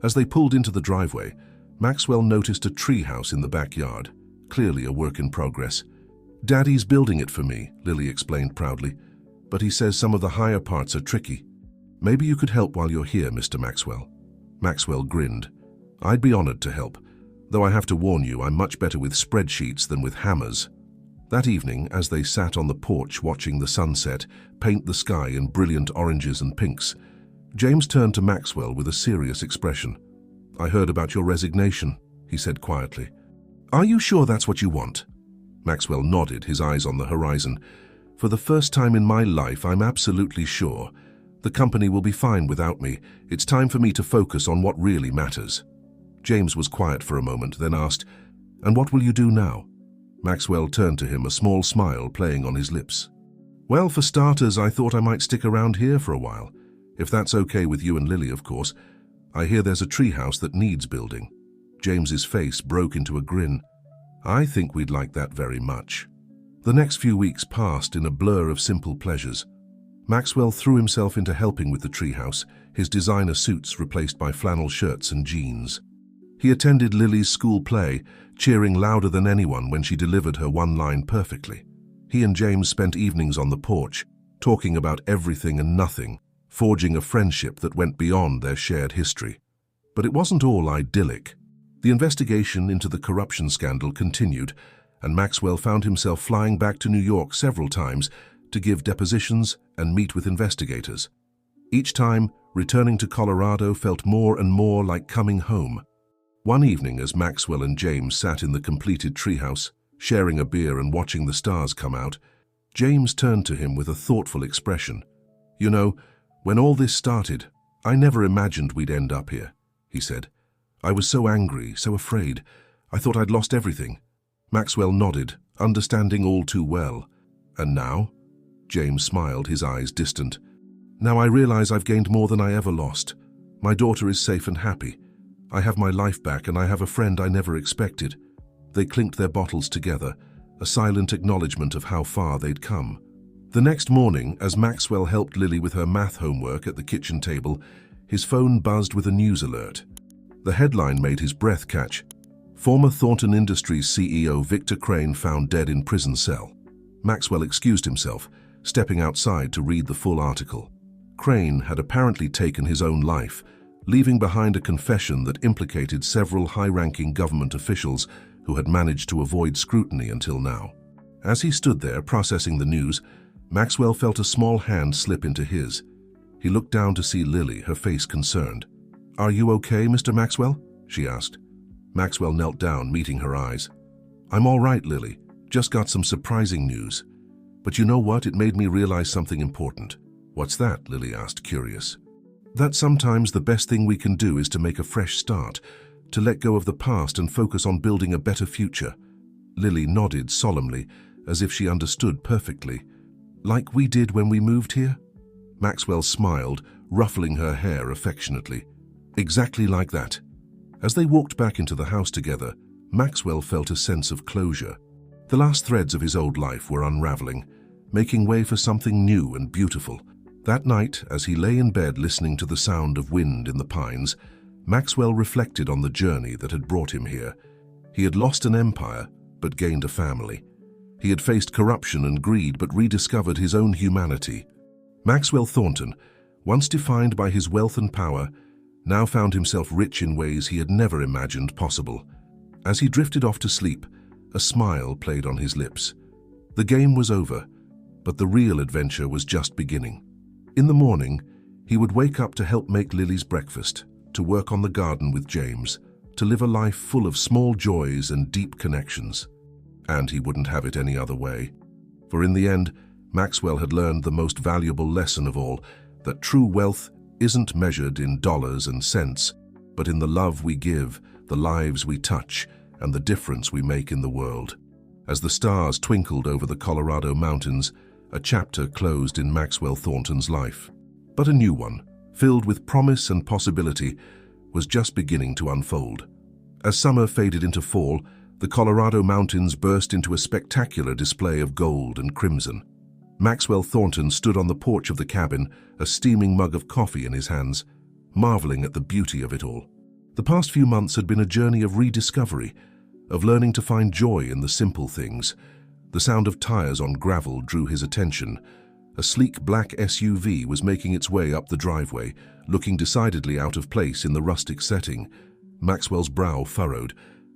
As they pulled into the driveway, Maxwell noticed a treehouse in the backyard, clearly a work in progress. "Daddy's building it for me," Lily explained proudly, "but he says some of the higher parts are tricky. Maybe you could help while you're here, Mr. Maxwell." Maxwell grinned. "I'd be honored to help, though I have to warn you, I'm much better with spreadsheets than with hammers." That evening, as they sat on the porch watching the sunset paint the sky in brilliant oranges and pinks, James turned to Maxwell with a serious expression. "I heard about your resignation," he said quietly. "Are you sure that's what you want?" Maxwell nodded, his eyes on the horizon. "For the first time in my life, I'm absolutely sure. The company will be fine without me. It's time for me to focus on what really matters." James was quiet for a moment, then asked, "And what will you do now?" Maxwell turned to him, a small smile playing on his lips. "Well, for starters, I thought I might stick around here for a while. If that's okay with you and Lily, of course. I hear there's a treehouse that needs building." James's face broke into a grin. "I think we'd like that very much." The next few weeks passed in a blur of simple pleasures. Maxwell threw himself into helping with the treehouse, his designer suits replaced by flannel shirts and jeans. He attended Lily's school play, cheering louder than anyone when she delivered her one line perfectly. He and James spent evenings on the porch, talking about everything and nothing, forging a friendship that went beyond their shared history. But it wasn't all idyllic. The investigation into the corruption scandal continued, and Maxwell found himself flying back to New York several times, to give depositions and meet with investigators. Each time, returning to Colorado felt more and more like coming home. One evening, as Maxwell and James sat in the completed treehouse, sharing a beer and watching the stars come out, James turned to him with a thoughtful expression. "You know, when all this started, I never imagined we'd end up here," he said. "I was so angry, so afraid. I thought I'd lost everything." Maxwell nodded, understanding all too well. "And now?" James smiled, his eyes distant. "Now I realize I've gained more than I ever lost. My daughter is safe and happy. I have my life back, and I have a friend I never expected." They clinked their bottles together, a silent acknowledgement of how far they'd come. The next morning, as Maxwell helped Lily with her math homework at the kitchen table, his phone buzzed with a news alert. The headline made his breath catch. Former Thornton Industries CEO Victor Crane found dead in prison cell. Maxwell excused himself, stepping outside to read the full article. Crane had apparently taken his own life, leaving behind a confession that implicated several high-ranking government officials who had managed to avoid scrutiny until now. As he stood there processing the news, Maxwell felt a small hand slip into his. He looked down to see Lily, her face concerned. "Are you okay, Mr. Maxwell?" she asked. Maxwell knelt down, meeting her eyes. "I'm all right, Lily. Just got some surprising news. But you know what? It made me realize something important." "What's that?" Lily asked, curious. "That sometimes the best thing we can do is to make a fresh start, to let go of the past and focus on building a better future." Lily nodded solemnly, as if she understood perfectly. "Like we did when we moved here?" Maxwell smiled, ruffling her hair affectionately. "Exactly like that." As they walked back into the house together, Maxwell felt a sense of closure. The last threads of his old life were unraveling, making way for something new and beautiful. That night, as he lay in bed listening to the sound of wind in the pines, Maxwell reflected on the journey that had brought him here. He had lost an empire, but gained a family. He had faced corruption and greed, but rediscovered his own humanity. Maxwell Thornton, once defined by his wealth and power, now found himself rich in ways he had never imagined possible. As he drifted off to sleep, a smile played on his lips. The game was over, but the real adventure was just beginning. In the morning, he would wake up to help make Lily's breakfast, to work on the garden with James, to live a life full of small joys and deep connections. And he wouldn't have it any other way. For in the end, Maxwell had learned the most valuable lesson of all, that true wealth isn't measured in dollars and cents, but in the love we give, the lives we touch, and the difference we make in the world. As the stars twinkled over the Colorado mountains, a chapter closed in Maxwell Thornton's life. But a new one, filled with promise and possibility, was just beginning to unfold. As summer faded into fall, the Colorado mountains burst into a spectacular display of gold and crimson. Maxwell Thornton stood on the porch of the cabin, a steaming mug of coffee in his hands, marveling at the beauty of it all. The past few months had been a journey of rediscovery, of learning to find joy in the simple things. The sound of tires on gravel drew his attention. A sleek black SUV was making its way up the driveway, looking decidedly out of place in the rustic setting. Maxwell's brow furrowed.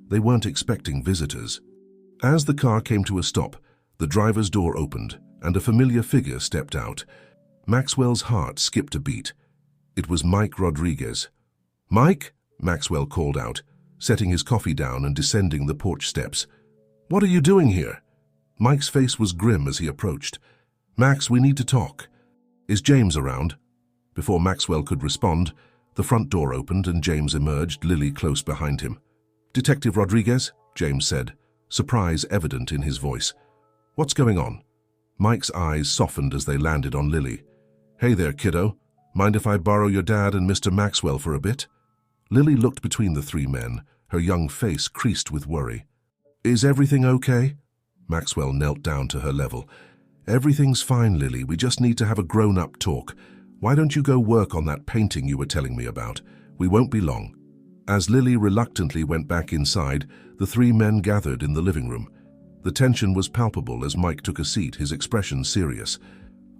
They weren't expecting visitors. As the car came to a stop, the driver's door opened, and a familiar figure stepped out. Maxwell's heart skipped a beat. It was Mike Rodriguez. "Mike?" Maxwell called out, setting his coffee down and descending the porch steps. "What are you doing here?" Mike's face was grim as he approached. "Max, we need to talk. Is James around?" Before Maxwell could respond, the front door opened and James emerged, Lily close behind him. "Detective Rodriguez," James said, surprise evident in his voice. "What's going on?" Mike's eyes softened as they landed on Lily. "Hey there, kiddo. Mind if I borrow your dad and Mr. Maxwell for a bit?" Lily looked between the three men, her young face creased with worry. "Is everything okay?" Maxwell knelt down to her level. "Everything's fine, Lily. We just need to have a grown-up talk. Why don't you go work on that painting you were telling me about? We won't be long." As Lily reluctantly went back inside, the three men gathered in the living room. The tension was palpable as Mike took a seat, his expression serious.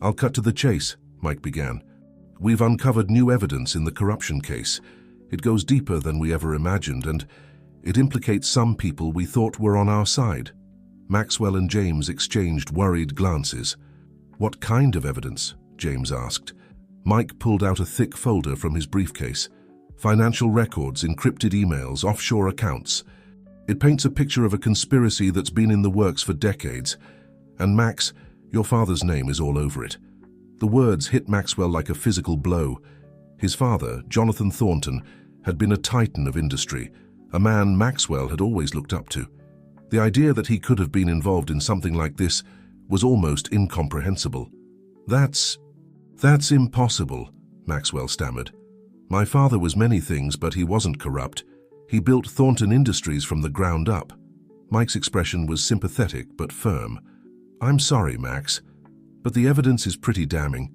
"I'll cut to the chase," Mike began. "We've uncovered new evidence in the corruption case. It goes deeper than we ever imagined, and it implicates some people we thought were on our side." Maxwell and James exchanged worried glances. "What kind of evidence?" James asked. Mike pulled out a thick folder from his briefcase. Financial records, encrypted emails, offshore accounts. It paints a picture of a conspiracy that's been in the works for decades. And Max, your father's name is all over it. The words hit Maxwell like a physical blow. His father, Jonathan Thornton, had been a titan of industry, a man Maxwell had always looked up to. The idea that he could have been involved in something like this was almost incomprehensible. That's impossible," Maxwell stammered. "My father was many things, but he wasn't corrupt. He built Thornton Industries from the ground up." Mike's expression was sympathetic but firm. "I'm sorry, Max, but the evidence is pretty damning.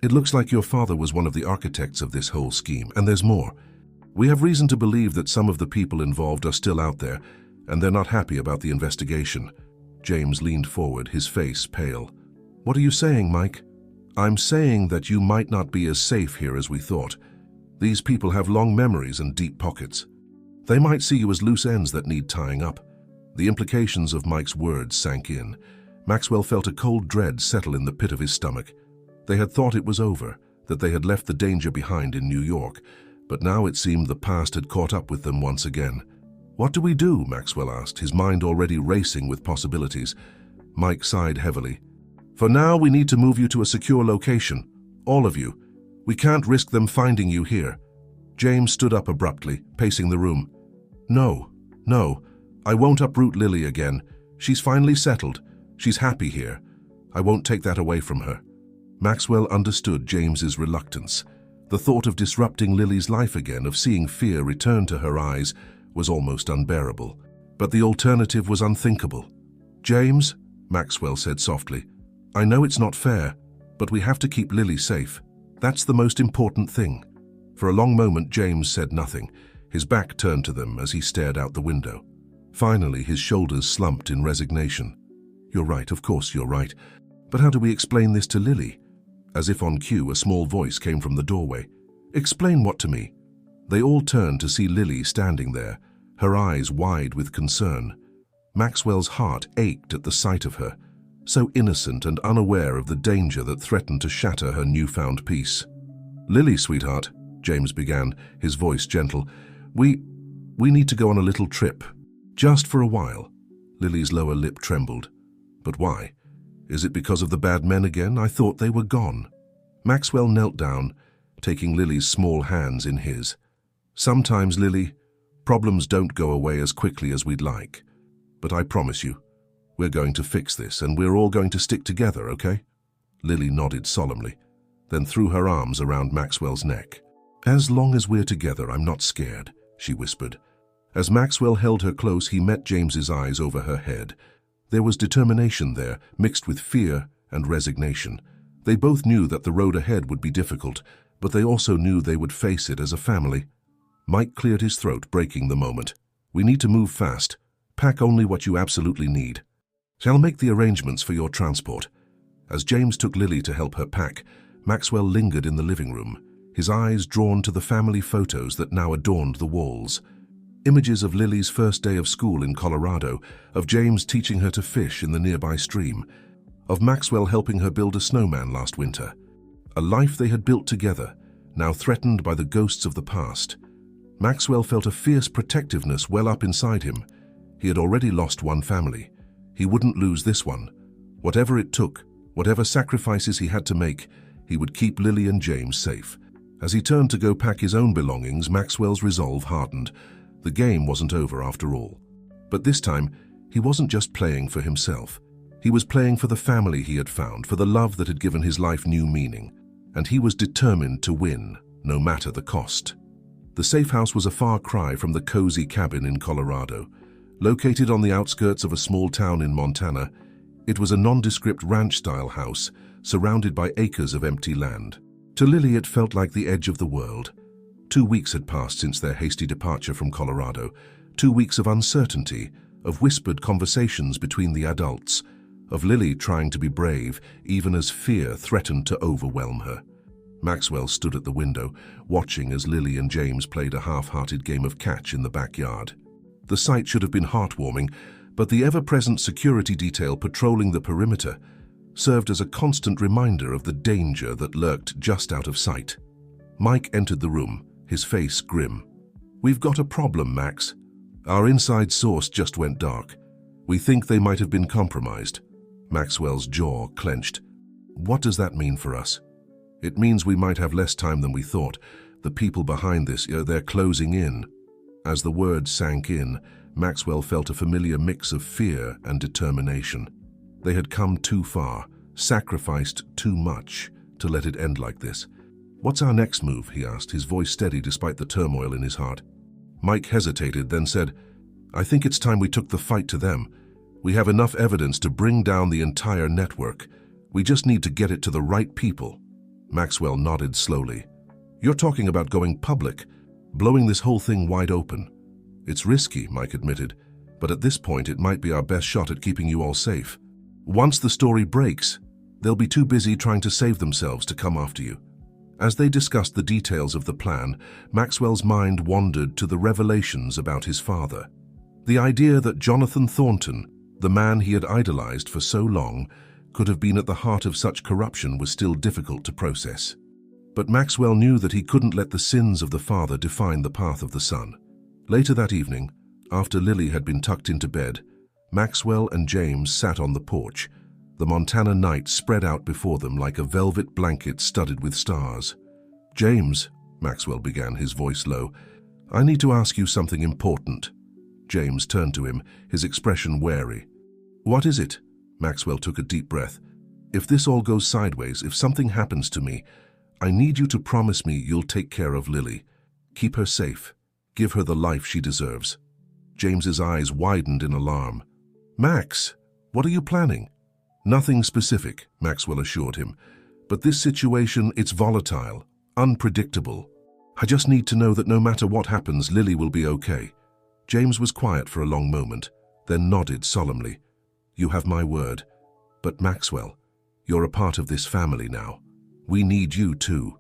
It looks like your father was one of the architects of this whole scheme, and there's more. We have reason to believe that some of the people involved are still out there, and they're not happy about the investigation." James leaned forward, his face pale. "What are you saying, Mike?" "I'm saying that you might not be as safe here as we thought. These people have long memories and deep pockets. They might see you as loose ends that need tying up." The implications of Mike's words sank in. Maxwell felt a cold dread settle in the pit of his stomach. They had thought it was over, that they had left the danger behind in New York, but now it seemed the past had caught up with them once again. "What do we do?" Maxwell asked, his mind already racing with possibilities. Mike sighed heavily. "For now, we need to move you to a secure location. All of you. We can't risk them finding you here." James stood up abruptly, pacing the room. No, I won't uproot Lily again. She's finally settled. She's happy here. I won't take that away from her." Maxwell understood James's reluctance. The thought of disrupting Lily's life again, of seeing fear return to her eyes, was almost unbearable. But the alternative was unthinkable. "James," Maxwell said softly, "I know it's not fair, but we have to keep Lily safe. That's the most important thing." For a long moment, James said nothing. His back turned to them as he stared out the window. Finally, his shoulders slumped in resignation. "You're right, of course you're right. But how do we explain this to Lily?" As if on cue, a small voice came from the doorway. "Explain what to me?" They all turned to see Lily standing there, her eyes wide with concern. Maxwell's heart ached at the sight of her, so innocent and unaware of the danger that threatened to shatter her newfound peace. "Lily, sweetheart," James began, his voice gentle, We need to go on a little trip. Just for a while." Lily's lower lip trembled. "But why? Is it because of the bad men again? I thought they were gone." Maxwell knelt down, taking Lily's small hands in his. "Sometimes, Lily, problems don't go away as quickly as we'd like. But I promise you, we're going to fix this, and we're all going to stick together, okay?" Lily nodded solemnly, then threw her arms around Maxwell's neck. "As long as we're together, I'm not scared," she whispered. As Maxwell held her close, he met James's eyes over her head. There was determination there, mixed with fear and resignation. They both knew that the road ahead would be difficult, but they also knew they would face it as a family. Mike cleared his throat, breaking the moment. "We need to move fast. Pack only what you absolutely need. Shall make the arrangements for your transport." As James took Lily to help her pack, Maxwell lingered in the living room, his eyes drawn to the family photos that now adorned the walls. Images of Lily's first day of school in Colorado, of James teaching her to fish in the nearby stream, of Maxwell helping her build a snowman last winter. A life they had built together, now threatened by the ghosts of the past. Maxwell felt a fierce protectiveness well up inside him. He had already lost one family. He wouldn't lose this one. Whatever it took, whatever sacrifices he had to make, he would keep Lily and James safe. As he turned to go pack his own belongings, Maxwell's resolve hardened. The game wasn't over after all. But this time, he wasn't just playing for himself. He was playing for the family he had found, for the love that had given his life new meaning. And he was determined to win, no matter the cost. The safe house was a far cry from the cozy cabin in Colorado. Located on the outskirts of a small town in Montana, it was a nondescript ranch-style house, surrounded by acres of empty land. To Lily, it felt like the edge of the world. 2 weeks had passed since their hasty departure from Colorado, 2 weeks of uncertainty, of whispered conversations between the adults, of Lily trying to be brave, even as fear threatened to overwhelm her. Maxwell stood at the window, watching as Lily and James played a half-hearted game of catch in the backyard. The sight should have been heartwarming, but the ever-present security detail patrolling the perimeter, served as a constant reminder of the danger that lurked just out of sight. Mike entered the room, his face grim. "We've got a problem, Max. Our inside source just went dark. We think they might have been compromised." Maxwell's jaw clenched. "What does that mean for us?" "It means we might have less time than we thought. The people behind this, they're closing in." As the words sank in, Maxwell felt a familiar mix of fear and determination. They had come too far, sacrificed too much, to let it end like this. "What's our next move?" he asked, his voice steady despite the turmoil in his heart. Mike hesitated, then said, "I think it's time we took the fight to them. We have enough evidence to bring down the entire network. We just need to get it to the right people." Maxwell nodded slowly. "You're talking about going public, blowing this whole thing wide open." "It's risky," Mike admitted, "but at this point it might be our best shot at keeping you all safe. Once the story breaks, they'll be too busy trying to save themselves to come after you." As they discussed the details of the plan, Maxwell's mind wandered to the revelations about his father. The idea that Jonathan Thornton, the man he had idolized for so long, could have been at the heart of such corruption was still difficult to process. But Maxwell knew that he couldn't let the sins of the father define the path of the son. Later that evening, after Lily had been tucked into bed, Maxwell and James sat on the porch, the Montana night spread out before them like a velvet blanket studded with stars. "James," Maxwell began, his voice low, "I need to ask you something important." James turned to him, his expression wary. "What is it?" Maxwell took a deep breath. "If this all goes sideways, if something happens to me, I need you to promise me you'll take care of Lily. Keep her safe. Give her the life she deserves." James's eyes widened in alarm. "Max, what are you planning?" "Nothing specific," Maxwell assured him. "But this situation, it's volatile, unpredictable. I just need to know that no matter what happens, Lily will be okay." James was quiet for a long moment, then nodded solemnly. "You have my word. But Maxwell, you're a part of this family now. We need you too."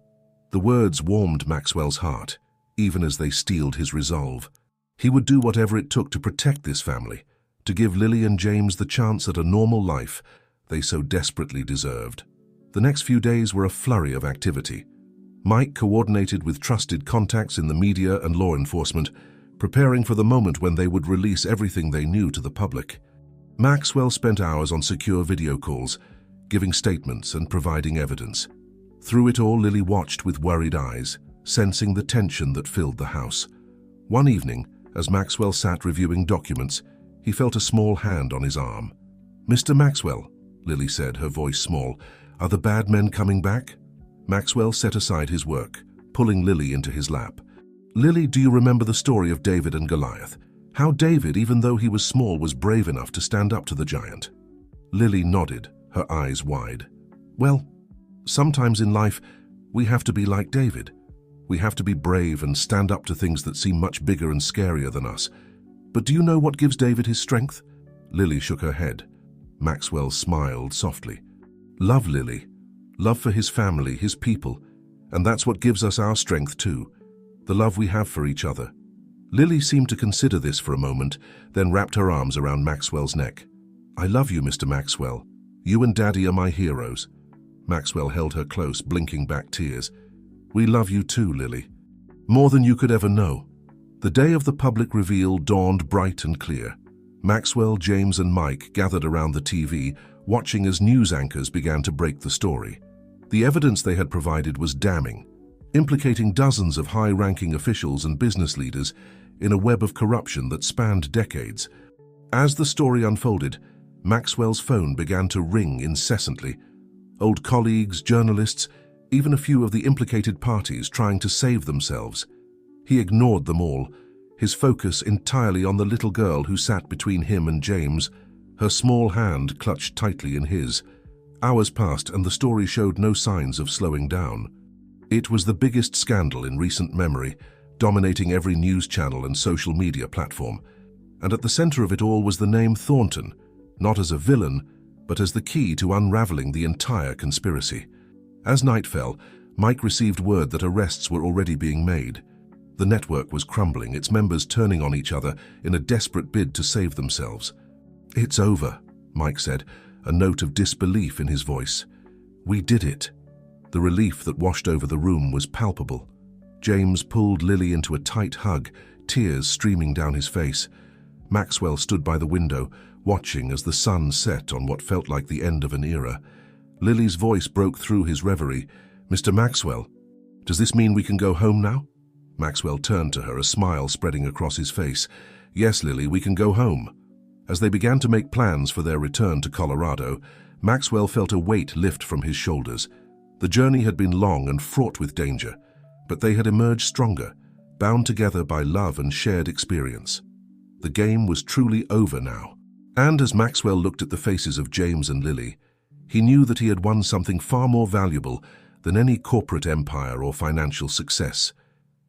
The words warmed Maxwell's heart, even as they steeled his resolve. He would do whatever it took to protect this family, to give Lily and James the chance at a normal life they so desperately deserved. The next few days were a flurry of activity. Mike coordinated with trusted contacts in the media and law enforcement, preparing for the moment when they would release everything they knew to the public. Maxwell spent hours on secure video calls, giving statements and providing evidence. Through it all, Lily watched with worried eyes, sensing the tension that filled the house. One evening, as Maxwell sat reviewing documents, he felt a small hand on his arm. "Mr. Maxwell," Lily said, her voice small, "are the bad men coming back?" Maxwell set aside his work, pulling Lily into his lap. "Lily, do you remember the story of David and Goliath? How David, even though he was small, was brave enough to stand up to the giant?" Lily nodded, her eyes wide. "Well, sometimes in life, we have to be like David. We have to be brave and stand up to things that seem much bigger and scarier than us. But do you know what gives David his strength?" Lily shook her head. Maxwell smiled softly. "Love, Lily. Love for his family, his people. And that's what gives us our strength too. The love we have for each other." Lily seemed to consider this for a moment, then wrapped her arms around Maxwell's neck. "I love you, Mr. Maxwell. You and Daddy are my heroes." Maxwell held her close, blinking back tears. "We love you too, Lily. More than you could ever know." The day of the public reveal dawned bright and clear. Maxwell, James, and Mike gathered around the TV, watching as news anchors began to break the story. The evidence they had provided was damning, implicating dozens of high-ranking officials and business leaders in a web of corruption that spanned decades. As the story unfolded, Maxwell's phone began to ring incessantly. Old colleagues, journalists, even a few of the implicated parties trying to save themselves. He ignored them all, his focus entirely on the little girl who sat between him and James, her small hand clutched tightly in his. Hours passed and the story showed no signs of slowing down. It was the biggest scandal in recent memory, dominating every news channel and social media platform. And at the center of it all was the name Thornton, not as a villain, but as the key to unraveling the entire conspiracy. As night fell, Mike received word that arrests were already being made. The network was crumbling, its members turning on each other in a desperate bid to save themselves. "It's over," Mike said. a note of disbelief in his voice. "We did it." The relief that washed over the room was palpable. James pulled Lily into a tight hug, tears streaming down his face. Maxwell stood by the window, watching as the sun set on what felt like the end of an era. Lily's voice broke through his reverie. "Mr. Maxwell, does this mean we can go home now?" Maxwell turned to her, a smile spreading across his face. "Yes, Lily, we can go home." As they began to make plans for their return to Colorado, Maxwell felt a weight lift from his shoulders. The journey had been long and fraught with danger, but they had emerged stronger, bound together by love and shared experience. The game was truly over now. And as Maxwell looked at the faces of James and Lily, he knew that he had won something far more valuable than any corporate empire or financial success.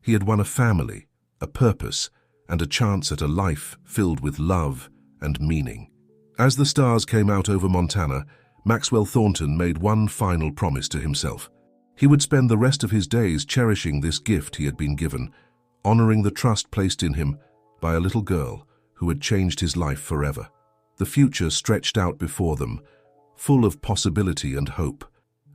He had won a family, a purpose, and a chance at a life filled with love and meaning. As the stars came out over Montana, Maxwell Thornton made one final promise to himself. He would spend the rest of his days cherishing this gift he had been given, honoring the trust placed in him by a little girl who had changed his life forever. The future stretched out before them, full of possibility and hope,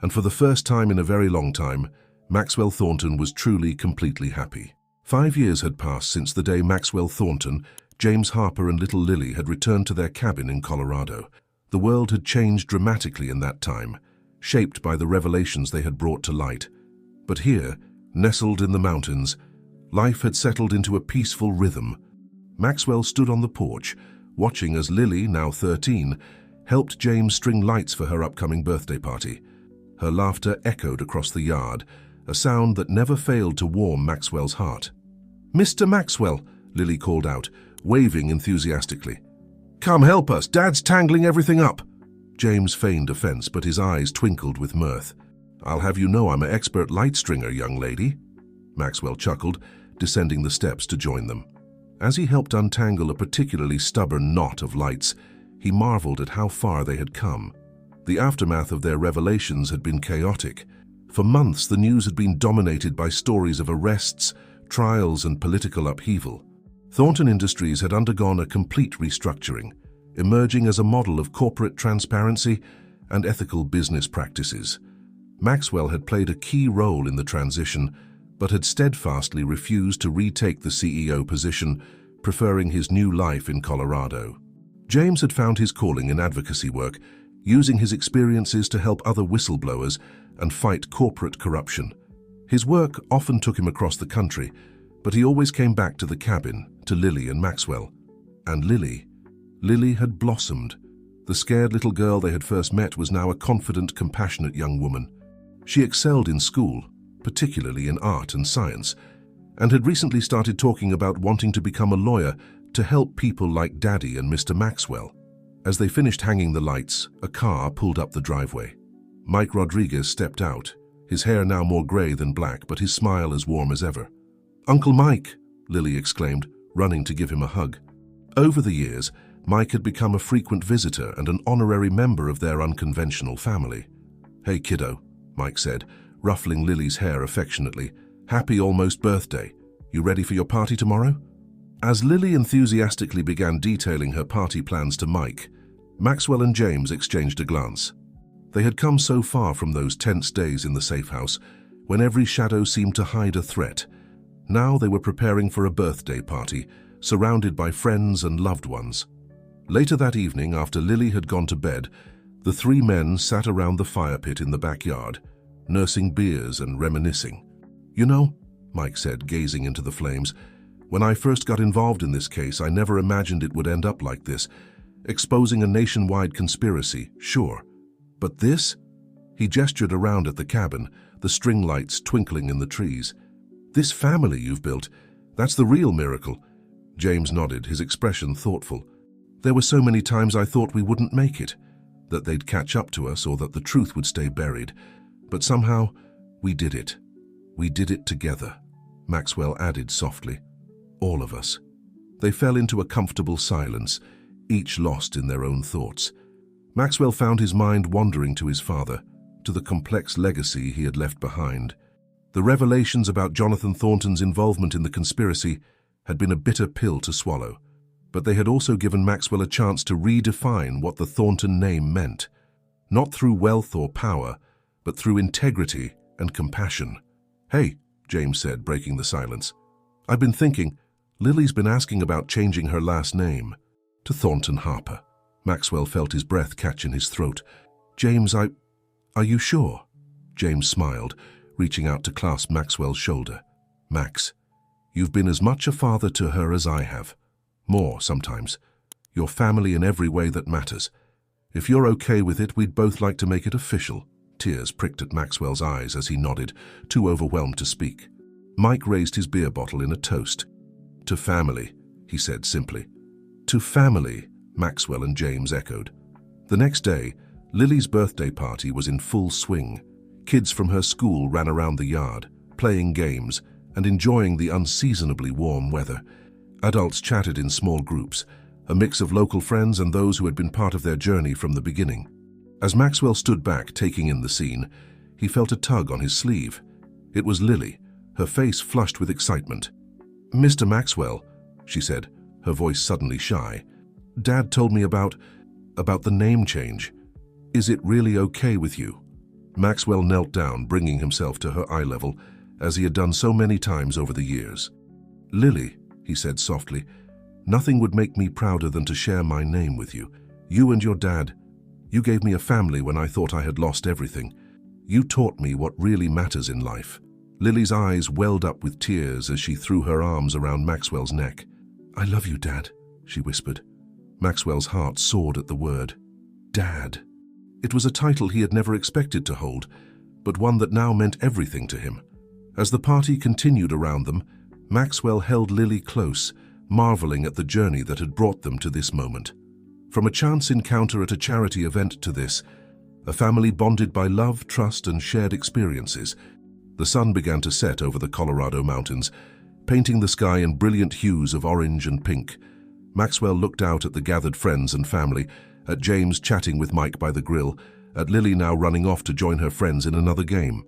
and for the first time in a very long time, Maxwell Thornton was truly, completely happy. 5 years had passed since the day Maxwell Thornton, James Harper and little Lily had returned to their cabin in Colorado. The world had changed dramatically in that time, shaped by the revelations they had brought to light. But here, nestled in the mountains, life had settled into a peaceful rhythm. Maxwell stood on the porch, watching as Lily, now 13, helped James string lights for her upcoming birthday party. Her laughter echoed across the yard, a sound that never failed to warm Maxwell's heart. "Mr. Maxwell," Lily called out, waving enthusiastically. "Come help us, Dad's tangling everything up." James feigned offense, but his eyes twinkled with mirth. "I'll have you know I'm an expert light stringer, young lady." Maxwell chuckled, descending the steps to join them. As he helped untangle a particularly stubborn knot of lights, he marveled at how far they had come. The aftermath of their revelations had been chaotic. For months, the news had been dominated by stories of arrests, trials, and political upheaval. Thornton Industries had undergone a complete restructuring, emerging as a model of corporate transparency and ethical business practices. Maxwell had played a key role in the transition, but had steadfastly refused to retake the CEO position, preferring his new life in Colorado. James had found his calling in advocacy work, using his experiences to help other whistleblowers and fight corporate corruption. His work often took him across the country, but he always came back to the cabin, to Lily and Maxwell. And Lily had blossomed. The scared little girl they had first met was now a confident, compassionate young woman. She excelled in school, particularly in art and science, and had recently started talking about wanting to become a lawyer to help people like Daddy and Mr. Maxwell. As they finished hanging the lights, a car pulled up the driveway. Mike Rodriguez stepped out, his hair now more gray than black, but his smile as warm as ever. "Uncle Mike," Lily exclaimed, running to give him a hug. Over the years, Mike had become a frequent visitor and an honorary member of their unconventional family. "Hey, kiddo," Mike said, ruffling Lily's hair affectionately. "Happy almost birthday. You ready for your party tomorrow?" As Lily enthusiastically began detailing her party plans to Mike, Maxwell and James exchanged a glance. They had come so far from those tense days in the safe house, when every shadow seemed to hide a threat. Now they were preparing for a birthday party, surrounded by friends and loved ones. Later that evening, after Lily had gone to bed, the three men sat around the fire pit in the backyard, nursing beers and reminiscing. "You know," Mike said, gazing into the flames, "when I first got involved in this case, I never imagined it would end up like this. Exposing a nationwide conspiracy, sure. But this?" He gestured around at the cabin, the string lights twinkling in the trees. "This family you've built, that's the real miracle." James nodded, his expression thoughtful. "There were so many times I thought we wouldn't make it, that they'd catch up to us or that the truth would stay buried. But somehow, we did it. We did it together," Maxwell added softly. "All of us." They fell into a comfortable silence, each lost in their own thoughts. Maxwell found his mind wandering to his father, to the complex legacy he had left behind. The revelations about Jonathan Thornton's involvement in the conspiracy had been a bitter pill to swallow. But they had also given Maxwell a chance to redefine what the Thornton name meant, not through wealth or power, but through integrity and compassion. "Hey," James said, breaking the silence. "I've been thinking, Lily's been asking about changing her last name to Thornton Harper." Maxwell felt his breath catch in his throat. "James, are you sure?" James smiled, reaching out to clasp Maxwell's shoulder. "Max, you've been as much a father to her as I have. More, sometimes. Your family in every way that matters. If you're okay with it, we'd both like to make it official." Tears pricked at Maxwell's eyes as he nodded, too overwhelmed to speak. Mike raised his beer bottle in a toast. "To family," he said simply. "To family," Maxwell and James echoed. The next day, Lily's birthday party was in full swing. Kids from her school ran around the yard, playing games and enjoying the unseasonably warm weather. Adults chatted in small groups, a mix of local friends and those who had been part of their journey from the beginning. As Maxwell stood back, taking in the scene, he felt a tug on his sleeve. It was Lily, her face flushed with excitement. "Mr. Maxwell," she said, her voice suddenly shy, "Dad told me about the name change. Is it really okay with you?" Maxwell knelt down, bringing himself to her eye level, as he had done so many times over the years. "Lily," he said softly, "nothing would make me prouder than to share my name with you. You and your dad, you gave me a family when I thought I had lost everything. You taught me what really matters in life." Lily's eyes welled up with tears as she threw her arms around Maxwell's neck. "I love you, Dad," she whispered. Maxwell's heart soared at the word. Dad. It was a title he had never expected to hold, but one that now meant everything to him. As the party continued around them, Maxwell held Lily close, marveling at the journey that had brought them to this moment. From a chance encounter at a charity event to this, a family bonded by love, trust, and shared experiences. The sun began to set over the Colorado mountains, painting the sky in brilliant hues of orange and pink. Maxwell looked out at the gathered friends and family, at James chatting with Mike by the grill, at Lily now running off to join her friends in another game.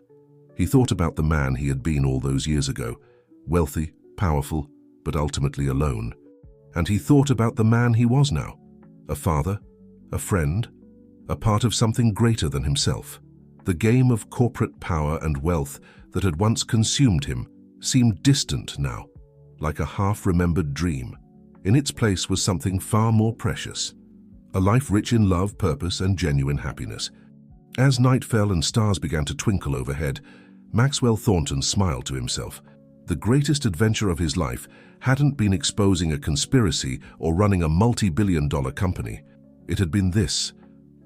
He thought about the man he had been all those years ago, wealthy, powerful, but ultimately alone. And he thought about the man he was now, a father, a friend, a part of something greater than himself. The game of corporate power and wealth that had once consumed him seemed distant now, like a half-remembered dream. In its place was something far more precious, a life rich in love, purpose, and genuine happiness. As night fell and stars began to twinkle overhead, Maxwell Thornton smiled to himself. The greatest adventure of his life hadn't been exposing a conspiracy or running a multi-billion-dollar company. It had been this,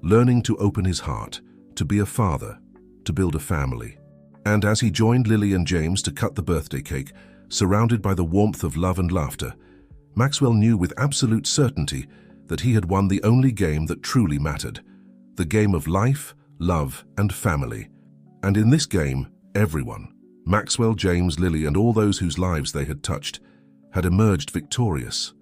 learning to open his heart, to be a father, to build a family. And as he joined Lily and James to cut the birthday cake, surrounded by the warmth of love and laughter, Maxwell knew with absolute certainty that he had won the only game that truly mattered, the game of life, love, and family. And in this game, everyone, Maxwell, James, Lily, and all those whose lives they had touched, had emerged victorious.